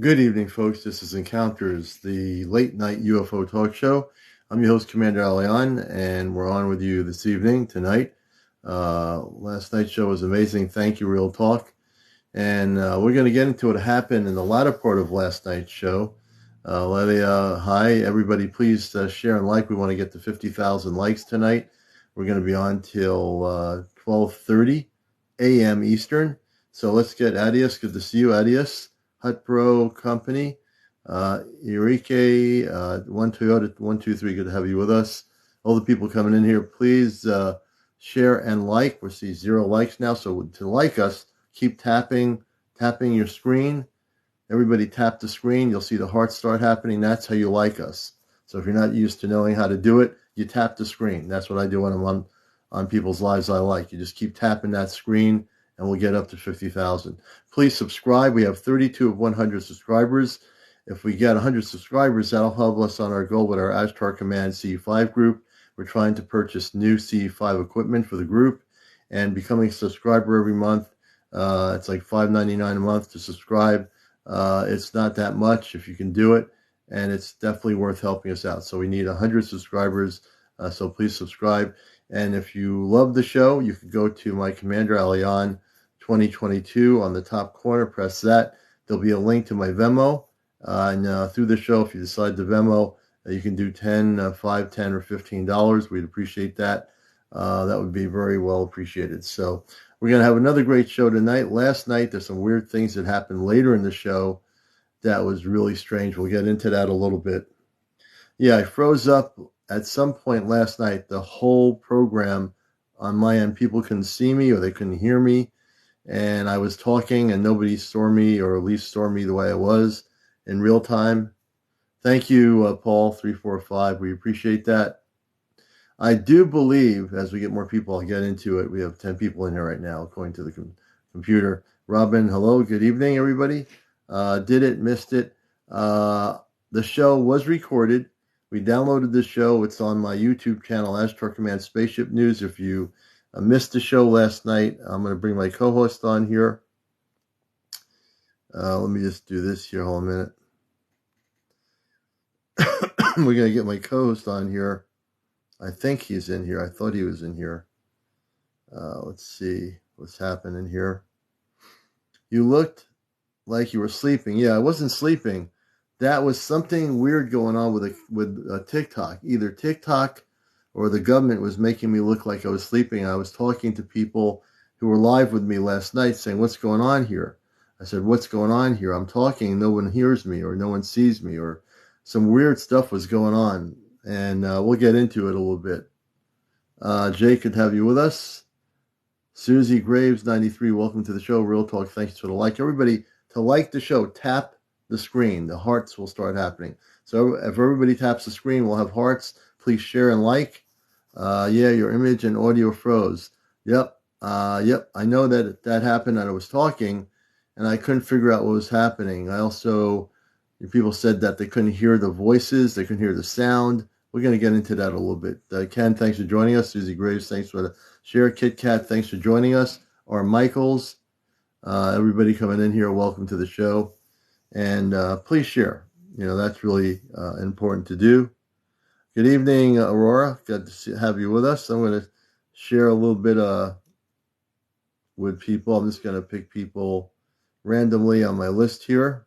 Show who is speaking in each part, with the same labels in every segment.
Speaker 1: Good evening, folks. This is Encounters, the late night UFO talk show. I'm your host, Commander Alion, and we're on with you this evening, tonight. Last night's show was amazing. Thank you, Real Talk. And we're going to get into what happened in the latter part of last night's show. Hi, everybody. Please share and like. We want to get to 50,000 likes tonight. We're going to be on till 12:30 a.m. Eastern. So let's get Adios. Good to see you, Adios. Hut Pro Company, Eureka, One Toyota 123. Good to have you with us. All the people coming in here, please share and like. We see 0 likes now. So to like us, keep tapping your screen. Everybody tap the screen. You'll see the hearts start happening. That's how you like us. So if you're not used to knowing how to do it, you tap the screen. That's what I do when I'm on people's lives I like. You just keep tapping that screen, and we'll get up to 50,000. Please subscribe. We have 32 of 100 subscribers. If we get 100 subscribers, that'll help us on our goal with our Ashtar Command CE5 group. We're trying to purchase new CE5 equipment for the group and becoming a subscriber every month. It's like $5.99 a month to subscribe. It's not that much if you can do it, and it's definitely worth helping us out. So we need 100 subscribers, so please subscribe. And if you love the show, you can go to my Commander Alion 2022 on the top corner, press that. There'll be a link to my Venmo, and through the show, if you decide to Venmo, you can do 10, 5, 10, or $15. We'd appreciate that. That would be very well appreciated. So we're going to have another great show tonight. Last night, there's some weird things that happened later in the show that was really strange. We'll get into that a little bit. Yeah, I froze up at some point last night. The whole program on my end, people couldn't see me or they couldn't hear me. And I was talking and nobody saw me, or at least saw me the way I was in real time. Thank you, Paul345. We appreciate that. I do believe, as we get more people, I'll get into it. We have 10 people in here right now, according to the computer. Robin, hello. Good evening, everybody. Did it, missed it. The show was recorded. We downloaded the show. It's on my YouTube channel, Ashtar Command Spaceship News. If you missed the show last night, I'm going to bring my co-host on here. Let me just do this here. Hold on a minute. We're going to get my co-host on here. I think he's in here. I thought he was in here. Let's see what's happening here. You looked like you were sleeping. Yeah, I wasn't sleeping. That was something weird going on with TikTok. Either TikTok or the government was making me look like I was sleeping. I was talking to people who were live with me last night saying, "What's going on here?" I said, "What's going on here? I'm talking, no one hears me, or no one sees me," or some weird stuff was going on. And we'll get into it a little bit. Jake, could have you with us. Susie Graves, 93, welcome to the show. Real Talk, thanks for the like. Everybody, to like the show, tap the screen. The hearts will start happening. So if everybody taps the screen, we'll have hearts. Please share and like. Yeah, your image and audio froze. Yep. Yep. I know that happened, and I was talking, and I couldn't figure out what was happening. I also, people said that they couldn't hear the voices. They couldn't hear the sound. We're going to get into that a little bit. Ken, thanks for joining us. Susie Graves, thanks for the share. Kit Kat, thanks for joining us. Or Michaels, everybody coming in here, welcome to the show. And please share. You know, that's really important to do. Good evening, Aurora. Good to have you with us. I'm going to share a little bit with people. I'm just going to pick people randomly on my list here.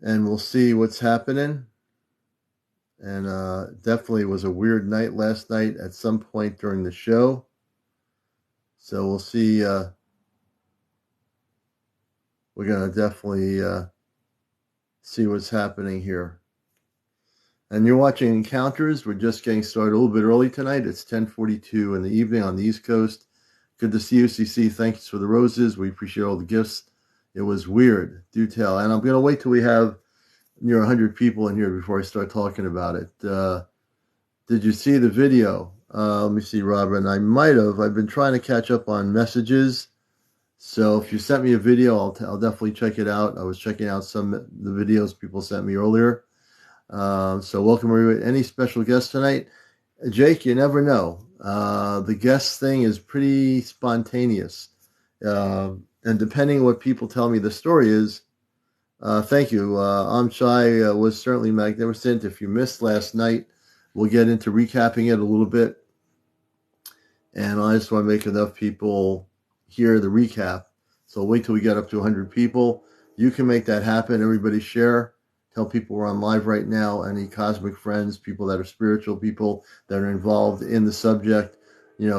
Speaker 1: And we'll see what's happening. And definitely was a weird night last night at some point during the show. So we'll see. We're going to definitely see what's happening here. And you're watching Encounters. We're just getting started a little bit early tonight. It's 10:42 in the evening on the East Coast. Good to see you, CC. Thanks for the roses. We appreciate all the gifts. It was weird. Do tell. And I'm going to wait till we have near 100 people in here before I start talking about it. Did you see the video? Let me see, Robin. I might have. I've been trying to catch up on messages. So if you sent me a video, I'll definitely check it out. I was checking out some of the videos people sent me earlier. So welcome, everybody. Any special guests tonight? Jake, you never know. The guest thing is pretty spontaneous. And depending on what people tell me the story is, thank you. I'm Shy was certainly magnificent. If you missed last night, we'll get into recapping it a little bit. And I just want to make enough people hear the recap. So wait till we get up to 100 people. You can make that happen. Everybody share. Tell people we're on live right now. Any cosmic friends, people that are spiritual, people that are involved in the subject,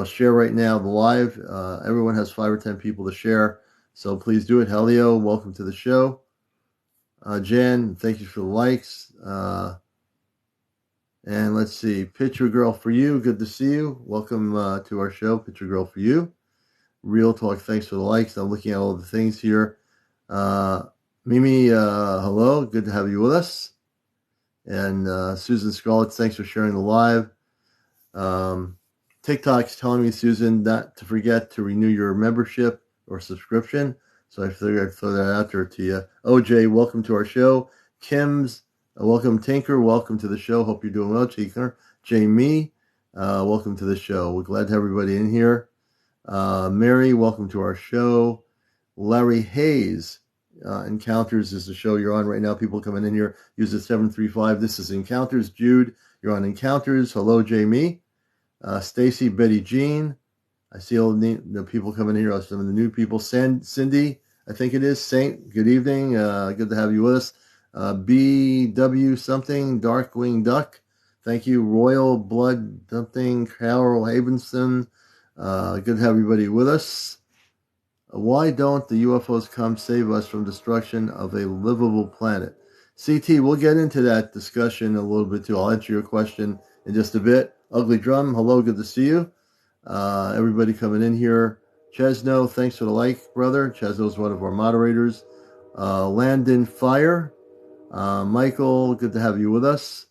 Speaker 1: share right now the live. Everyone has 5 or 10 people to share. So please do it. Helio, welcome to the show. Jan, thank you for the likes. And let's see, Picture Girl for you. Good to see you. Welcome to our show, Picture Girl for you. Real Talk, thanks for the likes. I'm looking at all the things here. Mimi, hello. Good to have you with us. And Susan Scarlett, thanks for sharing the live. TikTok's telling me, Susan, not to forget to renew your membership or subscription. So I figured I'd throw that out there to you. OJ, welcome to our show. Kim's, welcome, Tinker. Welcome to the show. Hope you're doing well, Tinker. Jamie, welcome to the show. We're glad to have everybody in here. Mary, welcome to our show. Larry Hayes, Encounters is the show you're on right now. People coming in here, use the 735. This is Encounters. Jude, you're on Encounters. Hello, Jamie. Stacy, Betty Jean. I see all the people coming in here. Some of the new people. Cindy, I think it is. Saint, good evening. Good to have you with us. BW something, Darkwing Duck. Thank you. Royal Blood something, Carol Havenson. Good to have everybody with us. Why don't the UFOs come save us from destruction of a livable planet? CT, we'll get into that discussion a little bit too. I'll answer your question in just a bit. Ugly Drum, hello, good to see you. Everybody coming in here. Chesno, thanks for the like, brother. Chesno's one of our moderators. Landon Fire. Michael, good to have you with us.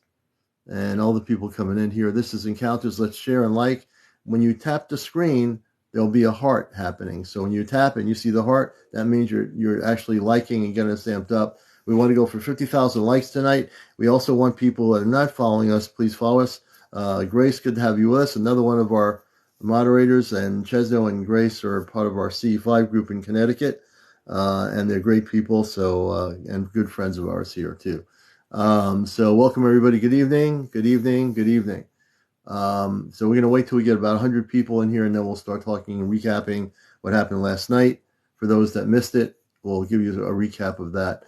Speaker 1: And all the people coming in here. This is Encounters. Let's share and like. When you tap the screen, there'll be a heart happening. So when you tap and you see the heart, that means you're actually liking and getting us amped up. We want to go for 50,000 likes tonight. We also want people that are not following us, please follow us. Grace, good to have you with us. Another one of our moderators, and Chesno and Grace are part of our C5 group in Connecticut. And they're great people, so and good friends of ours here too. So welcome everybody. Good evening. Good evening. Good evening. So we're going to wait till we get about 100 people in here, and then we'll start talking and recapping what happened last night. For those that missed it, we'll give you a recap of that.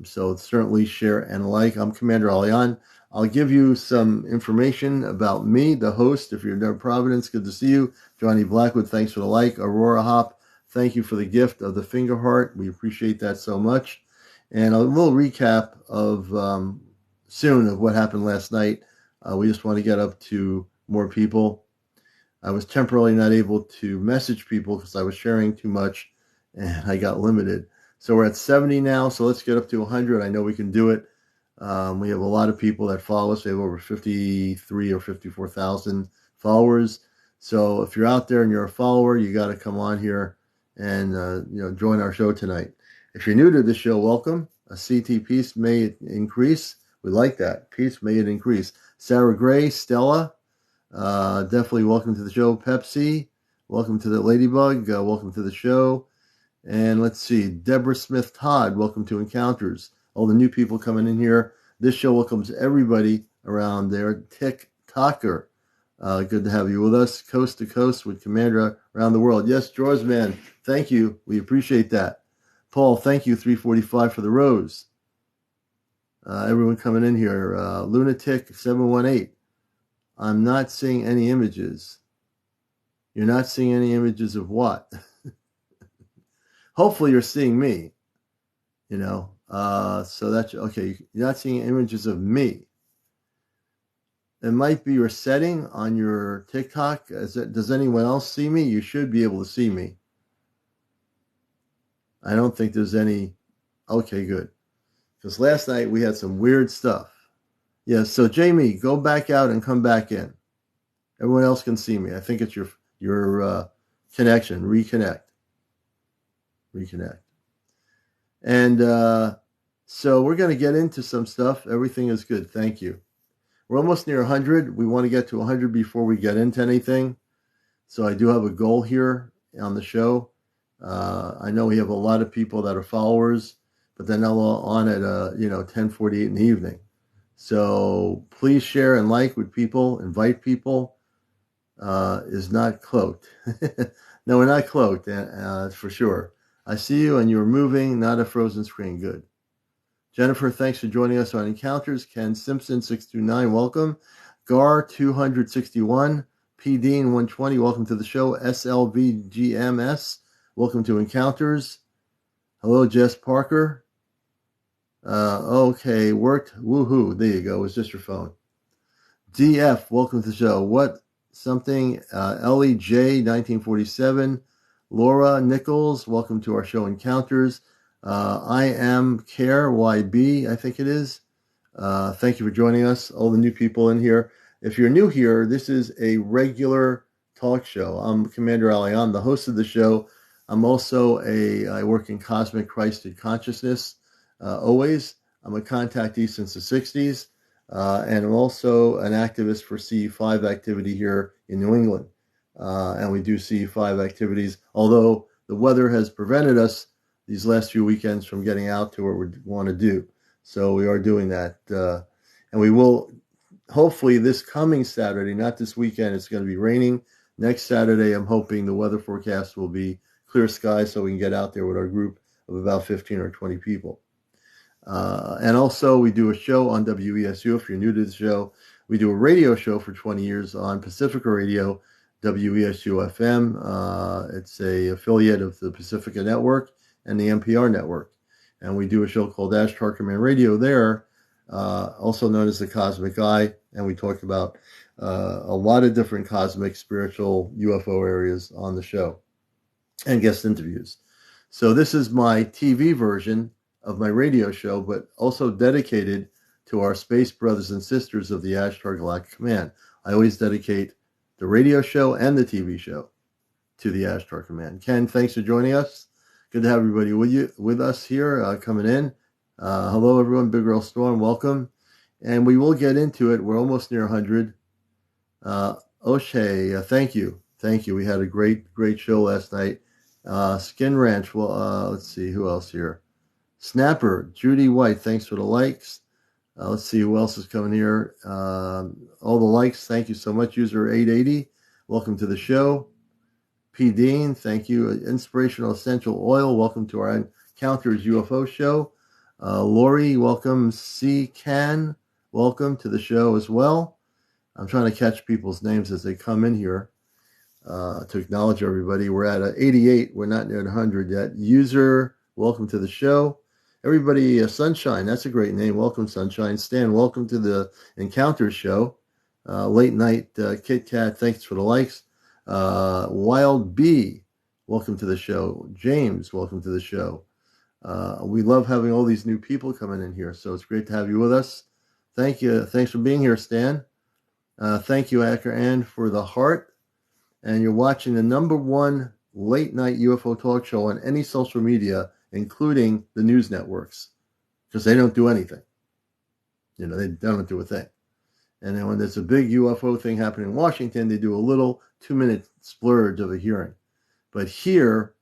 Speaker 1: So certainly share and like. I'm Commander Alian. I'll give you some information about me, the host. If you're in Providence, good to see you. Johnny Blackwood, thanks for the like. Aurora Hop, thank you for the gift of the finger heart. We appreciate that so much. And a little recap of soon of what happened last night. We just want to get up to more people. I was temporarily not able to message people because I was sharing too much and I got limited. So we're at 70 now, so let's get up to 100. I know we can do it. We have a lot of people that follow us. We have over 53 or 54,000 followers. So if you're out there and you're a follower, you got to come on here and join our show tonight. If you're new to the show, welcome. A CT piece may it increase. We like that. Peace may it increase. Sarah Gray, Stella, definitely welcome to the show. Pepsi, welcome to the Ladybug. Welcome to the show. And let's see, Deborah Smith Todd, welcome to Encounters. All the new people coming in here. This show welcomes everybody around there. TikToker, good to have you with us. Coast to Coast with Commander around the world. Yes, Drawers Man, thank you. We appreciate that. Paul, thank you. 345 for the rose. Everyone coming in here. Lunatic 718. I'm not seeing any images. You're not seeing any images of what? Hopefully you're seeing me. So that's okay. You're not seeing images of me. It might be your setting on your TikTok. Does anyone else see me? You should be able to see me. I don't think there's any. Okay, good. Because last night we had some weird stuff. Yeah, so Jamie, go back out and come back in. Everyone else can see me. I think it's your connection. Reconnect. And so we're going to get into some stuff. Everything is good. Thank you. We're almost near 100. We want to get to 100 before we get into anything. So I do have a goal here on the show. I know we have a lot of people that are followers, but they're not all on at 10:48 in the evening. So please share and like with people, invite people. Is not cloaked. No, we're not cloaked, for sure. I see you and you're moving, not a frozen screen. Good. Jennifer, thanks for joining us on Encounters. Ken Simpson, 629, welcome. Gar, 261. P. Dean, 120, welcome to the show. SLVGMS, welcome to Encounters. Hello, Jess Parker. Okay, worked. Woohoo. There you go. It's just your phone. DF, welcome to the show. What something? LEJ, 1947. Laura Nichols, welcome to our show Encounters. I am Care YB, I think it is. Thank you for joining us, all the new people in here. If you're new here, this is a regular talk show. I'm Commander Ali. I'm the host of the show. I'm also I work in Cosmic Christed Consciousness always. I'm a contactee since the 60s. And I'm also an activist for CE5 activity here in New England. And we do CE5 activities, although the weather has prevented us these last few weekends from getting out to what we want to do. So we are doing that. And we will, hopefully this coming Saturday, not this weekend, it's going to be raining. Next Saturday, I'm hoping the weather forecast will be clear skies so we can get out there with our group of about 15 or 20 people. And also we do a show on WESU. If you're new to the show, we do a radio show for 20 years on Pacifica Radio, WESU FM. It's a affiliate of the Pacifica Network and the NPR Network. And we do a show called Ashtar Command Radio there, also known as the Cosmic Eye. And we talk about a lot of different cosmic, spiritual, UFO areas on the show and guest interviews. So this is my TV version of my radio show, but also dedicated to our space brothers and sisters of the Ashtar Galactic Command. I always dedicate the radio show and the TV show to the Ashtar Command. Ken, thanks for joining us. Good to have everybody with us here coming in. Hello, everyone. Big Girl Storm, welcome. And we will get into it. We're almost near 100. O'Shea, thank you. Thank you. We had a great show last night. Skin Ranch, well, let's see, who else here? Snapper, Judy White, thanks for the likes. Let's see who else is coming here. All the likes, thank you so much. User 880, welcome to the show. P. Dean, thank you. Inspirational Essential Oil, welcome to our Encounters UFO show. Lori, welcome. C. Can, welcome to the show as well. I'm trying to catch people's names as they come in here to acknowledge everybody. We're at 88. We're not near 100 yet. User, welcome to the show. Everybody, Sunshine, that's a great name. Welcome, Sunshine. Stan, welcome to the Encounters show. Late night, Kit Kat, thanks for the likes. Wild Bee, welcome to the show. James, welcome to the show. We love having all these new people coming in here, so it's great to have you with us. Thank you. Thanks for being here, Stan. Thank you, Acker Ann, for the heart. And you're watching the _1 late night UFO talk show on any social media, including the news networks, because they don't do anything. They don't do a thing. And then when there's a big UFO thing happening in Washington, they do a little 2-minute splurge of a hearing. But here,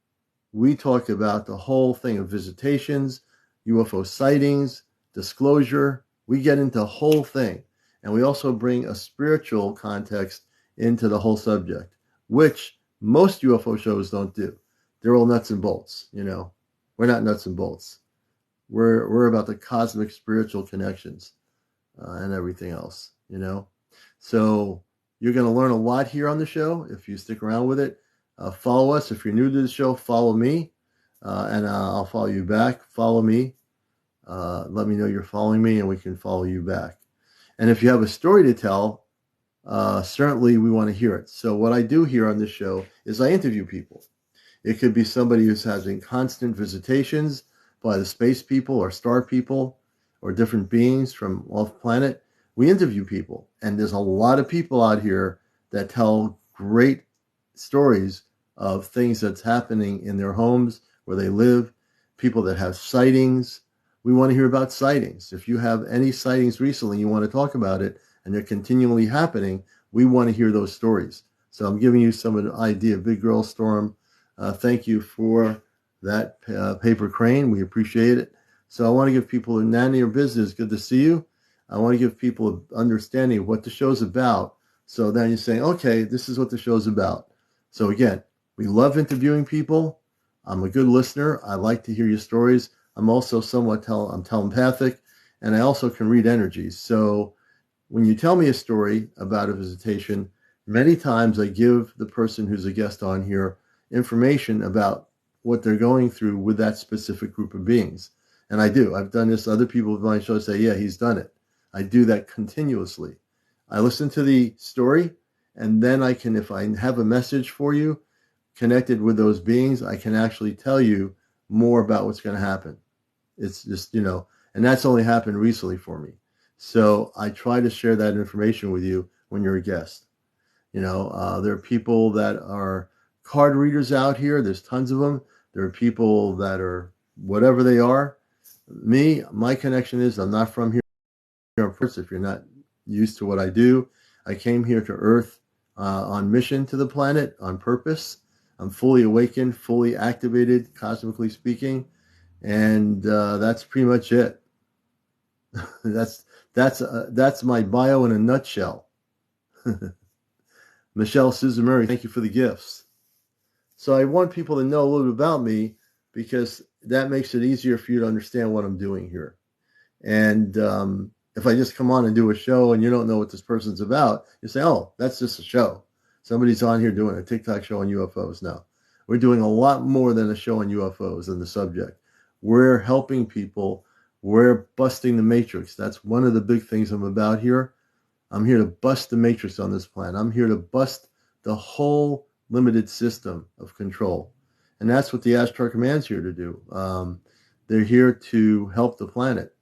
Speaker 1: we talk about the whole thing of visitations, UFO sightings, disclosure. We get into the whole thing. And we also bring a spiritual context into the whole subject, which most UFO shows don't do. They're all nuts and bolts, We're not nuts and bolts. We're about the cosmic spiritual connections and everything else, So you're going to learn a lot here on the show if you stick around with it. Follow us. If you're new to the show, follow me, and I'll follow you back. Follow me. Let me know you're following me, and we can follow you back. And if you have a story to tell, certainly we want to hear it. So what I do here on this show is I interview people. It could be somebody who's having constant visitations by the space people or star people or different beings from off planet. We interview people, and there's a lot of people out here that tell great stories of things that's happening in their homes where they live, people that have sightings. We want to hear about sightings. If you have any sightings recently, you want to talk about it, and they're continually happening, we want to hear those stories. So I'm giving you some of the idea. Big Girl Storm, Thank you for that paper crane. We appreciate it. So I want to give people a none of your business. Good to see you. I want to give people an understanding of what the show's about. So then you're saying, okay, this is what the show's about. So again, we love interviewing people. I'm a good listener. I like to hear your stories. I'm also somewhat I'm telepathic, and I also can read energies. So when you tell me a story about a visitation, many times I give the person who's a guest on here information about what they're going through with that specific group of beings. And I do. I've done this. Other people with my show say, yeah, he's done it. I do that continuously. I listen to the story, and then I can, if I have a message for you connected with those beings, I can actually tell you more about what's going to happen. It's just, and that's only happened recently for me. So I try to share that information with you when you're a guest. There are people that are card readers out here. There's tons of them. There are people that are whatever they are. My connection is I'm not from here. If you're not used to what I do, I came here to Earth on mission to the planet on purpose. I'm fully awakened, fully activated, cosmically speaking, and that's pretty much it. That's my bio in a nutshell. Michelle Susan Murray, thank you for the gifts. So I want people to know a little bit about me because that makes it easier for you to understand what I'm doing here. And if I just come on and do a show and you don't know what this person's about, you say, oh, that's just a show. Somebody's on here doing a TikTok show on UFOs. No, we're doing a lot more than a show on UFOs and the subject. We're helping people. We're busting the matrix. That's one of the big things I'm about here. I'm here to bust the matrix on this planet. I'm here to bust the whole limited system of control. And that's what the Ashtar Command's here to do. They're here to help the planet.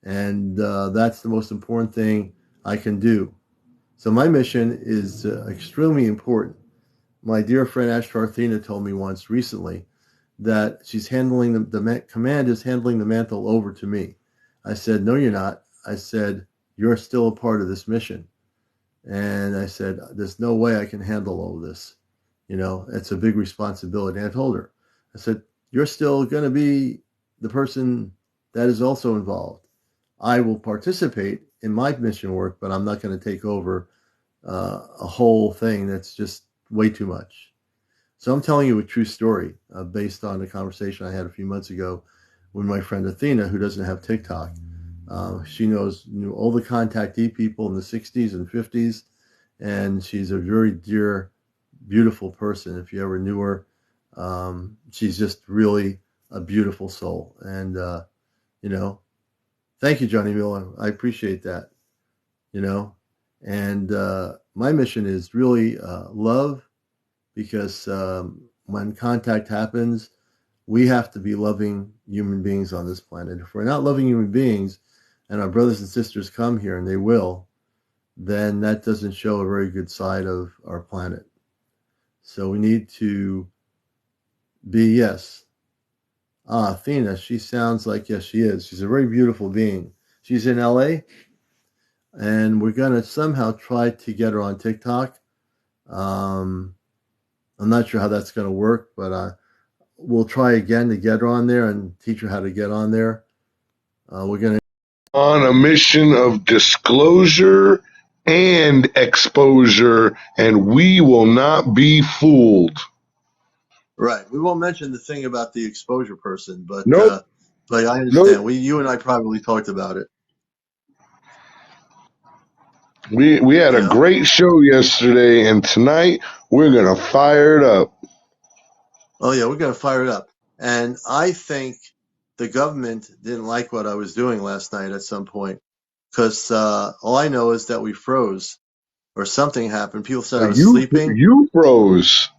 Speaker 1: And that's the most important thing I can do. So my mission is extremely important. My dear friend Ashtar Athena told me once recently that she's handling the command is handling the mantle over to me. I said, no, you're not. I said, you're still a part of this mission. And I said, there's no way I can handle all this. It's a big responsibility. And I told her, I said, you're still going to be the person that is also involved. I will participate in my mission work, but I'm not going to take over a whole thing that's just way too much. So I'm telling you a true story based on a conversation I had a few months ago with my friend Athena, who doesn't have TikTok. She knew all the contactee people in the 60s and 50s, and she's a very dear, beautiful person. If you ever knew her, she's just really a beautiful soul. And, thank you, Johnny Miller. I appreciate that, and my mission is really love, because when contact happens, we have to be loving human beings on this planet. If we're not loving human beings, and our brothers and sisters come here, and they will, then that doesn't show a very good side of our planet. So we need to be, yes. Athena, she sounds like, yes, she is. She's a very beautiful being. She's in LA, and we're going to somehow try to get her on TikTok. I'm not sure how that's going to work, but we'll try again to get her on there and teach her how to get on there. We're going to
Speaker 2: on a mission of disclosure and exposure, and we will not be fooled.
Speaker 1: Right. We won't mention the thing about the exposure person, but
Speaker 2: Nope.
Speaker 1: I understand.
Speaker 2: Nope.
Speaker 1: You and I probably talked about it.
Speaker 2: We had a great show yesterday, and tonight we're gonna fire it up.
Speaker 1: Oh yeah, we're going to fire it up. And I think the government didn't like what I was doing last night at some point, because all I know is that we froze or something happened. People said I was sleeping.
Speaker 2: You froze.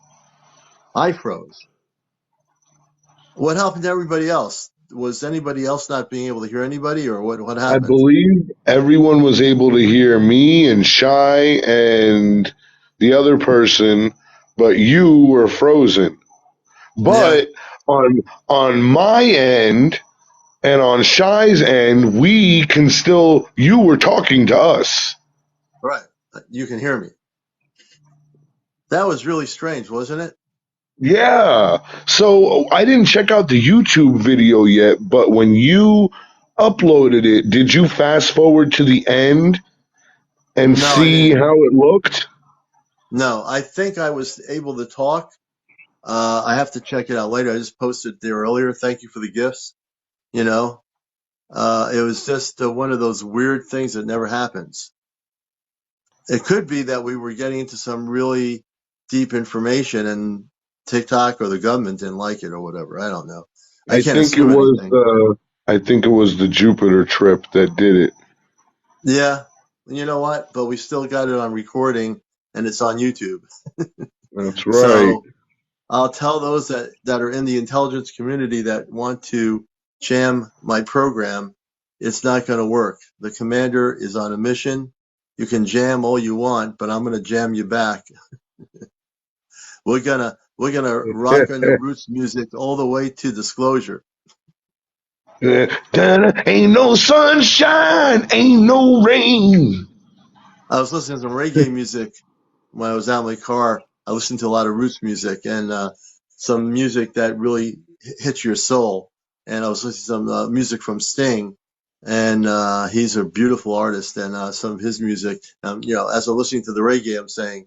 Speaker 1: I froze. What happened to everybody else? Was anybody else not being able to hear anybody, or what
Speaker 2: I
Speaker 1: happened?
Speaker 2: believe everyone was able to hear me and Shy and the other person, but you were frozen. But on my end and on Shy's end, we can still. You were talking to us.
Speaker 1: Right. You can hear me. That was really strange, wasn't it?
Speaker 2: Yeah. So I didn't check out the YouTube video yet, but when you uploaded it, did you fast forward to the end and
Speaker 1: No, I
Speaker 2: see
Speaker 1: didn't.
Speaker 2: how it looked?
Speaker 1: No, I think I was able to talk. I have to check it out later. I just posted there earlier. Thank you for the gifts. You know, it was just one of those weird things that never happens. It could be that we were getting into some really deep information and TikTok or the government didn't like it or whatever. I don't know. I
Speaker 2: I
Speaker 1: can't
Speaker 2: think it
Speaker 1: assume
Speaker 2: was
Speaker 1: anything.
Speaker 2: the I think it was the Jupiter trip that did it.
Speaker 1: Yeah, you know what? But we still got it on recording and it's on YouTube.
Speaker 2: That's right.
Speaker 1: So I'll tell those that are in the intelligence community that want to jam my program, it's not going to work. The commander is on a mission. You can jam all you want, but I'm going to jam you back. We're gonna rock on the roots music all the way to disclosure.
Speaker 2: Ain't no sunshine, ain't no rain.
Speaker 1: I was listening to some reggae music when I was out in my car. I listened to a lot of roots music and some music that really hits your soul. And I was listening to some music from Sting, and he's a beautiful artist. And some of his music, as I'm listening to the reggae, I'm saying,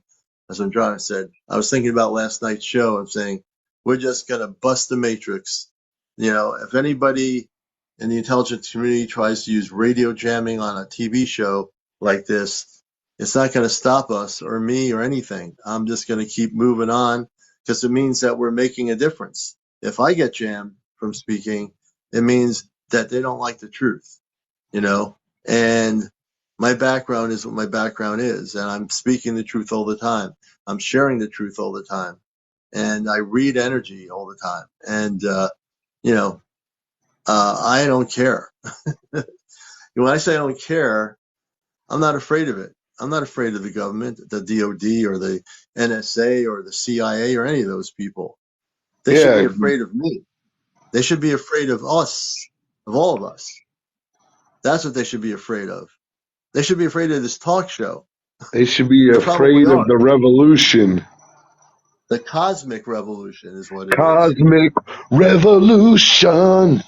Speaker 1: as I'm driving, I said, I was thinking about last night's show. I'm saying, we're just gonna bust the matrix. If anybody in the intelligence community tries to use radio jamming on a TV show like this, it's not going to stop us or me or anything. I'm just going to keep moving on because it means that we're making a difference. If I get jammed from speaking, it means that they don't like the truth, you know? And my background is what my background is. And I'm speaking the truth all the time. I'm sharing the truth all the time. And I read energy all the time. And, you know, I don't care. When I say I don't care, I'm not afraid of it. I'm not afraid of the government, the DOD or the NSA or the CIA or any of those people. They should be
Speaker 2: Yeah,
Speaker 1: afraid of me. They should be afraid of us, of all of us. That's what they should be afraid of. They should be afraid of this talk show.
Speaker 2: they should be
Speaker 1: They probably
Speaker 2: afraid of
Speaker 1: are.
Speaker 2: the revolution.
Speaker 1: The cosmic revolution is what it is.
Speaker 2: Cosmic revolution.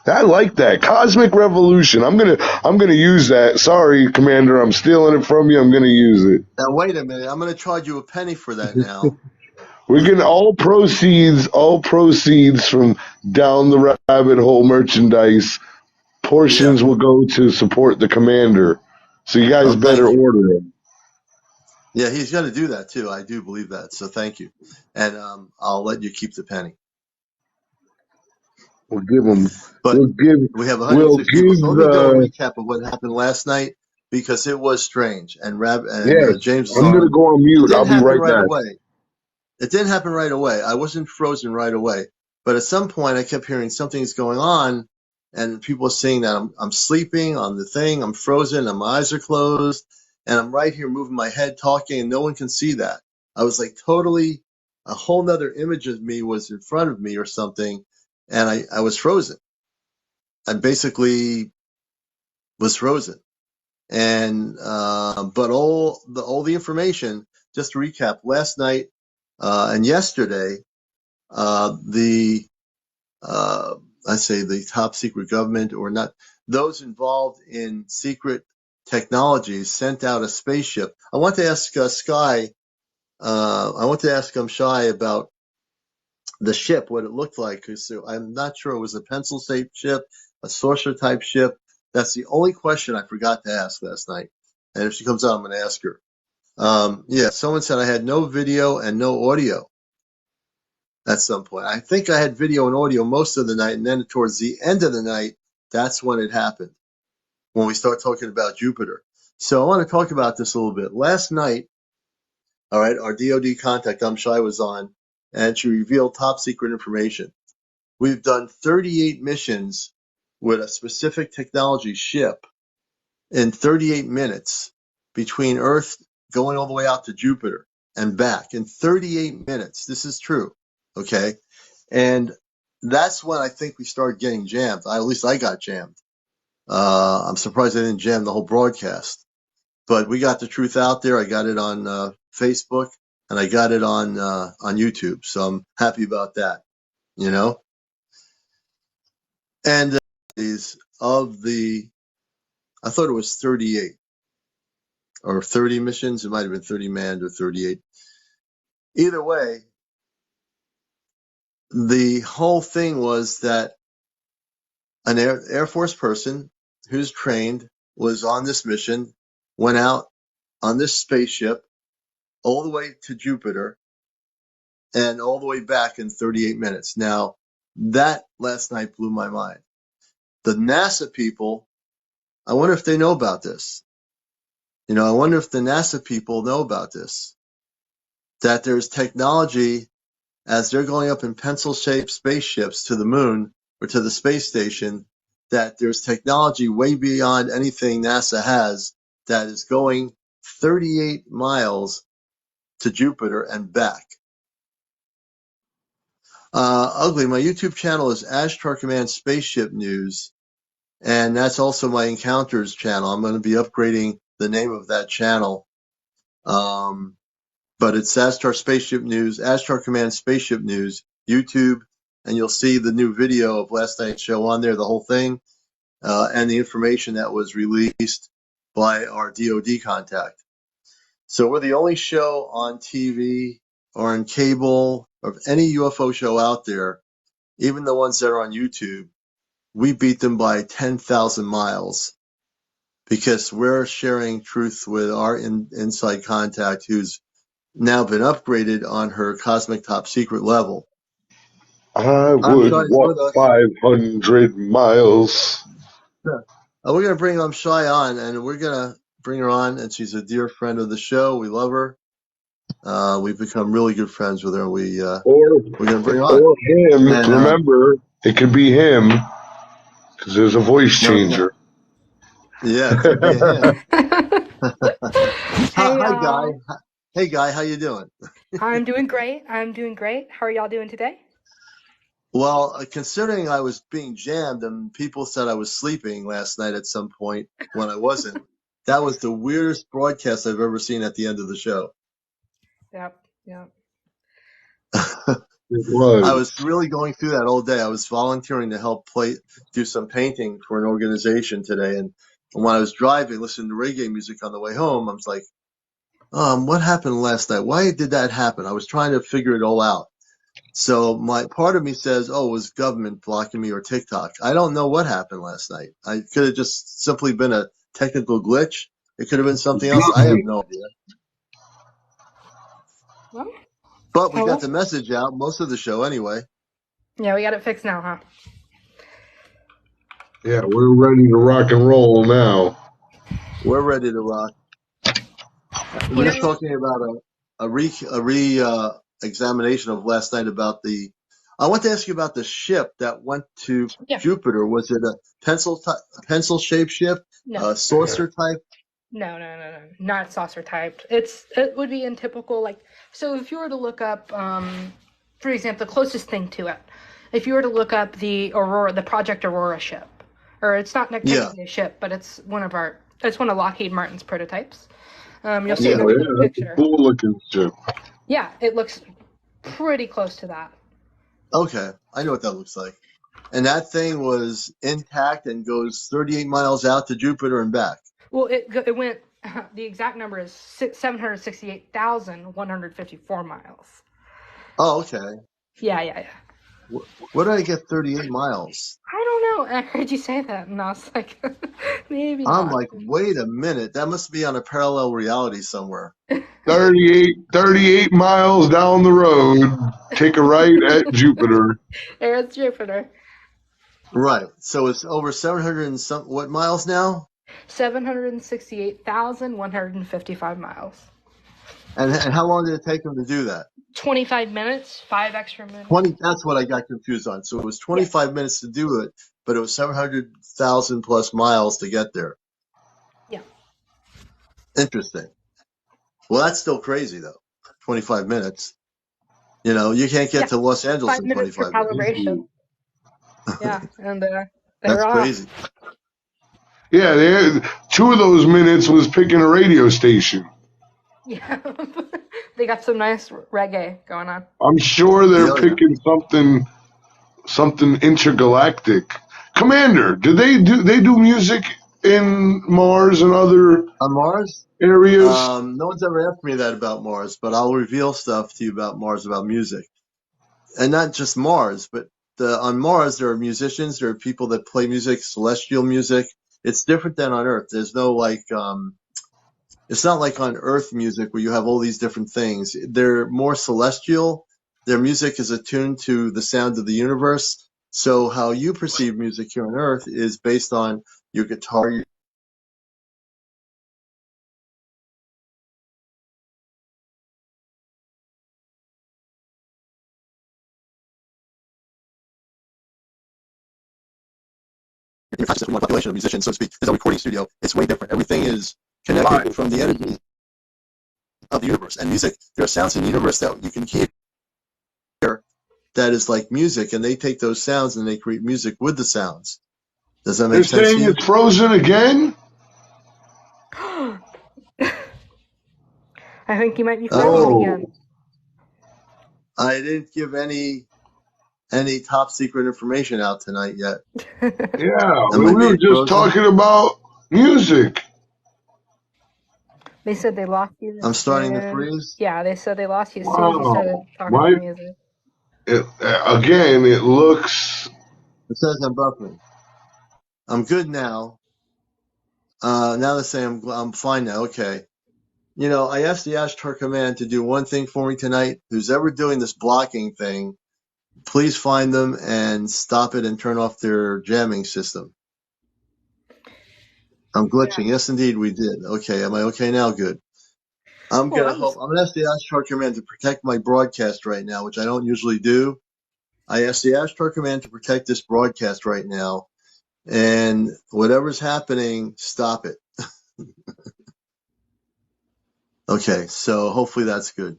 Speaker 2: I like that. Cosmic revolution. I'm gonna use that. Sorry, Commander, I'm stealing it from you. I'm gonna use it.
Speaker 1: Now, wait a minute. I'm going to charge you a penny for that now.
Speaker 2: We're getting all proceeds from down the rabbit hole merchandise.
Speaker 1: Yeah.
Speaker 2: Portions will go to support the commander. So you guys
Speaker 1: Oh,
Speaker 2: better
Speaker 1: thank you.
Speaker 2: order them.
Speaker 1: Yeah, he's going to do that too. I do believe that. So thank you. And I'll let you keep the penny.
Speaker 2: We'll give them.
Speaker 1: But
Speaker 2: We'll give.
Speaker 1: we have
Speaker 2: We'll
Speaker 1: 106 people.
Speaker 2: give
Speaker 1: So let me do a
Speaker 2: the.
Speaker 1: recap of what happened last night because it was strange. And
Speaker 2: Yes,
Speaker 1: James is
Speaker 2: I'm gonna
Speaker 1: on.
Speaker 2: go on
Speaker 1: It
Speaker 2: mute. I'll
Speaker 1: didn't
Speaker 2: be
Speaker 1: happen
Speaker 2: right
Speaker 1: right
Speaker 2: back.
Speaker 1: away. It didn't happen right away. I wasn't frozen right away. But at some point, I kept hearing something's going on, and people are saying that I'm sleeping on the thing. I'm frozen, and my eyes are closed, and I'm right here moving my head, talking, and no one can see that. I was like totally a whole nother image of me was in front of me or something, and I was frozen. I basically was frozen. And but all the information, just to recap, last night and yesterday, the I say the top secret government or not, those involved in secret technologies sent out a spaceship. I want to ask Sky. I want to ask Shy about the ship, what it looked like, because I'm not sure it was a pencil-shaped ship, a saucer-type ship. That's the only question I forgot to ask last night. And if she comes out, I'm going to ask her. Yeah, someone said I had no video and no audio at some point. I think I had video and audio most of the night, and then towards the end of the night, that's when it happened, when we start talking about Jupiter. So I want to talk about this a little bit. Last night, all right, our DoD contact, Shy, was on, and she revealed top secret information. We've done 38 missions with a specific technology ship in 38 minutes between Earth going all the way out to Jupiter and back in 38 minutes. This is true. Okay. And that's when I think we started getting jammed. At least I got jammed. I'm surprised I didn't jam the whole broadcast, but we got the truth out there. I got it on Facebook, and I got it on YouTube. So I'm happy about that. You know, and of the, I thought it was 38 or 30 missions. It might have been 30 manned or 38. Either way, the whole thing was that an Air Force person who's trained was on this mission, went out on this spaceship all the way to Jupiter and all the way back in 38 minutes. Now, that last night blew my mind. The NASA people, I wonder if they know about this. You know, I wonder if the NASA people know about this, that there's technology as they're going up in pencil-shaped spaceships to the moon or to the space station, that there's technology way beyond anything NASA has that is going 38 miles to Jupiter and back. Ugly, my YouTube channel is Ashtar Command Spaceship News, and that's also my Encounters channel. I'm going to be upgrading the name of that channel. But it's Ashtar Spaceship News, Ashtar Command Spaceship News, YouTube, and you'll see the new video of last night's show on there, the whole thing, and the information that was released by our DoD contact. So we're the only show on TV or on cable of any UFO show out there, even the ones that are on YouTube. We beat them by 10,000 miles because we're sharing truth with our inside contact who's now been upgraded on her cosmic top secret level.
Speaker 2: I would walk 500 miles.
Speaker 1: Yeah. We're going to bring Shai on, and we're going to bring her on, and she's a dear friend of the show. We love her. We've become really good friends with her. We're going to bring her on.
Speaker 2: Or him. And, remember, it could be him, because there's a voice changer.
Speaker 1: Okay. Yeah, it could be him. Hi, Guy. Hey, Guy, how you doing?
Speaker 3: I'm doing great. How are y'all doing today?
Speaker 1: Well, considering I was being jammed and people said I was sleeping last night at some point when I wasn't, that was the weirdest broadcast I've ever seen at the end of the show.
Speaker 3: Yep.
Speaker 2: It was.
Speaker 1: I was really going through that all day. I was volunteering to help do some painting for an organization today. And when I was driving, listening to reggae music on the way home, I was like, what happened last night? Why did that happen? I was trying to figure it all out. So my part of me says, it was government blocking me or TikTok. I don't know what happened last night. I could have just simply been a technical glitch. It could have been something else. I have no idea.
Speaker 3: Well,
Speaker 1: but we got the message out, most of the show anyway.
Speaker 3: Yeah, we got it fixed now, huh?
Speaker 2: Yeah, we're ready to rock and roll now.
Speaker 1: We're ready to rock. We're just talking about a examination of last night about I want to ask you about the ship that went to Jupiter. Was it a pencil shaped ship?
Speaker 3: No.
Speaker 1: Saucer type?
Speaker 3: No, not saucer typed. It would be in typical, so if you were to look up, for example, the closest thing to it, if you were to look up the Project Aurora ship, or it's not technically a ship, but it's one of Lockheed Martin's prototypes. You'll see a picture.
Speaker 2: Cool looking ship.
Speaker 3: Yeah, it looks pretty close to that.
Speaker 1: Okay, I know what that looks like. And that thing was intact and goes 38 miles out to Jupiter and back.
Speaker 3: Well, it went, the exact number is 768,154 miles.
Speaker 1: Oh, okay.
Speaker 3: Yeah.
Speaker 1: Where did I get 38 miles?
Speaker 3: I don't know. I heard you say that, and I was like, maybe
Speaker 1: I'm like, wait a minute. That must be on a parallel reality somewhere.
Speaker 2: 38 miles down the road. Take a right at Jupiter.
Speaker 3: There's Jupiter.
Speaker 1: Right. So it's over 700 and what miles now?
Speaker 3: 768,155 miles.
Speaker 1: And how long did it take them to do that?
Speaker 3: 25 minutes, 5 extra minutes.
Speaker 1: 20. That's what I got confused on. So it was 25 minutes to do it, but it was 700,000 plus miles to get there.
Speaker 3: Yeah.
Speaker 1: Interesting. Well, that's still crazy though. 25 minutes. You can't get to Los Angeles in 25 minutes.
Speaker 3: Yeah, and
Speaker 1: that's crazy.
Speaker 2: Yeah, 2 of those minutes was picking a radio station.
Speaker 3: Yeah, They got some nice reggae going on.
Speaker 2: I'm sure they're
Speaker 1: Yeah.
Speaker 2: picking something intergalactic. Commander, do they do music in Mars and other
Speaker 1: On Mars?
Speaker 2: areas?
Speaker 1: No one's ever asked me that about Mars, but I'll reveal stuff to you about Mars, about music. And not just Mars, but on Mars, there are musicians, there are people that play music, celestial music. It's different than on Earth. There's no it's not like on Earth music where you have all these different things. They're more celestial. Their music is attuned to the sound of the universe. So how you perceive music here on Earth is based on your guitar, your consciousness, one population of musicians, so to speak. There's a recording studio. It's way different. Everything is connected from the energy of the universe. And music, there are sounds in the universe that you can hear that is like music, and they take those sounds and they create music with the sounds. Does that
Speaker 2: They're
Speaker 1: make sense to
Speaker 2: saying
Speaker 1: you?
Speaker 2: it's frozen again?
Speaker 3: I think you might be frozen
Speaker 2: Whoa.
Speaker 3: again.
Speaker 1: I didn't give any top secret information out tonight yet.
Speaker 2: Yeah,
Speaker 1: Am
Speaker 2: we
Speaker 1: I
Speaker 2: were
Speaker 1: being
Speaker 2: just
Speaker 1: frozen?
Speaker 2: talking about music.
Speaker 3: They said they lost you.
Speaker 1: I'm starting to freeze.
Speaker 3: Yeah, they said they lost you as soon as you
Speaker 2: Wow.
Speaker 3: started talking
Speaker 2: My,
Speaker 3: about music.
Speaker 2: again, it looks.
Speaker 1: It says I'm buffering. I'm good now. Now they say I'm fine now. Okay. You know, I asked the Ashtar Command to do one thing for me tonight. Who's ever doing this blocking thing, please find them and stop it and turn off their jamming system. I'm glitching. Yes, indeed, we did. Okay. Am I okay now? Good. I'm gonna ask the Ashtar Command to protect my broadcast right now, which I don't usually do. I asked the Ashtar Command to protect this broadcast right now, and whatever's happening, stop it. Okay, so hopefully that's good.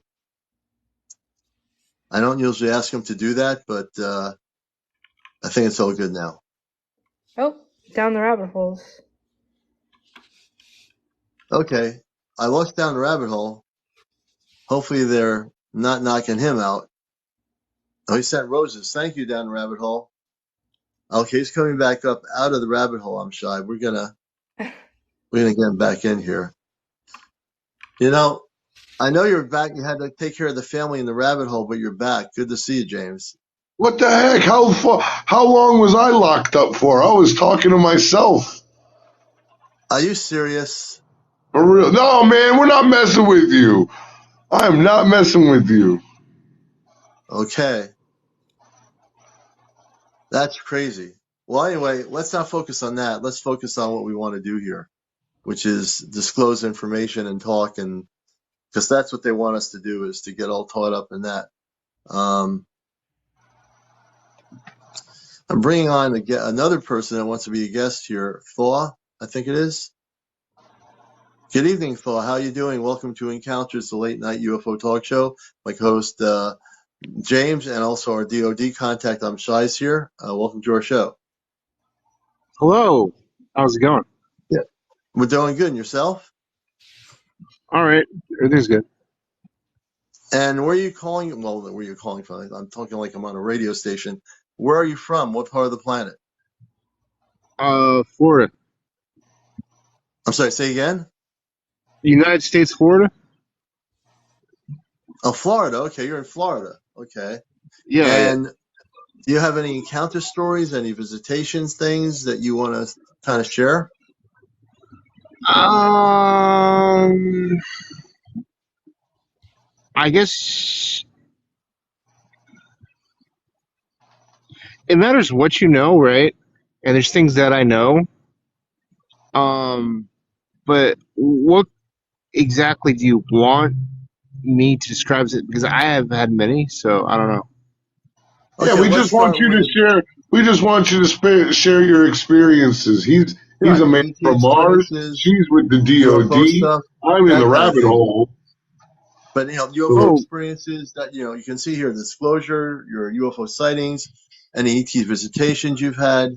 Speaker 1: I don't usually ask them to do that, but I think it's all good now.
Speaker 3: Oh, down the rabbit holes.
Speaker 1: Okay, I looked down the rabbit hole. Hopefully they're not knocking him out. Oh, he sent roses. Thank you, down the rabbit hole. Okay, he's coming back up out of the rabbit hole. I'm shy. We're gonna get him back in here. You know, I know you're back. You had to take care of the family in the rabbit hole, but you're back. Good to see you, James.
Speaker 2: What the heck? How long was I locked up for? I was talking to myself.
Speaker 1: Are you serious?
Speaker 2: For real? No, man, we're not messing with you. I am not messing with you.
Speaker 1: Okay. That's crazy. Well, anyway, let's not focus on that. Let's focus on what we want to do here, which is disclose information and talk, and because that's what they want us to do, is to get all caught up in that. I'm bringing on another person that wants to be a guest here, Thaw, I think it is. Good evening, Thaw. How are you doing? Welcome to Encounters, the late night UFO talk show. My host, James, and also our DoD contact. I'm Shi's here. Welcome to our show.
Speaker 4: Hello. How's it going?
Speaker 1: Yeah, we're doing good. And yourself?
Speaker 4: All right. Everything's good.
Speaker 1: And where are you calling? Well, where are you calling from? I'm talking like I'm on a radio station. Where are you from? What part of the planet?
Speaker 4: Florida.
Speaker 1: I'm sorry, say again?
Speaker 4: United States, Florida?
Speaker 1: Oh, Florida. Okay, you're in Florida. Okay.
Speaker 4: Yeah,
Speaker 1: And do you have any encounter stories, any visitations, things that you want to kind of share?
Speaker 4: I guess it matters what you know, right? And there's things that I know. But what exactly do you want me to describe it? Because I have had many, so I don't know.
Speaker 2: Yeah,
Speaker 1: Okay,
Speaker 2: we
Speaker 1: let's
Speaker 2: just want
Speaker 1: start
Speaker 2: you to
Speaker 1: with
Speaker 2: share. We just want you to share your experiences. He's a man
Speaker 1: ET
Speaker 2: from Mars.
Speaker 1: experiences,
Speaker 2: She's with the
Speaker 1: UFO
Speaker 2: DoD.
Speaker 1: stuff,
Speaker 2: I'm in the
Speaker 1: that kind of
Speaker 2: rabbit
Speaker 1: thing.
Speaker 2: hole.
Speaker 1: But UFO
Speaker 4: Oh,
Speaker 1: experiences that you can see here: disclosure, your UFO sightings, any ET visitations you've had,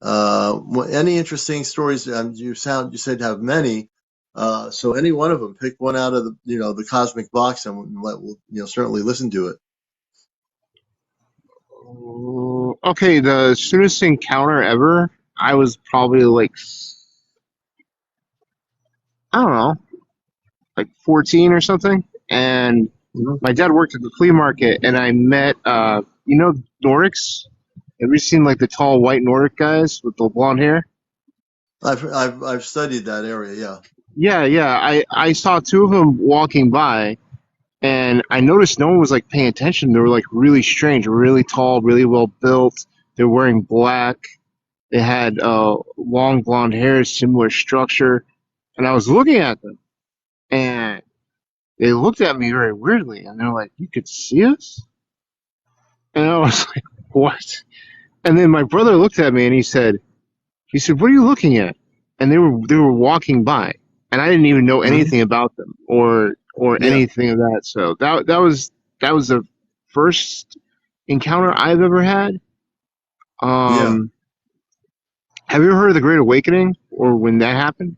Speaker 1: any interesting stories. You said you have many. So any one of them, pick one out of the cosmic box, and we'll certainly listen to it.
Speaker 4: Okay, the soonest encounter ever, I was probably like, I don't know, like 14 or something. And
Speaker 1: Mm-hmm.
Speaker 4: my dad worked at the flea market, and I met, Nordics? Have you seen like the tall white Nordic guys with the blonde hair?
Speaker 1: I've studied that area. Yeah.
Speaker 4: Yeah, yeah. I saw two of them walking by, and I noticed no one was like paying attention. They were like really strange, really tall, really well built. They were wearing black. They had long blonde hair, similar structure, and I was looking at them, and they looked at me very weirdly, and they're like, "You could see us?" And I was like, "What?" And then my brother looked at me, and he said, "What are you looking at?" And they were walking by, and I didn't even know
Speaker 1: Mm-hmm.
Speaker 4: anything about them or
Speaker 1: Yeah.
Speaker 4: anything of that. So that was the first encounter I've ever had.
Speaker 1: Yeah.
Speaker 4: Um, have you ever heard of the Great Awakening or when that happened?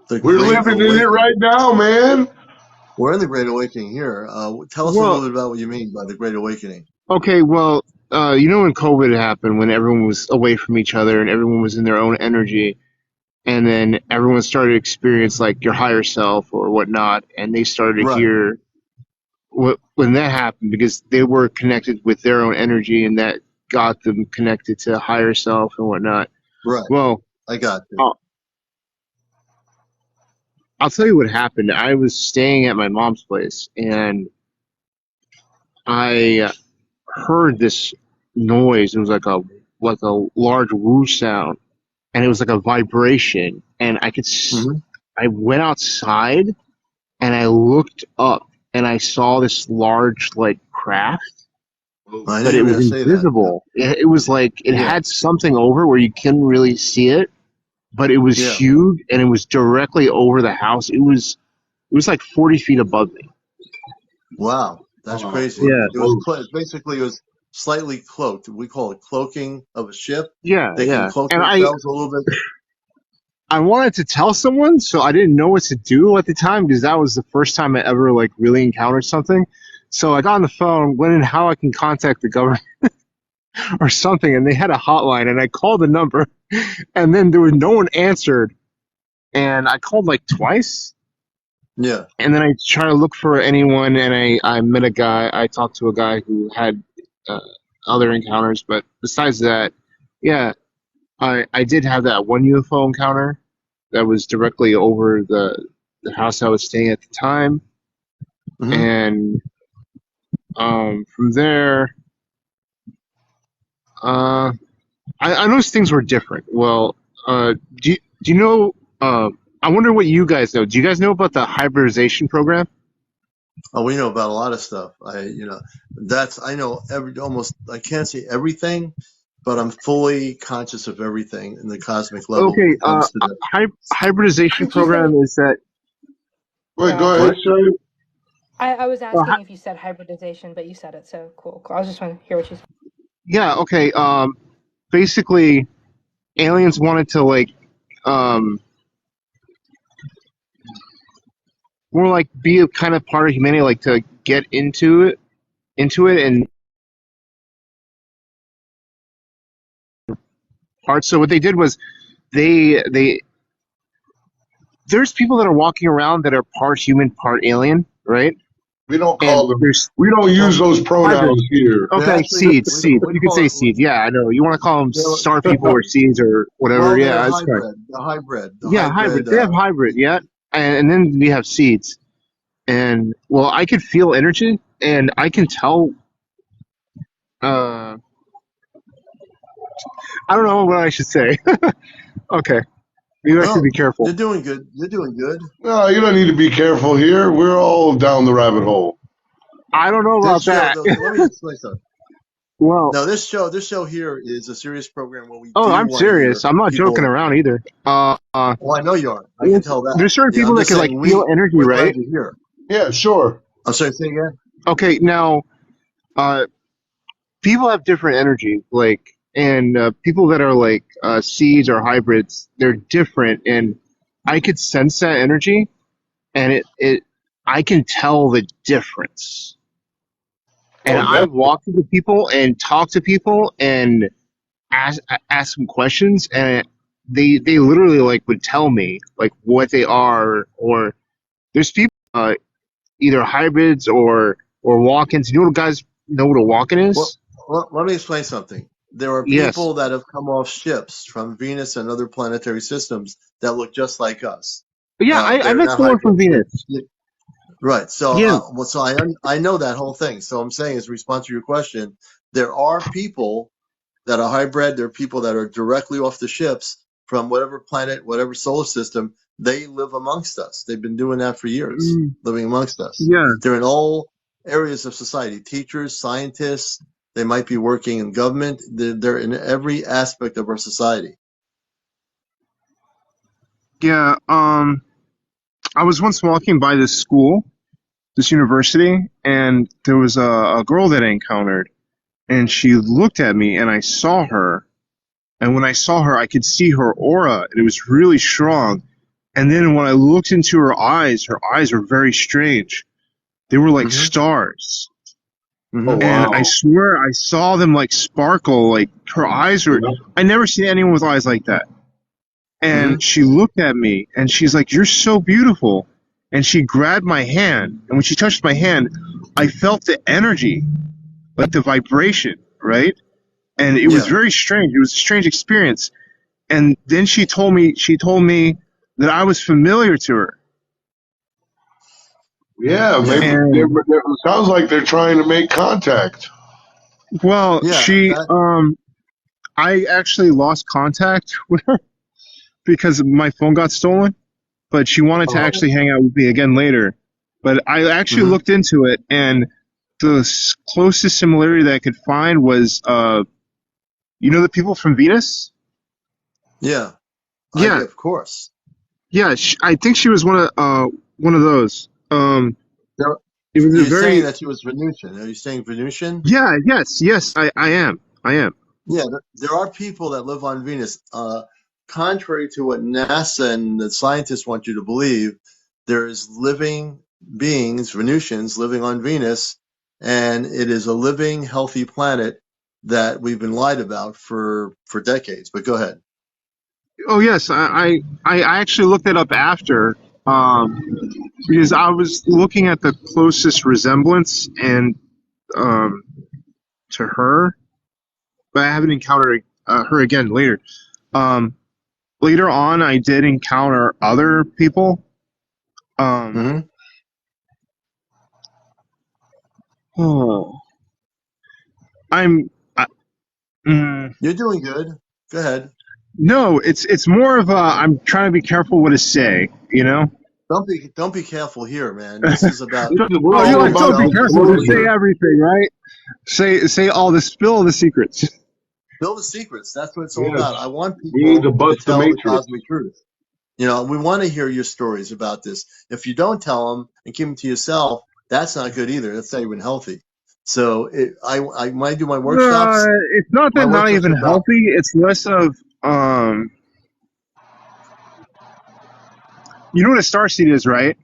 Speaker 1: The
Speaker 2: We're
Speaker 1: Great
Speaker 2: living in it
Speaker 1: Awakening.
Speaker 2: right now, man.
Speaker 1: We're in the Great Awakening here. Tell us a little
Speaker 4: Well,
Speaker 1: bit about what you mean by the Great Awakening.
Speaker 4: okay, well, when COVID happened, when everyone was away from each other and everyone was in their own energy, and then everyone started to experience like your higher self or whatnot, and they started to
Speaker 1: Right.
Speaker 4: hear when that happened because they were connected with their own energy, and that got them connected to higher self and whatnot.
Speaker 1: Right.
Speaker 4: Well,
Speaker 1: I got you.
Speaker 4: I'll, I'll tell you what happened. I was staying at my mom's place, and I heard this noise. It was like a large woo sound, and it was like a vibration. And
Speaker 1: Mm-hmm.
Speaker 4: I went outside and I looked up and I saw this large like craft,
Speaker 1: I knew
Speaker 4: but
Speaker 1: you
Speaker 4: it
Speaker 1: were
Speaker 4: was
Speaker 1: going to say that. Yeah.
Speaker 4: invisible. It was like it
Speaker 1: Yeah.
Speaker 4: had something over where you couldn't really see it, but it was
Speaker 1: Yeah.
Speaker 4: huge and it was directly over the house. It was like 40 feet above me.
Speaker 1: Wow. That's crazy.
Speaker 4: Yeah,
Speaker 1: It was basically it was slightly cloaked. We call it cloaking of a ship.
Speaker 4: yeah,
Speaker 1: They can
Speaker 4: yeah.
Speaker 1: cloak
Speaker 4: And
Speaker 1: themselves a little bit.
Speaker 4: I wanted to tell someone, so I didn't know what to do at the time because that was the first time I ever like really encountered something. So I got on the phone, went in how I can contact the government or something, and they had a hotline, and I called the number, and then there was no one answered, and I called like twice,
Speaker 1: Yeah.
Speaker 4: and then I tried to look for anyone, and I met a guy. I talked to a guy who had uh, other encounters, but besides that, yeah, I did have that one UFO encounter that was directly over the house I was staying at the time,
Speaker 1: Mm-hmm.
Speaker 4: and from there, uh, I noticed things were different. Well, do you know? I wonder what you guys know. Do you guys know about the hybridization program?
Speaker 1: Oh, we know about a lot of stuff. I know almost, I can't say everything, but I'm fully conscious of everything in the cosmic level when
Speaker 4: Okay,
Speaker 1: it comes to that.
Speaker 4: hybridization
Speaker 3: Did you say?
Speaker 4: program is that
Speaker 2: Wait, go
Speaker 1: What?
Speaker 2: ahead, sir.
Speaker 3: I was
Speaker 4: uh,
Speaker 3: asking if you said hybridization, but you said it, so cool. I was just want to hear what you said.
Speaker 4: yeah, okay. Basically, aliens wanted to like um more like be a kind of part of humanity, like to get into it and parts. So what they did was they there's people that are walking around that are part human, part alien, right?
Speaker 2: We don't
Speaker 4: And
Speaker 2: call them.
Speaker 4: there's
Speaker 2: We don't use
Speaker 1: Well,
Speaker 2: those
Speaker 4: hybrid.
Speaker 2: pronouns here.
Speaker 1: they're
Speaker 4: Okay,
Speaker 1: actually,
Speaker 4: seeds, seeds.
Speaker 1: we
Speaker 4: You could
Speaker 1: call
Speaker 4: say
Speaker 1: it,
Speaker 4: seeds. Yeah, I know. You want to call them
Speaker 1: they're,
Speaker 4: star people or seeds or whatever.
Speaker 1: well, they're
Speaker 4: Yeah, that's fine.
Speaker 1: hybrid, the hybrid, the
Speaker 4: Yeah,
Speaker 1: hybrid.
Speaker 4: hybrid. They have hybrid. Yeah, and then we have seeds. And well, I could feel energy, and I can tell. Uh, I don't know what I should say. Okay, maybe I should be
Speaker 1: Well,
Speaker 4: careful.
Speaker 1: you're doing good. You're doing good.
Speaker 2: No, you don't need to be careful here. We're all down the rabbit hole.
Speaker 4: I don't know
Speaker 1: This
Speaker 4: about
Speaker 1: show,
Speaker 4: that.
Speaker 1: though, let me explain something.
Speaker 4: Well,
Speaker 1: No, this show here is a serious program where we
Speaker 4: oh,
Speaker 1: do
Speaker 4: I'm
Speaker 1: want to hear
Speaker 4: serious. I'm not
Speaker 1: people.
Speaker 4: joking around either.
Speaker 1: Well, I know you are. I can
Speaker 4: Yes,
Speaker 1: tell that.
Speaker 4: there's certain
Speaker 1: Yeah,
Speaker 4: people
Speaker 1: I'm
Speaker 4: that
Speaker 1: just
Speaker 4: can like
Speaker 1: saying
Speaker 4: feel energy,
Speaker 1: we're glad
Speaker 4: right?
Speaker 1: you're here.
Speaker 2: Yeah, sure.
Speaker 1: I'm sorry, say again.
Speaker 4: Okay, now uh, people have different energy, like, and people that are like seeds or hybrids, they're different, and I could sense that energy, and I can tell the difference. And
Speaker 2: Oh,
Speaker 4: I
Speaker 2: definitely.
Speaker 4: walk to people and talk to people and ask ask them questions, and they literally like would tell me like what they are, or there's people either hybrids or walk-ins. You know what guys know what a walk-in
Speaker 1: Well,
Speaker 4: is?
Speaker 1: let me explain something. There are
Speaker 4: Yes.
Speaker 1: people that have come off ships from Venus and other planetary systems that look just like us.
Speaker 4: But yeah, I
Speaker 1: They're
Speaker 4: met
Speaker 1: not
Speaker 4: someone from
Speaker 1: hybrids.
Speaker 4: Venus.
Speaker 1: Right. So,
Speaker 4: Yeah.
Speaker 1: I know that whole thing. So I'm saying, as a response to your question, there are people that are hybrid. There are people that are directly off the ships from whatever planet, whatever solar system. They live amongst us. They've been doing that for years,
Speaker 4: Mm,
Speaker 1: living amongst us.
Speaker 4: yeah.
Speaker 1: They're in all areas of society: teachers, scientists. They might be working in government. They're in every aspect of our society.
Speaker 4: Yeah. I was once walking by this school, this university, and there was a girl that I encountered, and she looked at me, and I saw her. And when I saw her, I could see her aura, and it was really strong. And then when I looked into her eyes were very strange. They were like
Speaker 1: Hmm.
Speaker 4: stars.
Speaker 2: Oh,
Speaker 1: Hmm.
Speaker 4: And I
Speaker 2: wow.
Speaker 4: swear I saw them like sparkle, like her eyes were.
Speaker 2: Yeah.
Speaker 4: I never seen anyone with eyes like that.
Speaker 1: Hmm.
Speaker 4: And she looked at me and she's like, "You're so beautiful." And she grabbed my hand. And when she touched my hand, I felt the energy, like the vibration, right? And it was
Speaker 1: Yeah.
Speaker 4: very strange. It was a strange experience. And then she told me that I was familiar to her.
Speaker 2: Yeah,
Speaker 1: Yeah.
Speaker 2: maybe
Speaker 4: And
Speaker 2: it sounds like they're trying to make contact.
Speaker 4: well,
Speaker 1: Yeah. That.
Speaker 4: I actually lost contact with her because my phone got stolen, but she wanted to
Speaker 2: Uh-huh.
Speaker 4: actually hang out with me again later. But I actually
Speaker 1: Hmm.
Speaker 4: looked into it, and the closest similarity that I could find was, you know, the people from Venus.
Speaker 1: Yeah.
Speaker 4: Yeah,
Speaker 1: Of course.
Speaker 4: yeah. I think she was one of those.
Speaker 1: There,
Speaker 4: It was a
Speaker 1: you're saying
Speaker 4: very
Speaker 1: that she was Venusian. Are you saying Venusian?
Speaker 4: yeah, yes. I am.
Speaker 1: Yeah, there are people that live on Venus. Contrary to what NASA and the scientists want you to believe, there's living beings, Venusians, living on Venus, and it is a living, healthy planet that we've been lied about for decades. But go ahead.
Speaker 4: Oh yes, I actually looked it up after, um, because I was looking at the closest resemblance and um, to her, but I haven't encountered her again later. Um, Later on, I did encounter other people. Um,
Speaker 1: Hmm.
Speaker 4: oh, I'm I, mm,
Speaker 1: You're doing good. Go ahead.
Speaker 4: no, it's more of a I'm trying to be careful what to say. You know.
Speaker 1: Don't be careful here, man. This is about
Speaker 2: We're
Speaker 4: Oh, you're
Speaker 2: all
Speaker 1: showing
Speaker 4: like
Speaker 2: about
Speaker 4: don't be
Speaker 1: yourself as
Speaker 4: careful.
Speaker 1: who
Speaker 4: Just
Speaker 1: you
Speaker 4: say
Speaker 2: disclosure.
Speaker 1: are.
Speaker 4: everything, right? Say all the spill the secrets.
Speaker 1: Build the secrets. That's what it's all
Speaker 2: Yes.
Speaker 1: about. I want
Speaker 2: We need to
Speaker 1: people to
Speaker 2: bust the
Speaker 1: tell the
Speaker 2: matrix.
Speaker 1: cosmic truth. We want to hear your stories about this. If you don't tell them and keep them to yourself, that's not good either. That's not even healthy. So when I do
Speaker 4: It's not
Speaker 1: my
Speaker 4: that not
Speaker 1: workshops
Speaker 4: even
Speaker 1: are about.
Speaker 4: healthy. It's less of you know what a starseed is, right?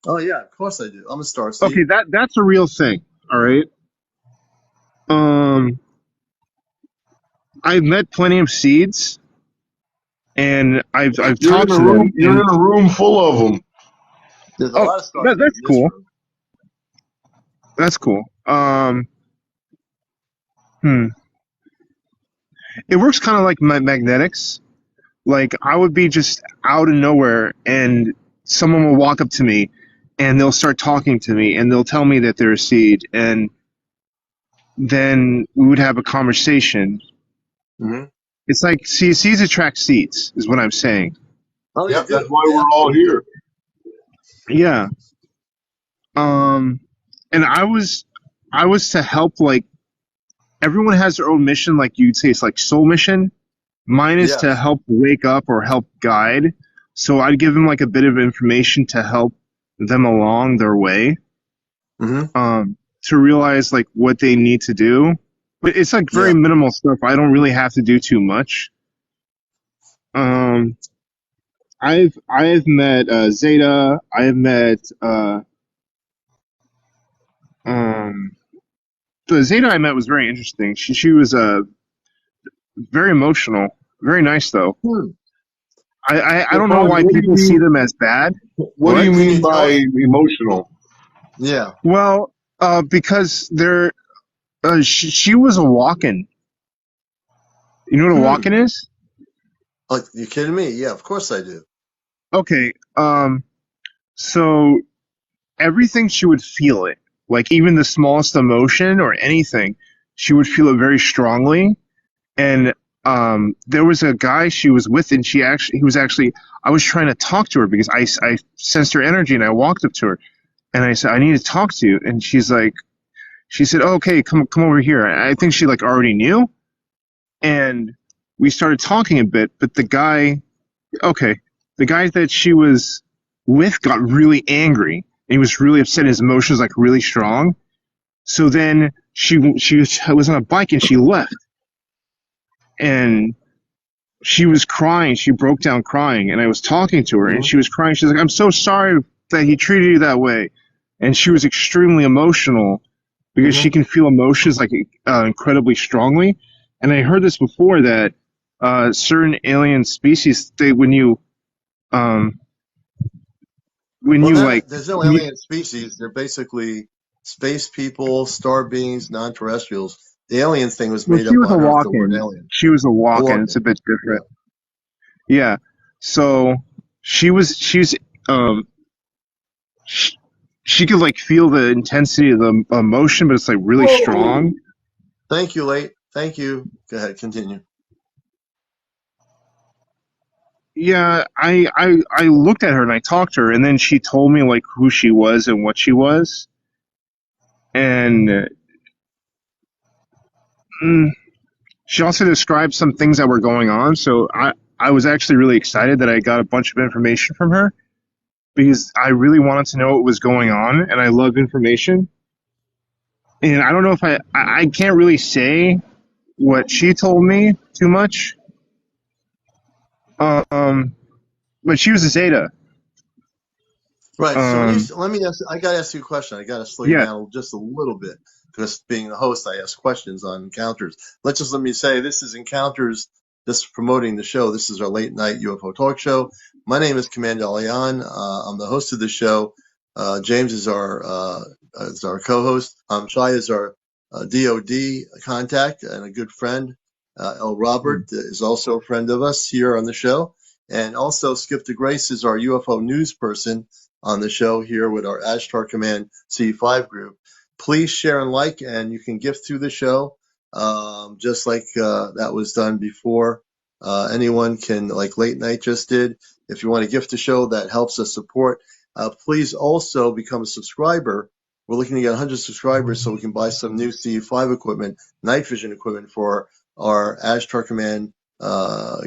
Speaker 1: Oh yeah, of course I do. I'm a star
Speaker 4: Okay,
Speaker 1: seed.
Speaker 4: that's a real thing. All right. Um, I've met plenty of seeds, and I've talked to them,
Speaker 2: You're
Speaker 4: and
Speaker 2: in a room full of them.
Speaker 1: There's a
Speaker 4: oh,
Speaker 1: lot of star seeds
Speaker 4: that's
Speaker 1: in this
Speaker 4: cool.
Speaker 1: room.
Speaker 4: That's cool. Hmm. It works kind of like magnetics. Like I would be just out of nowhere, and someone will walk up to me, and they'll start talking to me, and they'll tell me that they're a seed, and then we would have a conversation.
Speaker 1: Hmm.
Speaker 4: It's like seeds attract seeds, is what I'm saying.
Speaker 1: Oh, they
Speaker 2: Yep, that's
Speaker 1: do.
Speaker 2: why
Speaker 1: They
Speaker 2: we're all
Speaker 1: absolutely do.
Speaker 2: here.
Speaker 4: Yeah. Um, and I was to help like everyone has their own mission, like you'd say it's like soul mission. Mine is to
Speaker 1: Yes.
Speaker 4: help wake up or help guide. So I'd give them like a bit of information to help them along their way,
Speaker 1: Hmm.
Speaker 4: to realize like what they need to do. But it's like very
Speaker 1: Yeah.
Speaker 4: minimal stuff. I don't really have to do too much. Um, I've met Zeta. I've met um the Zeta I met was very interesting. She was very emotional, very nice though.
Speaker 1: Hmm.
Speaker 4: I don't know why people see them as bad.
Speaker 2: What do you
Speaker 1: Can you
Speaker 2: mean
Speaker 1: tell
Speaker 2: by
Speaker 1: us?
Speaker 2: emotional?
Speaker 1: Yeah.
Speaker 4: Well, because she was a walk-in. You know what a
Speaker 1: Hmm.
Speaker 4: walk-in is?
Speaker 1: Like, you kidding me? Yeah, of course I do.
Speaker 4: Okay. So everything she would feel it, like even the smallest emotion or anything, she would feel it very strongly. And there was a guy she was with, and he was actually, I was trying to talk to her because I sensed her energy, and I walked up to her, and I said, I need to talk to you. And she said, oh, okay, come over here. I think she like already knew, and we started talking a bit. But okay, the guy that she was with got really angry. And he was really upset. His emotions like really strong. So then she was on a bike and she left, and she was crying. She broke down crying, and I was talking to her, and
Speaker 1: Hmm.
Speaker 4: she was crying. She's like, "I'm so sorry that he treated you that way," and she was extremely emotional because
Speaker 1: Hmm.
Speaker 4: she can feel emotions like incredibly strongly. And I heard this before that certain alien species, they um, when
Speaker 1: Well,
Speaker 4: you like
Speaker 1: there's no
Speaker 4: when you,
Speaker 1: alien species. They're basically space people, star beings, non-terrestrials. The alien thing was
Speaker 4: well,
Speaker 1: made
Speaker 4: she
Speaker 1: up
Speaker 4: was a
Speaker 1: on Earth. The word
Speaker 4: walk-in.
Speaker 1: alien.
Speaker 4: She was a
Speaker 1: A
Speaker 4: walk-in. It's a
Speaker 1: walk-in.
Speaker 4: bit
Speaker 1: Yeah.
Speaker 4: different. Yeah. So she's um she, she could like feel the intensity of the emotion, but it's like really strong.
Speaker 1: Thank you, late. Thank you. Go ahead. Continue.
Speaker 4: Yeah, I looked at her and I talked to her, and then she told me like who she was and what she was, and mm, she also described some things that were going on. So I was actually really excited that I got a bunch of information from her because I really wanted to know what was going on, and I love information. And I don't know if I can't really say what she told me too much. Um, but she was a Zeta.
Speaker 1: Right. So when you
Speaker 4: Um,
Speaker 1: let me ask, I got to ask you a question. I got to slow you
Speaker 4: yeah.
Speaker 1: down just a little bit because being the host, I ask questions on encounters. Let me say this is encounters. This is promoting the show. This is our late night UFO talk show. My name is Commander Alian. I'm the host of the show. James is our co-host. Shai is our DOD contact and a good friend. L. Robert is also a friend of us here on the show. And also Skip DeGrace is our UFO news person on the show here with our Ashtar Command C5 group. Please share and like, and you can gift through the show, just like that was done before. Anyone can, like Late Night just did. If you want to gift the show, that helps us support. Please also become a subscriber. We're looking to get 100 subscribers so we can buy some new C5 equipment, night vision equipment for our Ashtar Command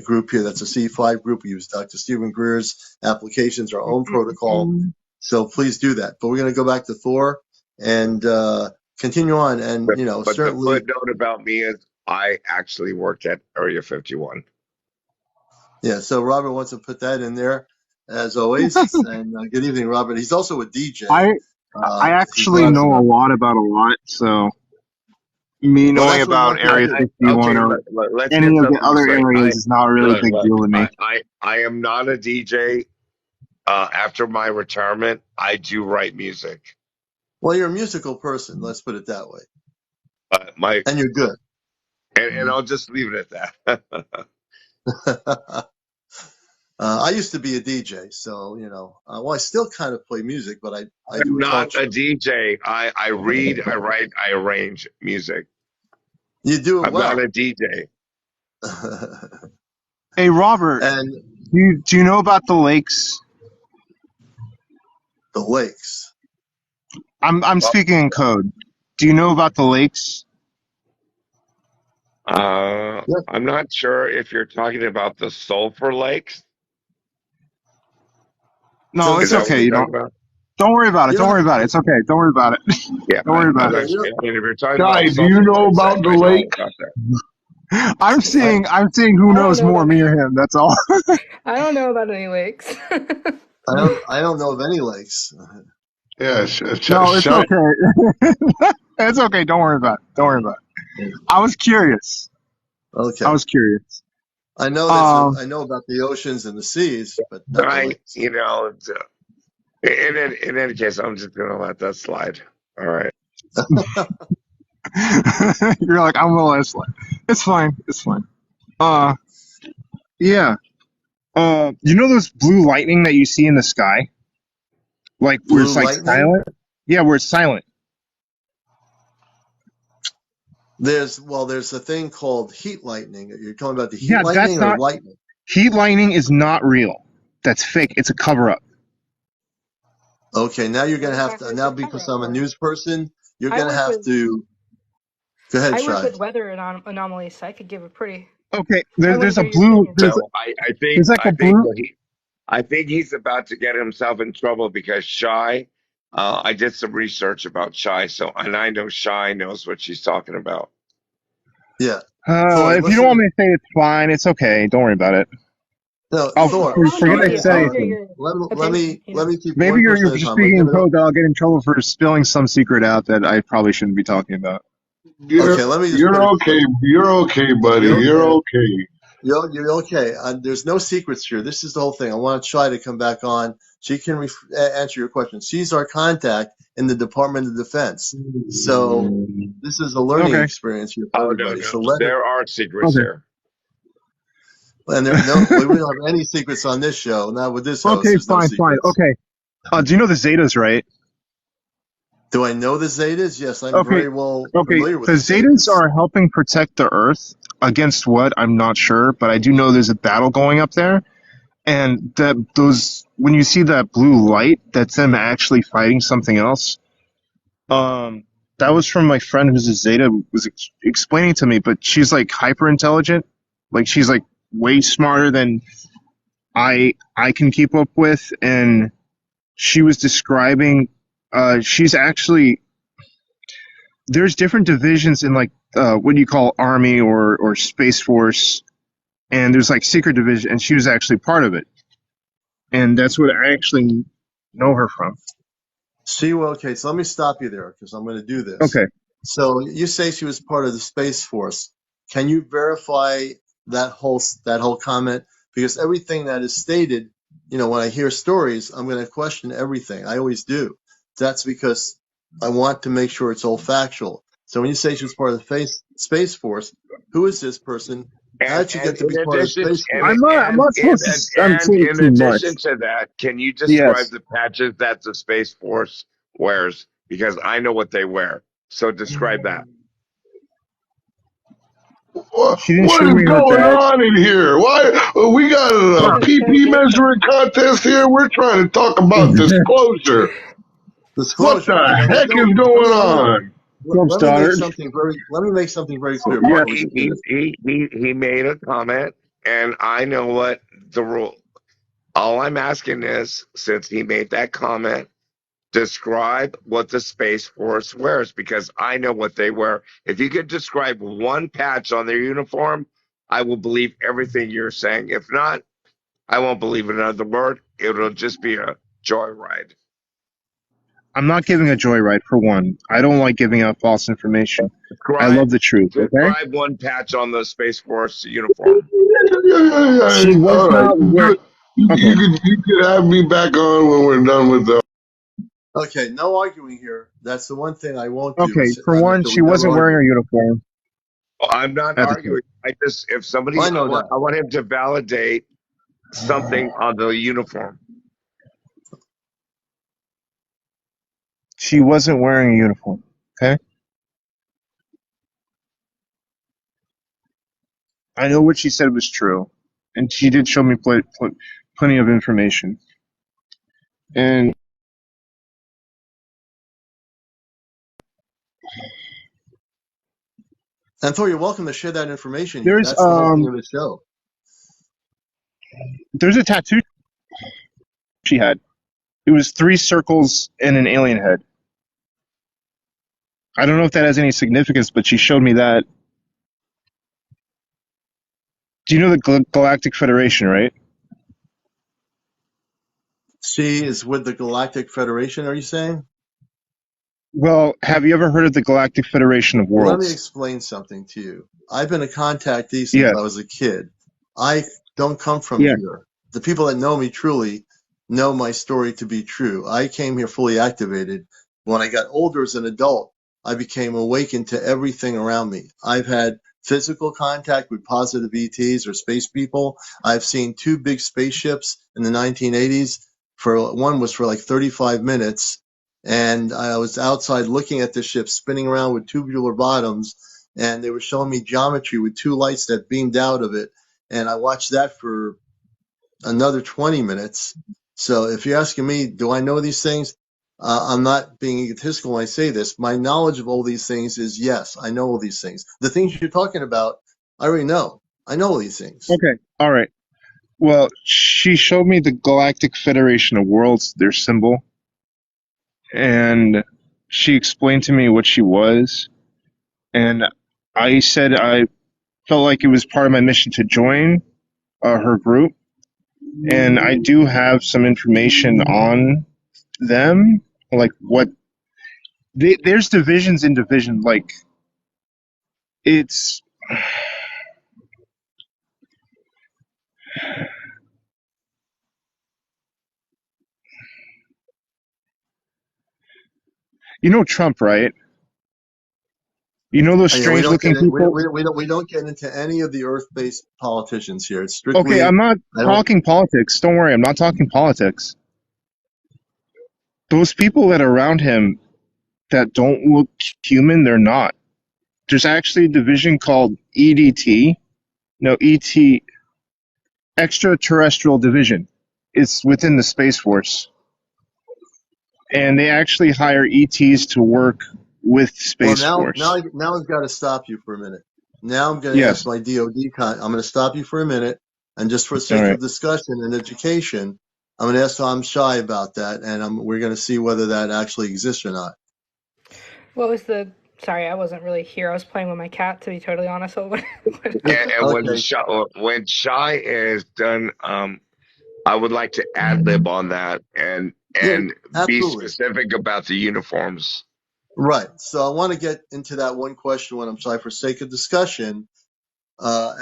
Speaker 1: group here. That's a C5 group. We use Dr. Stephen Greer's applications, our own protocol. So please do that. But we're going to go back to Thor and continue on. And,
Speaker 5: But the
Speaker 1: certainly,
Speaker 5: footnote about me is I actually worked at Area 51.
Speaker 1: yeah. So Robert wants to put that in there as always. And good evening, Robert. He's also a DJ.
Speaker 4: I I
Speaker 1: He
Speaker 4: actually
Speaker 1: drives
Speaker 4: know a
Speaker 1: around.
Speaker 4: lot about a lot, so me
Speaker 1: Well,
Speaker 4: knowing
Speaker 1: that's what we
Speaker 4: about
Speaker 1: want you to
Speaker 4: Area
Speaker 1: do.
Speaker 4: fifty-one
Speaker 5: Okay,
Speaker 4: or
Speaker 5: let's
Speaker 4: any
Speaker 5: get
Speaker 4: of the
Speaker 5: something
Speaker 4: other
Speaker 5: straight.
Speaker 4: areas is not really a big
Speaker 5: Look,
Speaker 4: deal to me.
Speaker 5: I am not a DJ. After my retirement, I do write music.
Speaker 1: Well, you're a musical person. Let's put it that way.
Speaker 5: My
Speaker 1: And you're good.
Speaker 5: and I'll just leave it at that.
Speaker 1: I used to be a DJ, so well, I still kind of play music, but I do
Speaker 5: I'm
Speaker 1: a talk
Speaker 5: not a
Speaker 1: show.
Speaker 5: DJ. I read, I write, I arrange music.
Speaker 1: You do it
Speaker 5: I'm not
Speaker 1: well.
Speaker 5: a DJ.
Speaker 4: Hey Robert,
Speaker 1: And
Speaker 4: do you know about the lakes?
Speaker 1: the lakes.
Speaker 4: I'm
Speaker 5: Well,
Speaker 4: speaking in code. Do you know about the lakes?
Speaker 1: Yeah.
Speaker 5: I'm not sure if you're talking about the Sulphur Lakes.
Speaker 1: So
Speaker 4: No,
Speaker 5: Is
Speaker 4: it's
Speaker 5: that what
Speaker 4: okay.
Speaker 5: you're
Speaker 1: essentially,
Speaker 5: talking about?
Speaker 4: Don't worry about it.
Speaker 1: you
Speaker 4: Don't
Speaker 1: don't
Speaker 4: worry
Speaker 1: have
Speaker 4: about it.
Speaker 1: to.
Speaker 4: It's okay. Don't worry about it.
Speaker 5: Yeah,
Speaker 4: Don't worry about
Speaker 1: Yeah,
Speaker 4: it.
Speaker 1: you
Speaker 5: I mean, if you're talking
Speaker 2: Guy,
Speaker 5: about
Speaker 2: do you
Speaker 5: Sulphur
Speaker 2: know
Speaker 5: Lakes,
Speaker 2: about the
Speaker 5: I know all
Speaker 2: lake?
Speaker 5: about that.
Speaker 4: I'm
Speaker 1: I,
Speaker 4: seeing who
Speaker 3: I don't
Speaker 4: knows
Speaker 3: know
Speaker 4: more,
Speaker 3: about
Speaker 4: me or him. That's all.
Speaker 3: I don't know about any lakes.
Speaker 1: I don't know of any lakes.
Speaker 2: Yeah,
Speaker 4: No, it's
Speaker 2: Shy.
Speaker 4: okay. It's okay. Don't worry about it. Don't worry about it. I was curious. I
Speaker 1: Okay.
Speaker 4: was curious.
Speaker 1: I know
Speaker 4: Um,
Speaker 1: I know about the oceans and the seas, but not the
Speaker 5: I,
Speaker 1: lakes.
Speaker 5: you know, in any case, I'm just gonna let that slide. All right.
Speaker 4: you're like, I'm gonna let it slide. It's fine. It's fine. Uh, yeah. You know those blue lightning that you see in the sky, like where
Speaker 1: Blue
Speaker 4: it's like
Speaker 1: lightning.
Speaker 4: silent? Yeah, where it's silent.
Speaker 1: There's a thing called heat lightning. You're talking about the heat
Speaker 4: Yeah, that's
Speaker 1: lightning or
Speaker 4: not
Speaker 1: lightning?
Speaker 4: heat lightning is not real. That's fake. It's a cover up.
Speaker 1: Okay, now you're
Speaker 3: What
Speaker 1: gonna have to
Speaker 3: exactly is
Speaker 1: now
Speaker 3: it cover
Speaker 1: because
Speaker 3: up
Speaker 1: I'm a
Speaker 3: for?
Speaker 1: news person, you're
Speaker 3: I
Speaker 1: gonna
Speaker 3: work
Speaker 1: have
Speaker 3: with
Speaker 1: to go ahead,
Speaker 3: I work
Speaker 1: Shy.
Speaker 3: with weather anomalies, so I could give a pretty.
Speaker 4: Okay,
Speaker 3: I want to
Speaker 4: there's a
Speaker 3: hear your
Speaker 4: blue
Speaker 3: opinion.
Speaker 5: So
Speaker 4: there's like a blue.
Speaker 5: I think he's about to get himself in trouble because Shy. I did some research about Shy, so and I know Shy knows what she's talking about.
Speaker 1: Yeah, Thor,
Speaker 4: If you don't
Speaker 1: listen
Speaker 4: want
Speaker 1: to
Speaker 4: me to say it's fine, it's okay. Don't worry about it.
Speaker 1: no
Speaker 4: Oh,
Speaker 1: Thor,
Speaker 3: I would
Speaker 4: forget
Speaker 3: like
Speaker 4: I
Speaker 1: Shy.
Speaker 3: to.
Speaker 4: said
Speaker 3: I want to hear
Speaker 4: anything.
Speaker 3: your
Speaker 1: Let me
Speaker 3: opinion.
Speaker 1: let me keep
Speaker 4: Maybe
Speaker 1: one
Speaker 4: you're
Speaker 1: person
Speaker 4: you're
Speaker 1: at a
Speaker 4: just
Speaker 1: time. I'm gonna
Speaker 4: speaking
Speaker 1: give
Speaker 4: in
Speaker 1: it up.
Speaker 4: code that I'll get in trouble for spilling some secret out that I probably shouldn't be talking about.
Speaker 1: Okay, let me just put
Speaker 2: You're
Speaker 1: it.
Speaker 2: okay. You're okay, buddy.
Speaker 1: You're
Speaker 2: You're
Speaker 1: okay.
Speaker 2: okay.
Speaker 1: You're okay. There's no secrets here. This is the whole thing. I want Shy to come back on. She can answer your question. She's our contact in the Department of Defense. So this is a learning
Speaker 4: Okay.
Speaker 1: experience here for
Speaker 5: Oh no,
Speaker 1: everybody.
Speaker 5: no,
Speaker 1: So let her.
Speaker 5: there are secrets
Speaker 4: Okay.
Speaker 5: here.
Speaker 1: And there no, we don't have any secrets on this show. Not with this host.
Speaker 4: Okay.
Speaker 1: There's no
Speaker 4: Fine. Fine.
Speaker 1: secrets.
Speaker 4: Okay. Do you know the Zetas, right?
Speaker 1: Do I know the Zetas? Yes, I'm
Speaker 4: Okay.
Speaker 1: very well
Speaker 4: Okay.
Speaker 1: familiar with
Speaker 4: The
Speaker 1: the
Speaker 4: Zetas
Speaker 1: Zetas.
Speaker 4: are helping protect the Earth against what? I'm not sure, but I do know there's a battle going up there, and that those when you see that blue light, that's them actually fighting something else. Um, that was from my friend who's a Zeta was explaining to me, but she's like hyper intelligent, like she's like way smarter than I can keep up with, and she was describing. She's actually there's different divisions in like what you call army or space force, and there's like secret division, and she was actually part of it, and that's what I actually know her from.
Speaker 1: She well, okay. So let me stop you there because I'm going to do this.
Speaker 4: Okay.
Speaker 1: So you say she was part of the Space Force. Can you verify that whole comment? Because everything that is stated, when I hear stories, I'm going to question everything. I always do. That's because I want to make sure it's all factual. So when you say she was part of the Space Force, who is this person? How did she
Speaker 5: And
Speaker 1: get to be
Speaker 5: in
Speaker 1: part of the
Speaker 5: addition,
Speaker 1: Space
Speaker 5: and
Speaker 1: Force?
Speaker 4: I'm not supposed to. I'm
Speaker 5: and
Speaker 4: saying
Speaker 5: in
Speaker 4: too much.
Speaker 5: addition to that, can you describe
Speaker 4: Yes.
Speaker 5: the patches that the Space Force wears? Because I know what they wear. So describe that.
Speaker 4: She didn't
Speaker 2: What
Speaker 4: show
Speaker 2: is
Speaker 4: me her
Speaker 2: going
Speaker 4: badge.
Speaker 2: on in here? Why we got
Speaker 3: This
Speaker 2: a
Speaker 3: is so
Speaker 2: PP
Speaker 3: different.
Speaker 2: measuring contest here? We're trying to talk about disclosure. What
Speaker 1: Disclosure.
Speaker 2: the
Speaker 1: There's
Speaker 2: heck
Speaker 1: no.
Speaker 2: is going on?
Speaker 4: Club started.
Speaker 1: Let me make something very clear
Speaker 4: Yes.
Speaker 1: before we
Speaker 5: He,
Speaker 1: continue.
Speaker 5: he made a comment, and I know what the rule. All I'm asking is, since he made that comment, describe what the Space Force wears because I know what they wear. If you could describe one patch on their uniform, I will believe everything you're saying. If not, I won't believe another word. It'll just be a joyride.
Speaker 4: I'm not giving a joyride for one. I don't like giving out false information. I
Speaker 5: Describe
Speaker 4: love the truth. Okay.
Speaker 5: describe one patch on the Space Force uniform.
Speaker 4: She was
Speaker 2: All right,
Speaker 4: not where. Okay.
Speaker 2: you could have me back on when we're done with the.
Speaker 1: Okay, no arguing here. That's the one thing I won't do.
Speaker 4: Okay.
Speaker 1: Is
Speaker 4: For one,
Speaker 1: that we
Speaker 4: she
Speaker 1: never
Speaker 4: wasn't wearing
Speaker 1: argue.
Speaker 4: her uniform
Speaker 5: I'm not
Speaker 4: at the time.
Speaker 5: arguing. I just if
Speaker 1: Well,
Speaker 5: somebody
Speaker 1: I know that.
Speaker 5: I want him to validate something on the uniform.
Speaker 4: She wasn't wearing a uniform. Okay. I know what she said was true, and she did show me plenty of information. And
Speaker 1: And Thor, you're welcome to share that information here.
Speaker 4: there's
Speaker 1: That's the whole thing of the show.
Speaker 4: there's a tattoo she had. It was three circles and an alien head. I don't know if that has any significance, but she showed me that. Do you know the Galactic Federation, right?
Speaker 1: She is with the Galactic Federation, are you saying?
Speaker 4: Well, have you ever heard of the Galactic Federation of
Speaker 1: Let me
Speaker 4: Worlds?
Speaker 1: explain something to you. I've been a contactee since
Speaker 4: Yeah,
Speaker 1: I was a kid. I don't come from
Speaker 4: yeah.
Speaker 1: here. The people that know me truly know my story to be true. I came here fully activated. When I got older as an adult, I became awakened to everything around me. I've had physical contact with positive ETs or space people. I've seen two big spaceships in the 1980s. For one was for like 35 minutes, and I was outside looking at the ship spinning around with tubular bottoms, and they were showing me geometry with two lights that beamed out of it, and I watched that for another 20 minutes. So if you're asking me, do I know these things? I'm not being egotistical when I say this. My knowledge of all these things is yes, I know all these things. The things you're talking about, I already know. I know all these things.
Speaker 4: Okay, all right. Well, she showed me the Galactic Federation of Worlds, their symbol, and she explained to me what she was. And I said I felt like it was part of my mission to join her group. And I do have some information on them, like what there's divisions in division. Like it's, you know, Trump, right? You know those
Speaker 1: Yeah, we
Speaker 4: strange
Speaker 1: don't get
Speaker 4: looking
Speaker 1: in,
Speaker 4: people?
Speaker 1: we don't get into any of the earth-based politicians here. It's
Speaker 4: Okay,
Speaker 1: strictly
Speaker 4: I'm not
Speaker 1: I don't.
Speaker 4: talking politics. Don't worry, I'm not talking politics. Those people that are around him that don't look human, they're not. There's actually a division called EDT. No, ET, Extraterrestrial Division. It's within the Space Force. And they actually hire ETs to work with
Speaker 1: Well,
Speaker 4: Space Force.
Speaker 1: now I've got to stop you for a minute. Now I'm going to ask
Speaker 4: Yes.
Speaker 1: my DoD I'm going to stop you for a minute, and just for the
Speaker 4: All
Speaker 1: sake
Speaker 4: right.
Speaker 1: of discussion and education, I'm going to ask Tom Shy about that, and we're going to see whether that actually exists or not.
Speaker 3: What was the? Sorry, I wasn't really here. I was playing with my cat. To be totally honest, what
Speaker 5: And
Speaker 1: Okay.
Speaker 5: when Shy is done, I would like to ad lib on that
Speaker 1: Yeah,
Speaker 5: and be
Speaker 1: absolutely.
Speaker 5: specific about the uniforms.
Speaker 1: Right. So I want to get into that one question when I'm shy for sake of discussion.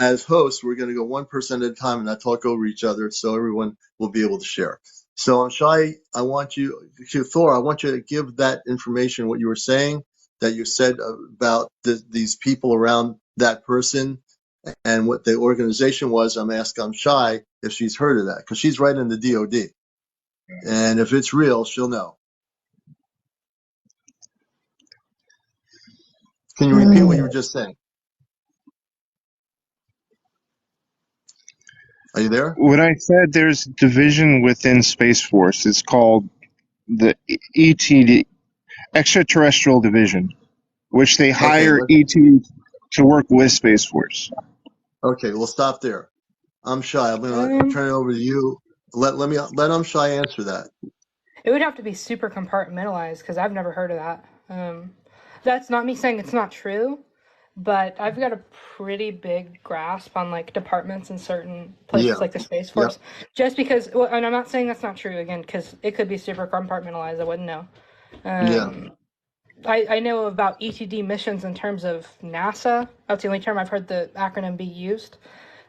Speaker 1: As hosts, we're going to go one person at a time and not talk over each other, so everyone will be able to share. So, Shai, I want you, Thor, I want you to give that information, what you were saying, that you said about these people around that person and what the organization was. I'm asking Shai if she's heard of that, because she's right in the DOD. And if it's real, she'll know. Can you repeat what you were just saying? Are you there?
Speaker 4: When I said there's division within Space Force, it's called the ETD, Extraterrestrial Division, which they
Speaker 1: Okay,
Speaker 4: hire ETs to work with Space Force.
Speaker 1: okay, we'll stop there. I'm Shy. I'm going to
Speaker 3: um,
Speaker 1: turn it over to you. Let I'm Shy answer that.
Speaker 3: it would have to be super compartmentalized because I've never heard of that. That's not me saying it's not true, but I've got a pretty big grasp on like departments in certain places
Speaker 1: Yeah.
Speaker 3: like the Space
Speaker 1: Yep.
Speaker 3: Force. Just because, well, and I'm not saying that's not true again because it could be super compartmentalized. I wouldn't know.
Speaker 1: Yeah.
Speaker 3: Um, I know about ETD missions in terms of NASA. That's the only term I've heard the acronym be used.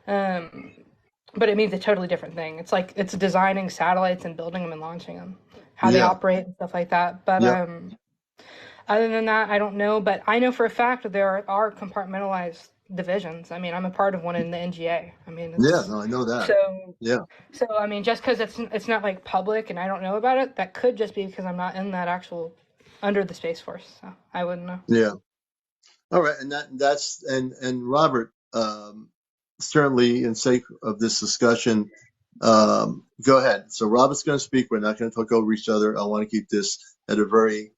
Speaker 3: Um, but it means a totally different thing. It's like it's designing satellites and building them and launching them, how they
Speaker 1: Yeah.
Speaker 3: operate and stuff like that. But
Speaker 1: Yep.
Speaker 3: other than that, I don't know. But I know for a fact that there are compartmentalized divisions. I mean, I'm a part of one in the NGA. I mean,
Speaker 1: Yeah.
Speaker 3: it's
Speaker 1: No, I know that.
Speaker 3: so
Speaker 1: Yeah.
Speaker 3: so. I mean, just because it's not like public and I don't know about it, that could just be because I'm not in that actual under the Space Force. So I wouldn't know.
Speaker 1: Yeah. All right. And that's and Robert, certainly in sake of this discussion, go ahead. So Robert's going to speak. We're not going to talk over each other. I want to keep this at a very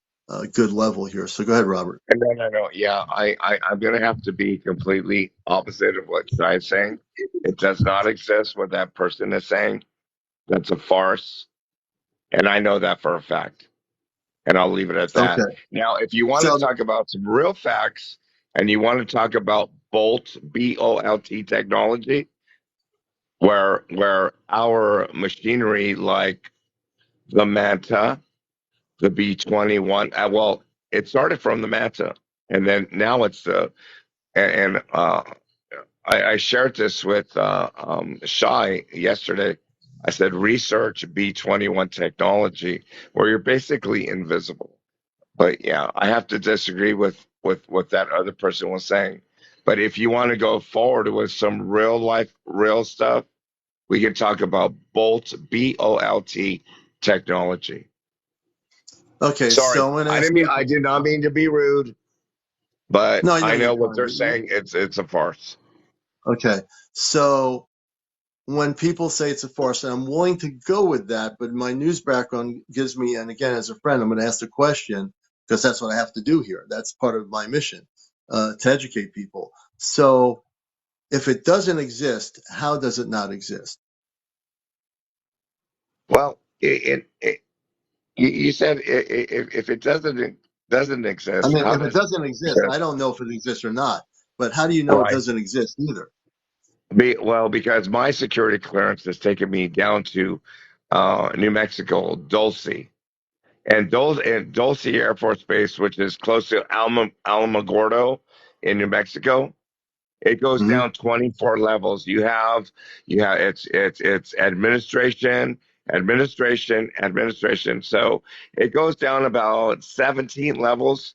Speaker 1: good level here. So go ahead, Robert.
Speaker 5: No. Yeah, I'm going to have to be completely opposite of what Shy is saying. It does not exist what that person is saying. That's a farce. And I know that for a fact. And I'll leave it at that.
Speaker 1: Okay.
Speaker 5: Now, if you want to
Speaker 1: So
Speaker 5: talk about some real facts and you want to talk about BOLT technology, where our machinery like the Manta, the B-21. Well, it started from the Manta, and then now it's the and I shared this with Shai yesterday. I said research B-21 technology, where you're basically invisible. But yeah, I have to disagree with what that other person was saying. But if you want to go forward with some real life, real stuff, we can talk about Bolt, BOLT technology.
Speaker 1: Okay,
Speaker 5: Sorry,
Speaker 1: so I'm going to ask you.
Speaker 5: I did not mean to be rude, but
Speaker 1: No, I know
Speaker 5: I
Speaker 1: you're
Speaker 5: know what
Speaker 1: fine.
Speaker 5: they're saying. It's a farce.
Speaker 1: Okay, so when people say it's a farce, and I'm willing to go with that, but my news background gives me, and again, as a friend, I'm going to ask the question because that's what I have to do here. That's part of my mission to educate people. So if it doesn't exist, how does it not exist?
Speaker 5: Well, you said if it doesn't
Speaker 1: I
Speaker 5: exist,
Speaker 1: mean,
Speaker 5: how
Speaker 1: if it
Speaker 5: does
Speaker 1: doesn't
Speaker 5: it
Speaker 1: exist, I
Speaker 5: exist?
Speaker 1: don't know if it exists or not. But how do you know it
Speaker 5: Right.
Speaker 1: doesn't exist either?
Speaker 5: Well, because my security clearance has taken me down to New Mexico, Dulce, and Dulce Air Force Base, which is close to Alamogordo in New Mexico. It goes
Speaker 1: Hmm.
Speaker 5: down 24 levels. It's administration. So it goes down about 17 levels,